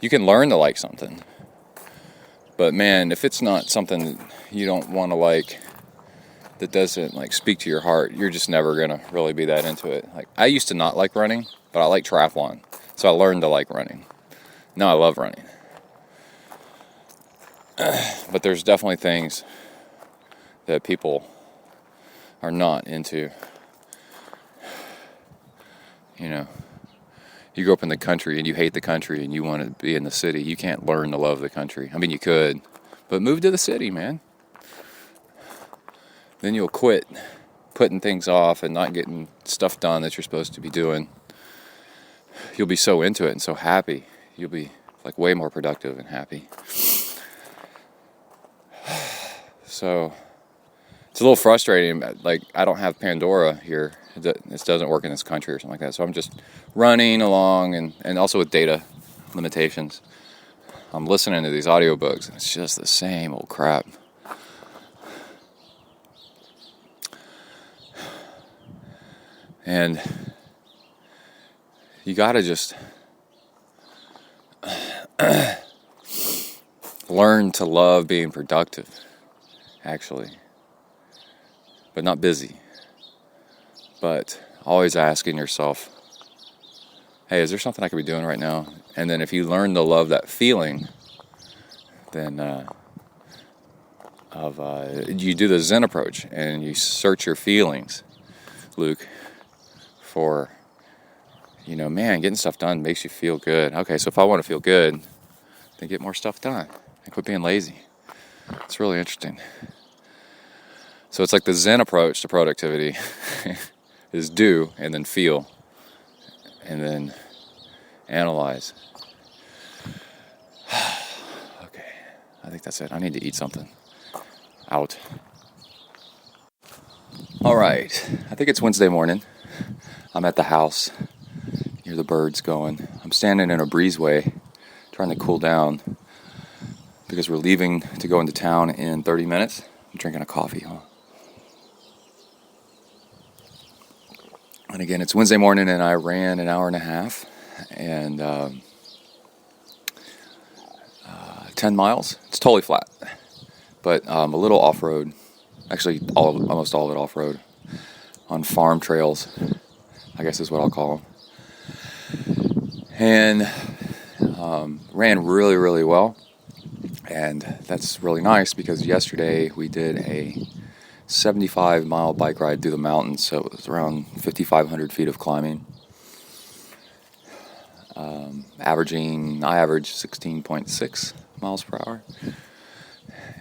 You can learn to like something. But man, if it's not something that you don't want to like, that doesn't speak to your heart, you're just never going to really be that into it. I used to not like running, but I like triathlon. So I learned to like running. Now I love running. But there's definitely things that people are not into. You grow up in the country and you hate the country and you want to be in the city. You can't learn to love the country. I mean, you could, but move to the city, man. Then you'll quit putting things off and not getting stuff done that you're supposed to be doing, you'll be so into it and so happy. You'll be like way more productive and happy. So it's a little frustrating. Like, I don't have Pandora here. It doesn't work in this country or something like that. So I'm just running along, and also with data limitations, I'm listening to these audiobooks, and it's just the same old crap. And you gotta just learn to love being productive, actually. But not busy. But always asking yourself, hey, is there something I could be doing right now? And then if you learn to love that feeling, then you do the Zen approach and you search your feelings, Luke, for, man, getting stuff done makes you feel good. Okay, so if I want to feel good, then get more stuff done and quit being lazy. It's really interesting. So it's like the Zen approach to productivity is do and then feel and then analyze. Okay, I think that's it. I need to eat something. Out. All right, I think it's Wednesday morning. I'm at the house, hear the birds going. I'm standing in a breezeway, trying to cool down because we're leaving to go into town in 30 minutes. I'm drinking a coffee, And again, it's Wednesday morning, and I ran an hour and a half, and 10 miles. It's totally flat, but a little off-road. Actually, almost all of it off-road on farm trails, I guess is what I'll call them. And ran really, really well, and that's really nice because yesterday we did a 75-mile bike ride through the mountains, so it was around 5,500 feet of climbing. I averaged 16.6 miles per hour,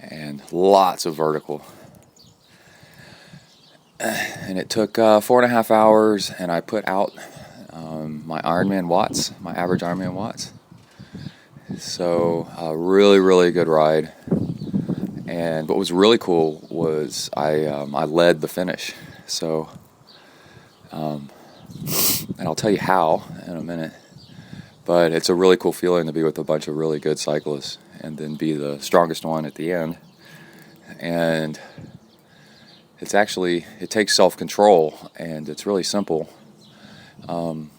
and lots of vertical. And it took 4.5 hours, and I put out my Ironman watts, my average Ironman watts. So a really, really good ride. And what was really cool was I led the finish. So, and I'll tell you how in a minute. But it's a really cool feeling to be with a bunch of really good cyclists and then be the strongest one at the end. And it takes self-control, and it's really simple. On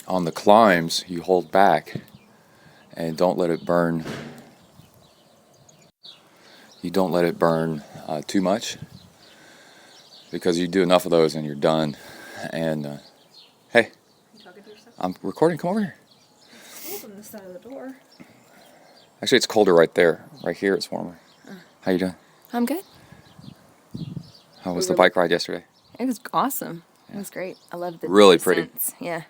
the climbs, you hold back and don't let it burn. You don't let it burn too much, because you do enough of those and you're done. And hey, you talking to yourself? I'm recording. Come over here. Open this side of the door. Actually, it's colder right there. Right here, it's warmer. How you doing? I'm good. How was the bike ride yesterday? It was awesome. It was great. I loved the really descents. Pretty. Yeah.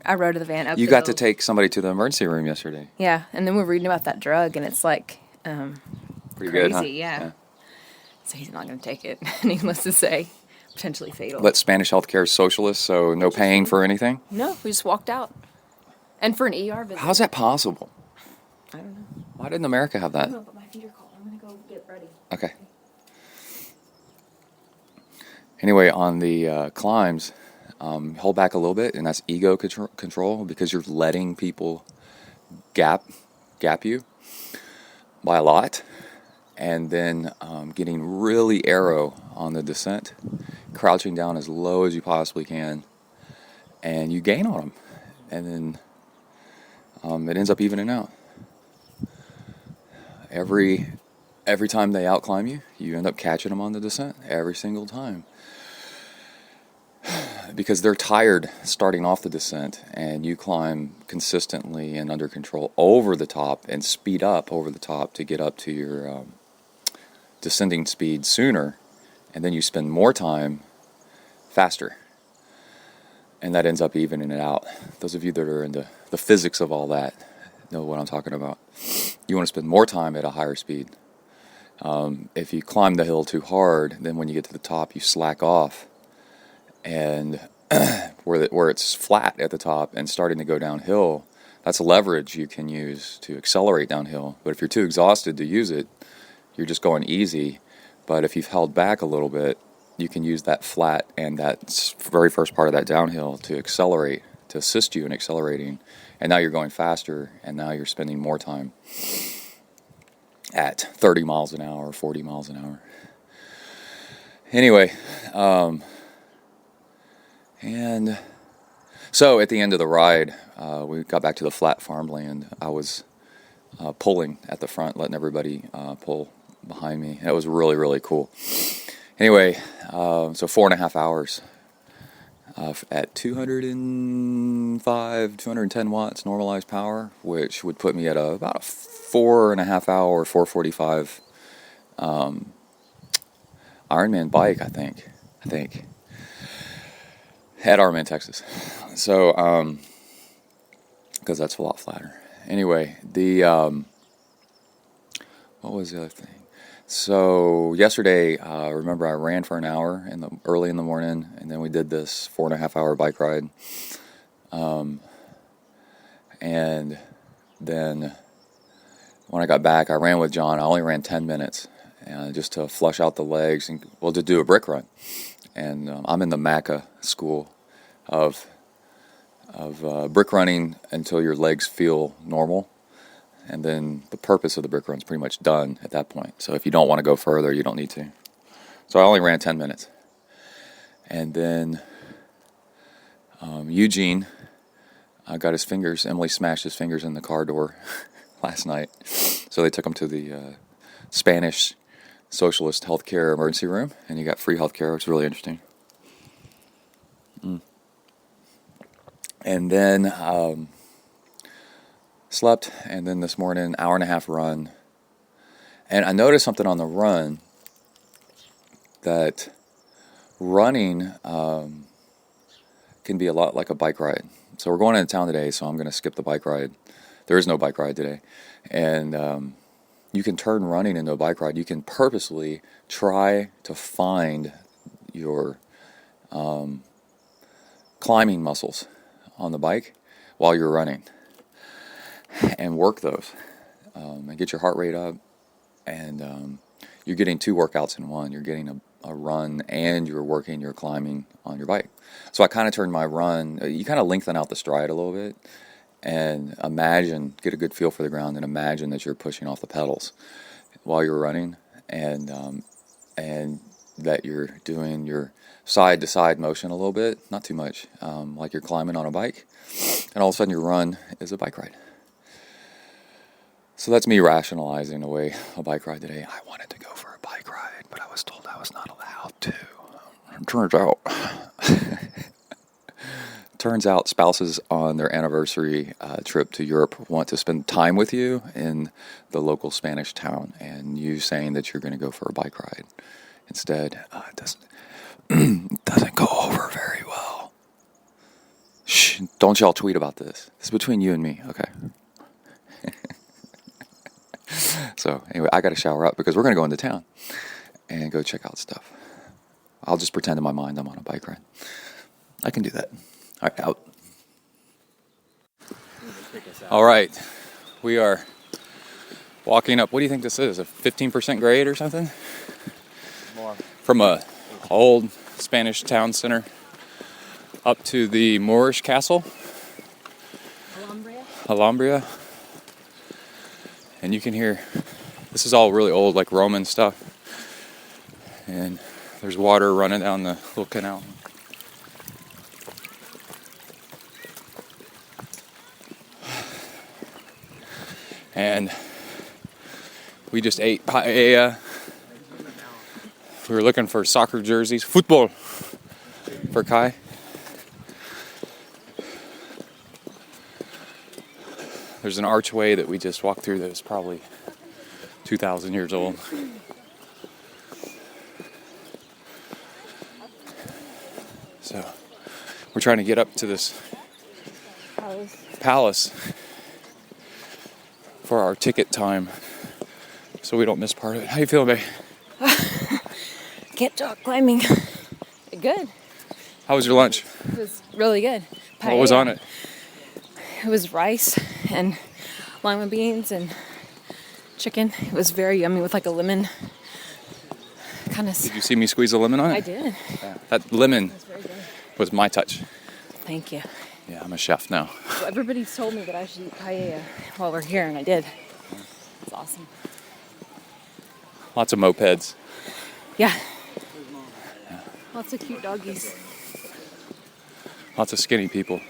I rode the van up. You got to take somebody to the emergency room yesterday. Yeah, and then we're reading about that drug, and it's like pretty crazy, good, huh? yeah. So he's not going to take it, needless to say. Potentially fatal. But Spanish healthcare is socialist, so no paying for anything? No, we just walked out. And for an ER visit. How's that possible? I don't know. Why didn't America have that? I'm going to put my feet are cold. I'm going to go get ready. Okay. Anyway, on the climbs, hold back a little bit, and that's ego control, because you're letting people gap you by a lot, and then getting really arrow on the descent, crouching down as low as you possibly can, and you gain on them, and then it ends up evening out. Every time they outclimb you, you end up catching them on the descent every single time. Because they're tired starting off the descent, and you climb consistently and under control over the top and speed up over the top to get up to your descending speed sooner, and then you spend more time faster, and that ends up evening it out. Those of you that are into the physics of all that know what I'm talking about. You want to spend more time at a higher speed, If you climb the hill too hard, then when you get to the top, you slack off, and where it's flat at the top and starting to go downhill, that's leverage you can use to accelerate downhill. But if you're too exhausted to use it, you're just going easy. But if you've held back a little bit, you can use that flat and that very first part of that downhill to accelerate, to assist you in accelerating. And now you're going faster, and now you're spending more time at 30 miles an hour, 40 miles an hour. Anyway, and so at the end of the ride, we got back to the flat farmland. I was pulling at the front, letting everybody pull behind me. That was really, really cool. Anyway, so 4.5 hours at 205, 210 watts normalized power, which would put me at about a 4.5 hour, 4:45 Ironman bike, I think, at Ironman, Texas. So, because that's a lot flatter. Anyway, what was the other thing? So yesterday, remember I ran for an hour early in the morning, and then we did this 4.5 hour bike ride. And then when I got back, I ran with John. I only ran 10 minutes, just to flush out the legs and to do a brick run. And I'm in the MACA school of brick running until your legs feel normal. And then the purpose of the brick run is pretty much done at that point. So if you don't want to go further, you don't need to. So I only ran 10 minutes. And then Eugene got his fingers, Emily smashed his fingers in the car door last night. So they took him to the Spanish Socialist Healthcare Emergency Room, and he got free healthcare, which is really interesting. And then slept, and then this morning, 1.5 hour run. And I noticed something on the run, that running can be a lot like a bike ride. So we're going into town today, so I'm going to skip the bike ride. There is no bike ride today. And you can turn running into a bike ride. You can purposely try to find your climbing muscles on the bike while you're running, and work those, and get your heart rate up, and you're getting 2 workouts in one. You're getting a run, and you're working your climbing on your bike. So I kind of turned my run, you kind of lengthen out the stride a little bit, and get a good feel for the ground, and imagine that you're pushing off the pedals while you're running, and that you're doing your side-to-side motion a little bit, not too much, like you're climbing on a bike, and all of a sudden your run is a bike ride. So that's me rationalizing away a bike ride today. I wanted to go for a bike ride, but I was told I was not allowed to. Turns out spouses on their anniversary trip to Europe want to spend time with you in the local Spanish town, and you saying that you're going to go for a bike ride instead doesn't go over very well. Shh, don't y'all tweet about this. This is between you and me, okay? So anyway, I got to shower up because we're going to go into town and go check out stuff. I'll just pretend in my mind I'm on a bike ride. I can do that. All right, out. All right, we are walking up. What do you think this is? A 15% grade or something? More. From a old Spanish town center up to the Moorish castle. Alhambra. And you can hear, this is all really old, like Roman stuff. And there's water running down the little canal. And we just ate paella. We were looking for soccer jerseys, football for Kai. There's an archway that we just walked through that is probably 2,000 years old. So we're trying to get up to this palace for our ticket time so we don't miss part of it. How you feeling, babe? Can't talk climbing. Good. How was your lunch? It was really good. What was on it? It was rice and lima beans and chicken. It was very yummy with like a lemon kind of. Did you see me squeeze a lemon on it? I did. Yeah. That lemon was my touch. Thank you. Yeah, I'm a chef now. Well, everybody's told me that I should eat paella while we're here, and I did. It's awesome. Lots of mopeds. Yeah. Lots of cute doggies. Lots of skinny people.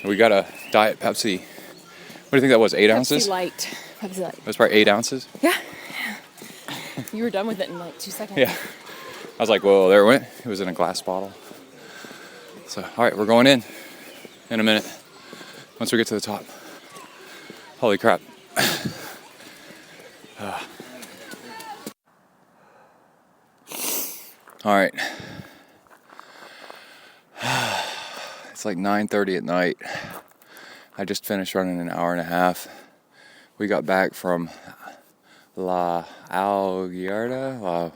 We got a Diet Pepsi. What do you think that was, 8 ounces? Pepsi Light. Pepsi Light. It was probably 8 ounces? Yeah. You were done with it in like 2 seconds. Yeah. I was like, whoa, there it went. It was in a glass bottle. So, all right, we're going in a minute. Once we get to the top. Holy crap. All right. It's like 9:30 at night. I just finished running an hour and a half. We got back from La Alguarda.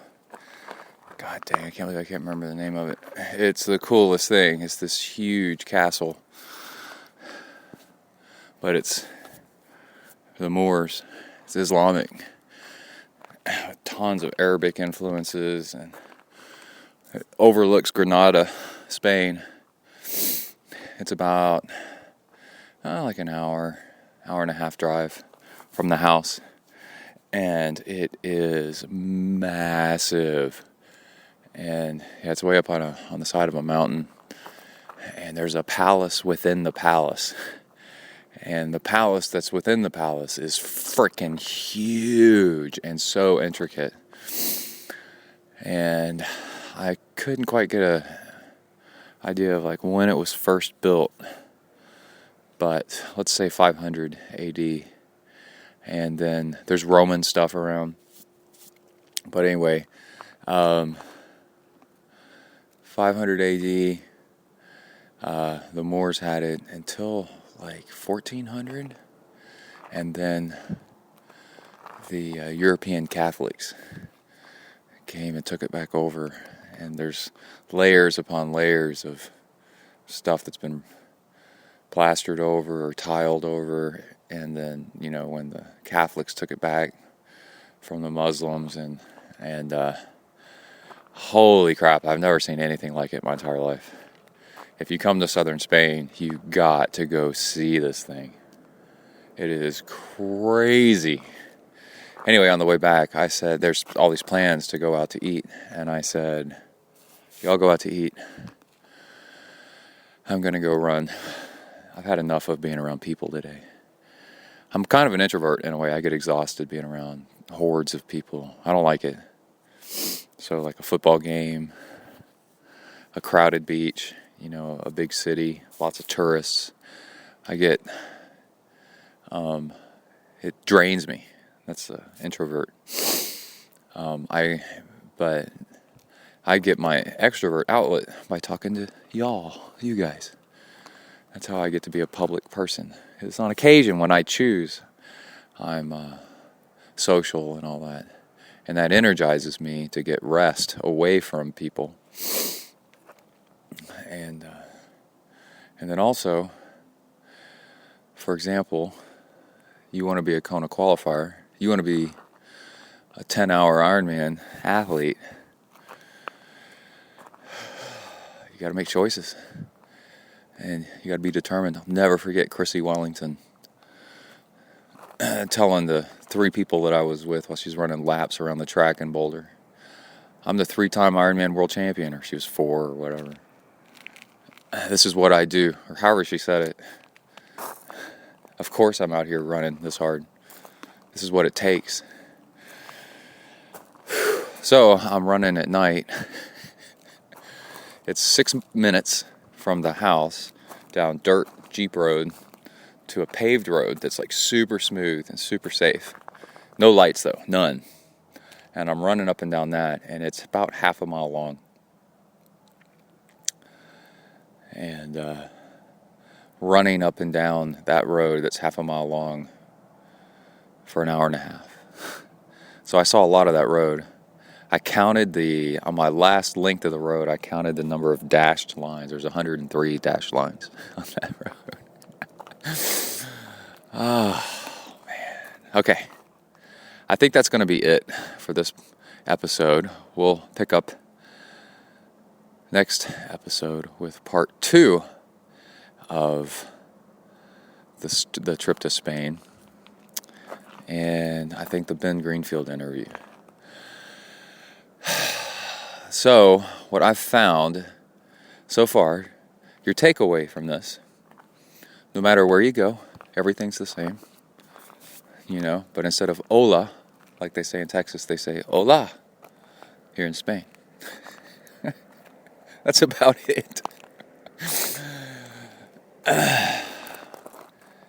God dang, I can't believe I can't remember the name of it. It's the coolest thing. It's this huge castle. But it's the Moors. It's Islamic. Tons of Arabic influences, and it overlooks Granada, Spain. It's about like an hour and a half drive from the house, and it is massive. And yeah, it's way up on the side of a mountain, and there's a palace within the palace, and the palace that's within the palace is freaking huge and so intricate. And I couldn't quite get a idea of like when it was first built, but let's say 500 AD, and then there's Roman stuff around. But anyway, 500 AD, the Moors had it until like 1400, and then the European Catholics came and took it back over. And there's layers upon layers of stuff that's been plastered over or tiled over. And then, you know, when the Catholics took it back from the Muslims, and holy crap, I've never seen anything like it in my entire life. If you come to southern Spain, you got to go see this thing. It is crazy. Anyway, on the way back, I said, there's all these plans to go out to eat. And I said, y'all go out to eat. I'm going to go run. I've had enough of being around people today. I'm kind of an introvert in a way. I get exhausted being around hordes of people. I don't like it. So like a football game, a crowded beach, you know, a big city, lots of tourists. It drains me. That's an introvert. But I get my extrovert outlet by talking to y'all, you guys. That's how I get to be a public person. It's on occasion when I choose, I'm social and all that. And that energizes me to get rest away from people. And then also, for example, you want to be a Kona qualifier. You want to be a 10-hour Ironman athlete. You got to make choices. And you got to be determined. I'll never forget Chrissy Wellington telling the 3 people that I was with while she's running laps around the track in Boulder, I'm the 3-time Ironman world champion, or she was 4 or whatever. This is what I do, or however she said it. Of course I'm out here running this hard. This is what it takes. So I'm running at night. It's 6 minutes from the house down dirt Jeep road to a paved road that's like super smooth and super safe. No lights though, none. And I'm running up and down that, and it's about half a mile long. And running up and down that road that's half a mile long for an hour and a half. So I saw a lot of that road. I counted on my last length of the road, I counted the number of dashed lines. There's 103 dashed lines on that road. Oh, man. Okay. I think that's going to be it for this episode. We'll pick up next episode with part 2 of the trip to Spain. And I think the Ben Greenfield interview. So, what I've found so far, your takeaway from this, no matter where you go, everything's the same, but instead of hola, like they say in Texas, they say hola here in Spain. That's about it.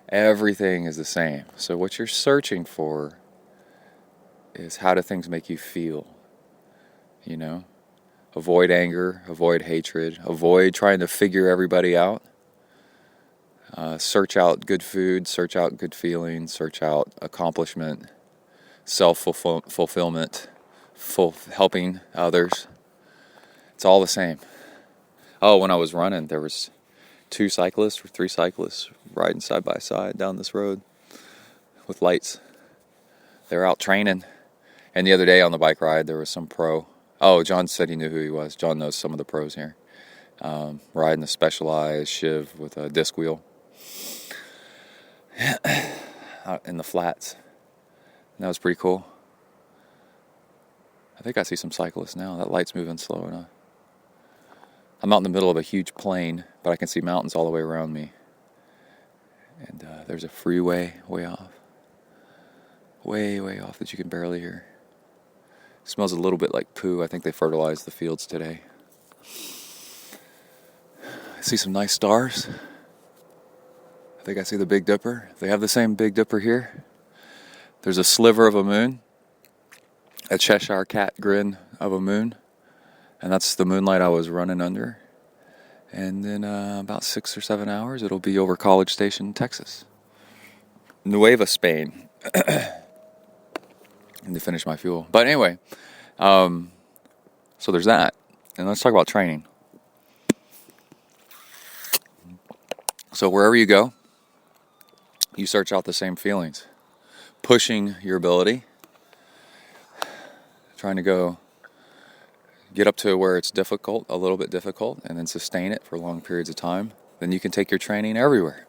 Everything is the same. So what you're searching for is, how do things make you feel? Avoid anger, avoid hatred, avoid trying to figure everybody out. Search out good food, search out good feelings, search out accomplishment, self-fulfillment, helping others. It's all the same. Oh, when I was running, there was 2 cyclists or 3 cyclists riding side by side down this road with lights. They were out training. And the other day on the bike ride, there was some pro. Oh, John said he knew who he was. John knows some of the pros here. Riding a Specialized Shiv with a disc wheel out in the flats. And that was pretty cool. I think I see some cyclists now. That light's moving slow enough. I'm out in the middle of a huge plain, but I can see mountains all the way around me. And there's a freeway way off. Way off that you can barely hear. It smells a little bit like poo. I think they fertilized the fields today. I see some nice stars. I think I see the Big Dipper. They have the same Big Dipper here. There's a sliver of a moon. A Cheshire cat grin of a moon. And that's the moonlight I was running under. And then about 6 or 7 hours, it'll be over College Station, Texas. Nueva Spain. And to finish my fuel. But anyway, so there's that. And let's talk about training. So wherever you go, you search out the same feelings. Pushing your ability. Trying to get up to where it's difficult, a little bit difficult, and then sustain it for long periods of time. Then you can take your training everywhere.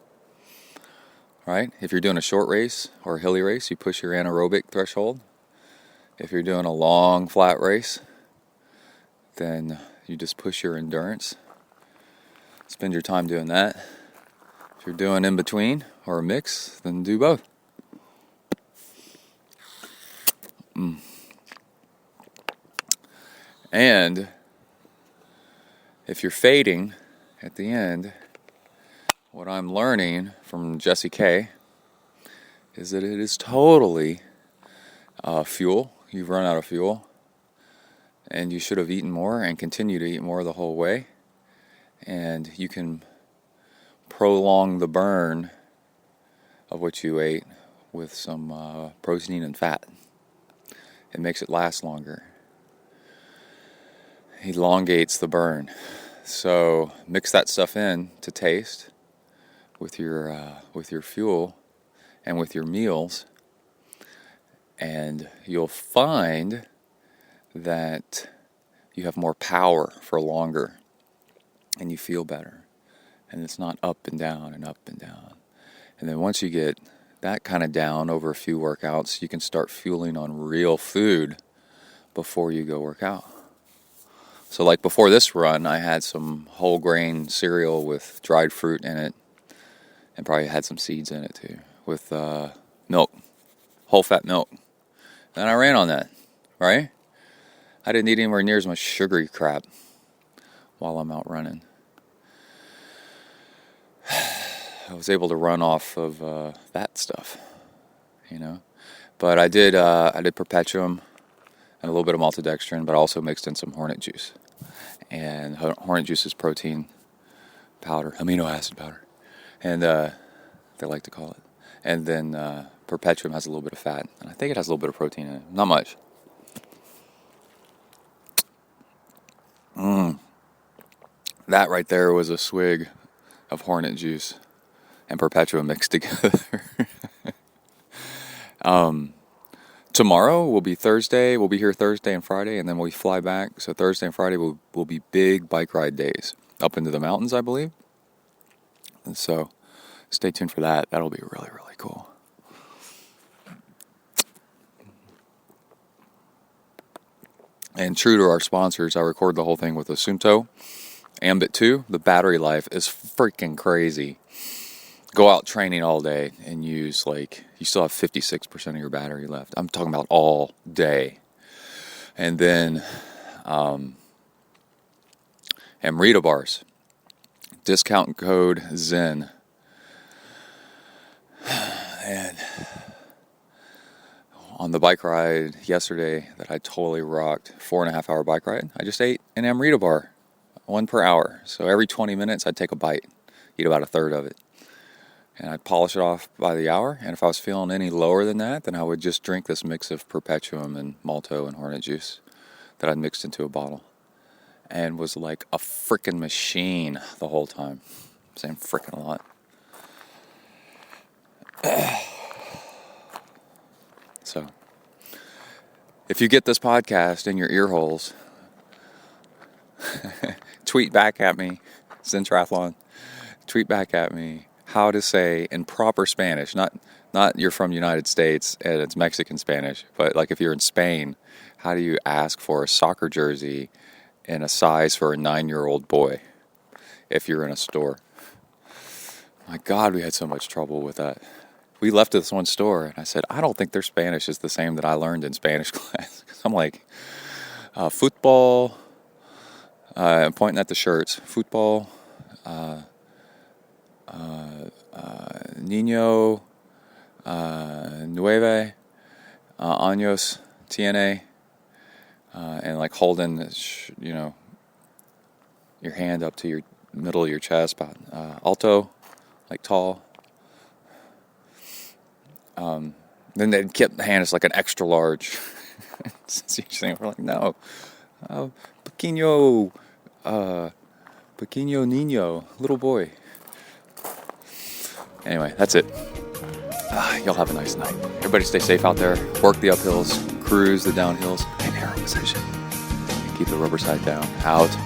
Right? If you're doing a short race or a hilly race, you push your anaerobic threshold. If you're doing a long, flat race, then you just push your endurance. Spend your time doing that. If you're doing in between or a mix, then do both. And if you're fading at the end, what I'm learning from Jesse K is that it is totally fuel. You've run out of fuel, and you should have eaten more and continue to eat more the whole way. And you can prolong the burn of what you ate with some protein and fat. It makes it last longer. Elongates the burn. So mix that stuff in to taste with your fuel and with your meals. And you'll find that you have more power for longer and you feel better. And it's not up and down and up and down. And then once you get that kind of down over a few workouts, you can start fueling on real food before you go work out. So like before this run, I had some whole grain cereal with dried fruit in it and probably had some seeds in it too with milk, whole fat milk. And I ran on that, right? I didn't eat anywhere near as much sugary crap while I'm out running. I was able to run off of that stuff, But I did Perpetuum and a little bit of maltodextrin, but I also mixed in some Hornet juice. And Hornet juice is protein powder, amino acid powder, and they like to call it. And then Perpetuum has a little bit of fat, and I think it has a little bit of protein in it. Not much. That right there was a swig of Hornet juice and Perpetua mixed together. Tomorrow will be Thursday. We'll be here Thursday and Friday, and then we fly back. So Thursday and Friday will be big bike ride days up into the mountains, I believe. And so stay tuned for that. That'll be really, really cool. And true to our sponsors, I record the whole thing with a Sunto Ambit 2. The battery life is freaking crazy. Go out training all day and use, like, you still have 56% of your battery left. I'm talking about all day. And then Amrita bars. Discount code ZEN. And on the bike ride yesterday that I totally rocked, 4.5 hour bike ride, I just ate an Amrita bar, 1 per hour. So every 20 minutes I'd take a bite, eat about a third of it. And I'd polish it off by the hour. And if I was feeling any lower than that, then I would just drink this mix of Perpetuum and Malto and Hornet juice that I'd mixed into a bottle. And was like a frickin' machine the whole time. I'm saying frickin' a lot. So, if you get this podcast in your ear holes, tweet back at me, ZenTriathlon, tweet back at me how to say in proper Spanish, not you're from the United States and it's Mexican Spanish, but like if you're in Spain, how do you ask for a soccer jersey in a size for a 9-year-old boy if you're in a store? My God, we had so much trouble with that. We left this one store, and I said, I don't think their Spanish is the same that I learned in Spanish class. I'm like, football, I'm pointing at the shirts, football, niño, 9 años tiene, and like holding, your hand up to your middle of your chest, alto, like tall. Then they kept the hand as like an extra large. So we're like, no, pequeño niño, little boy. Anyway, that's it. Y'all have a nice night. Everybody stay safe out there. Work the uphills, cruise the downhills, and arrow position. Keep the rubber side down. Out.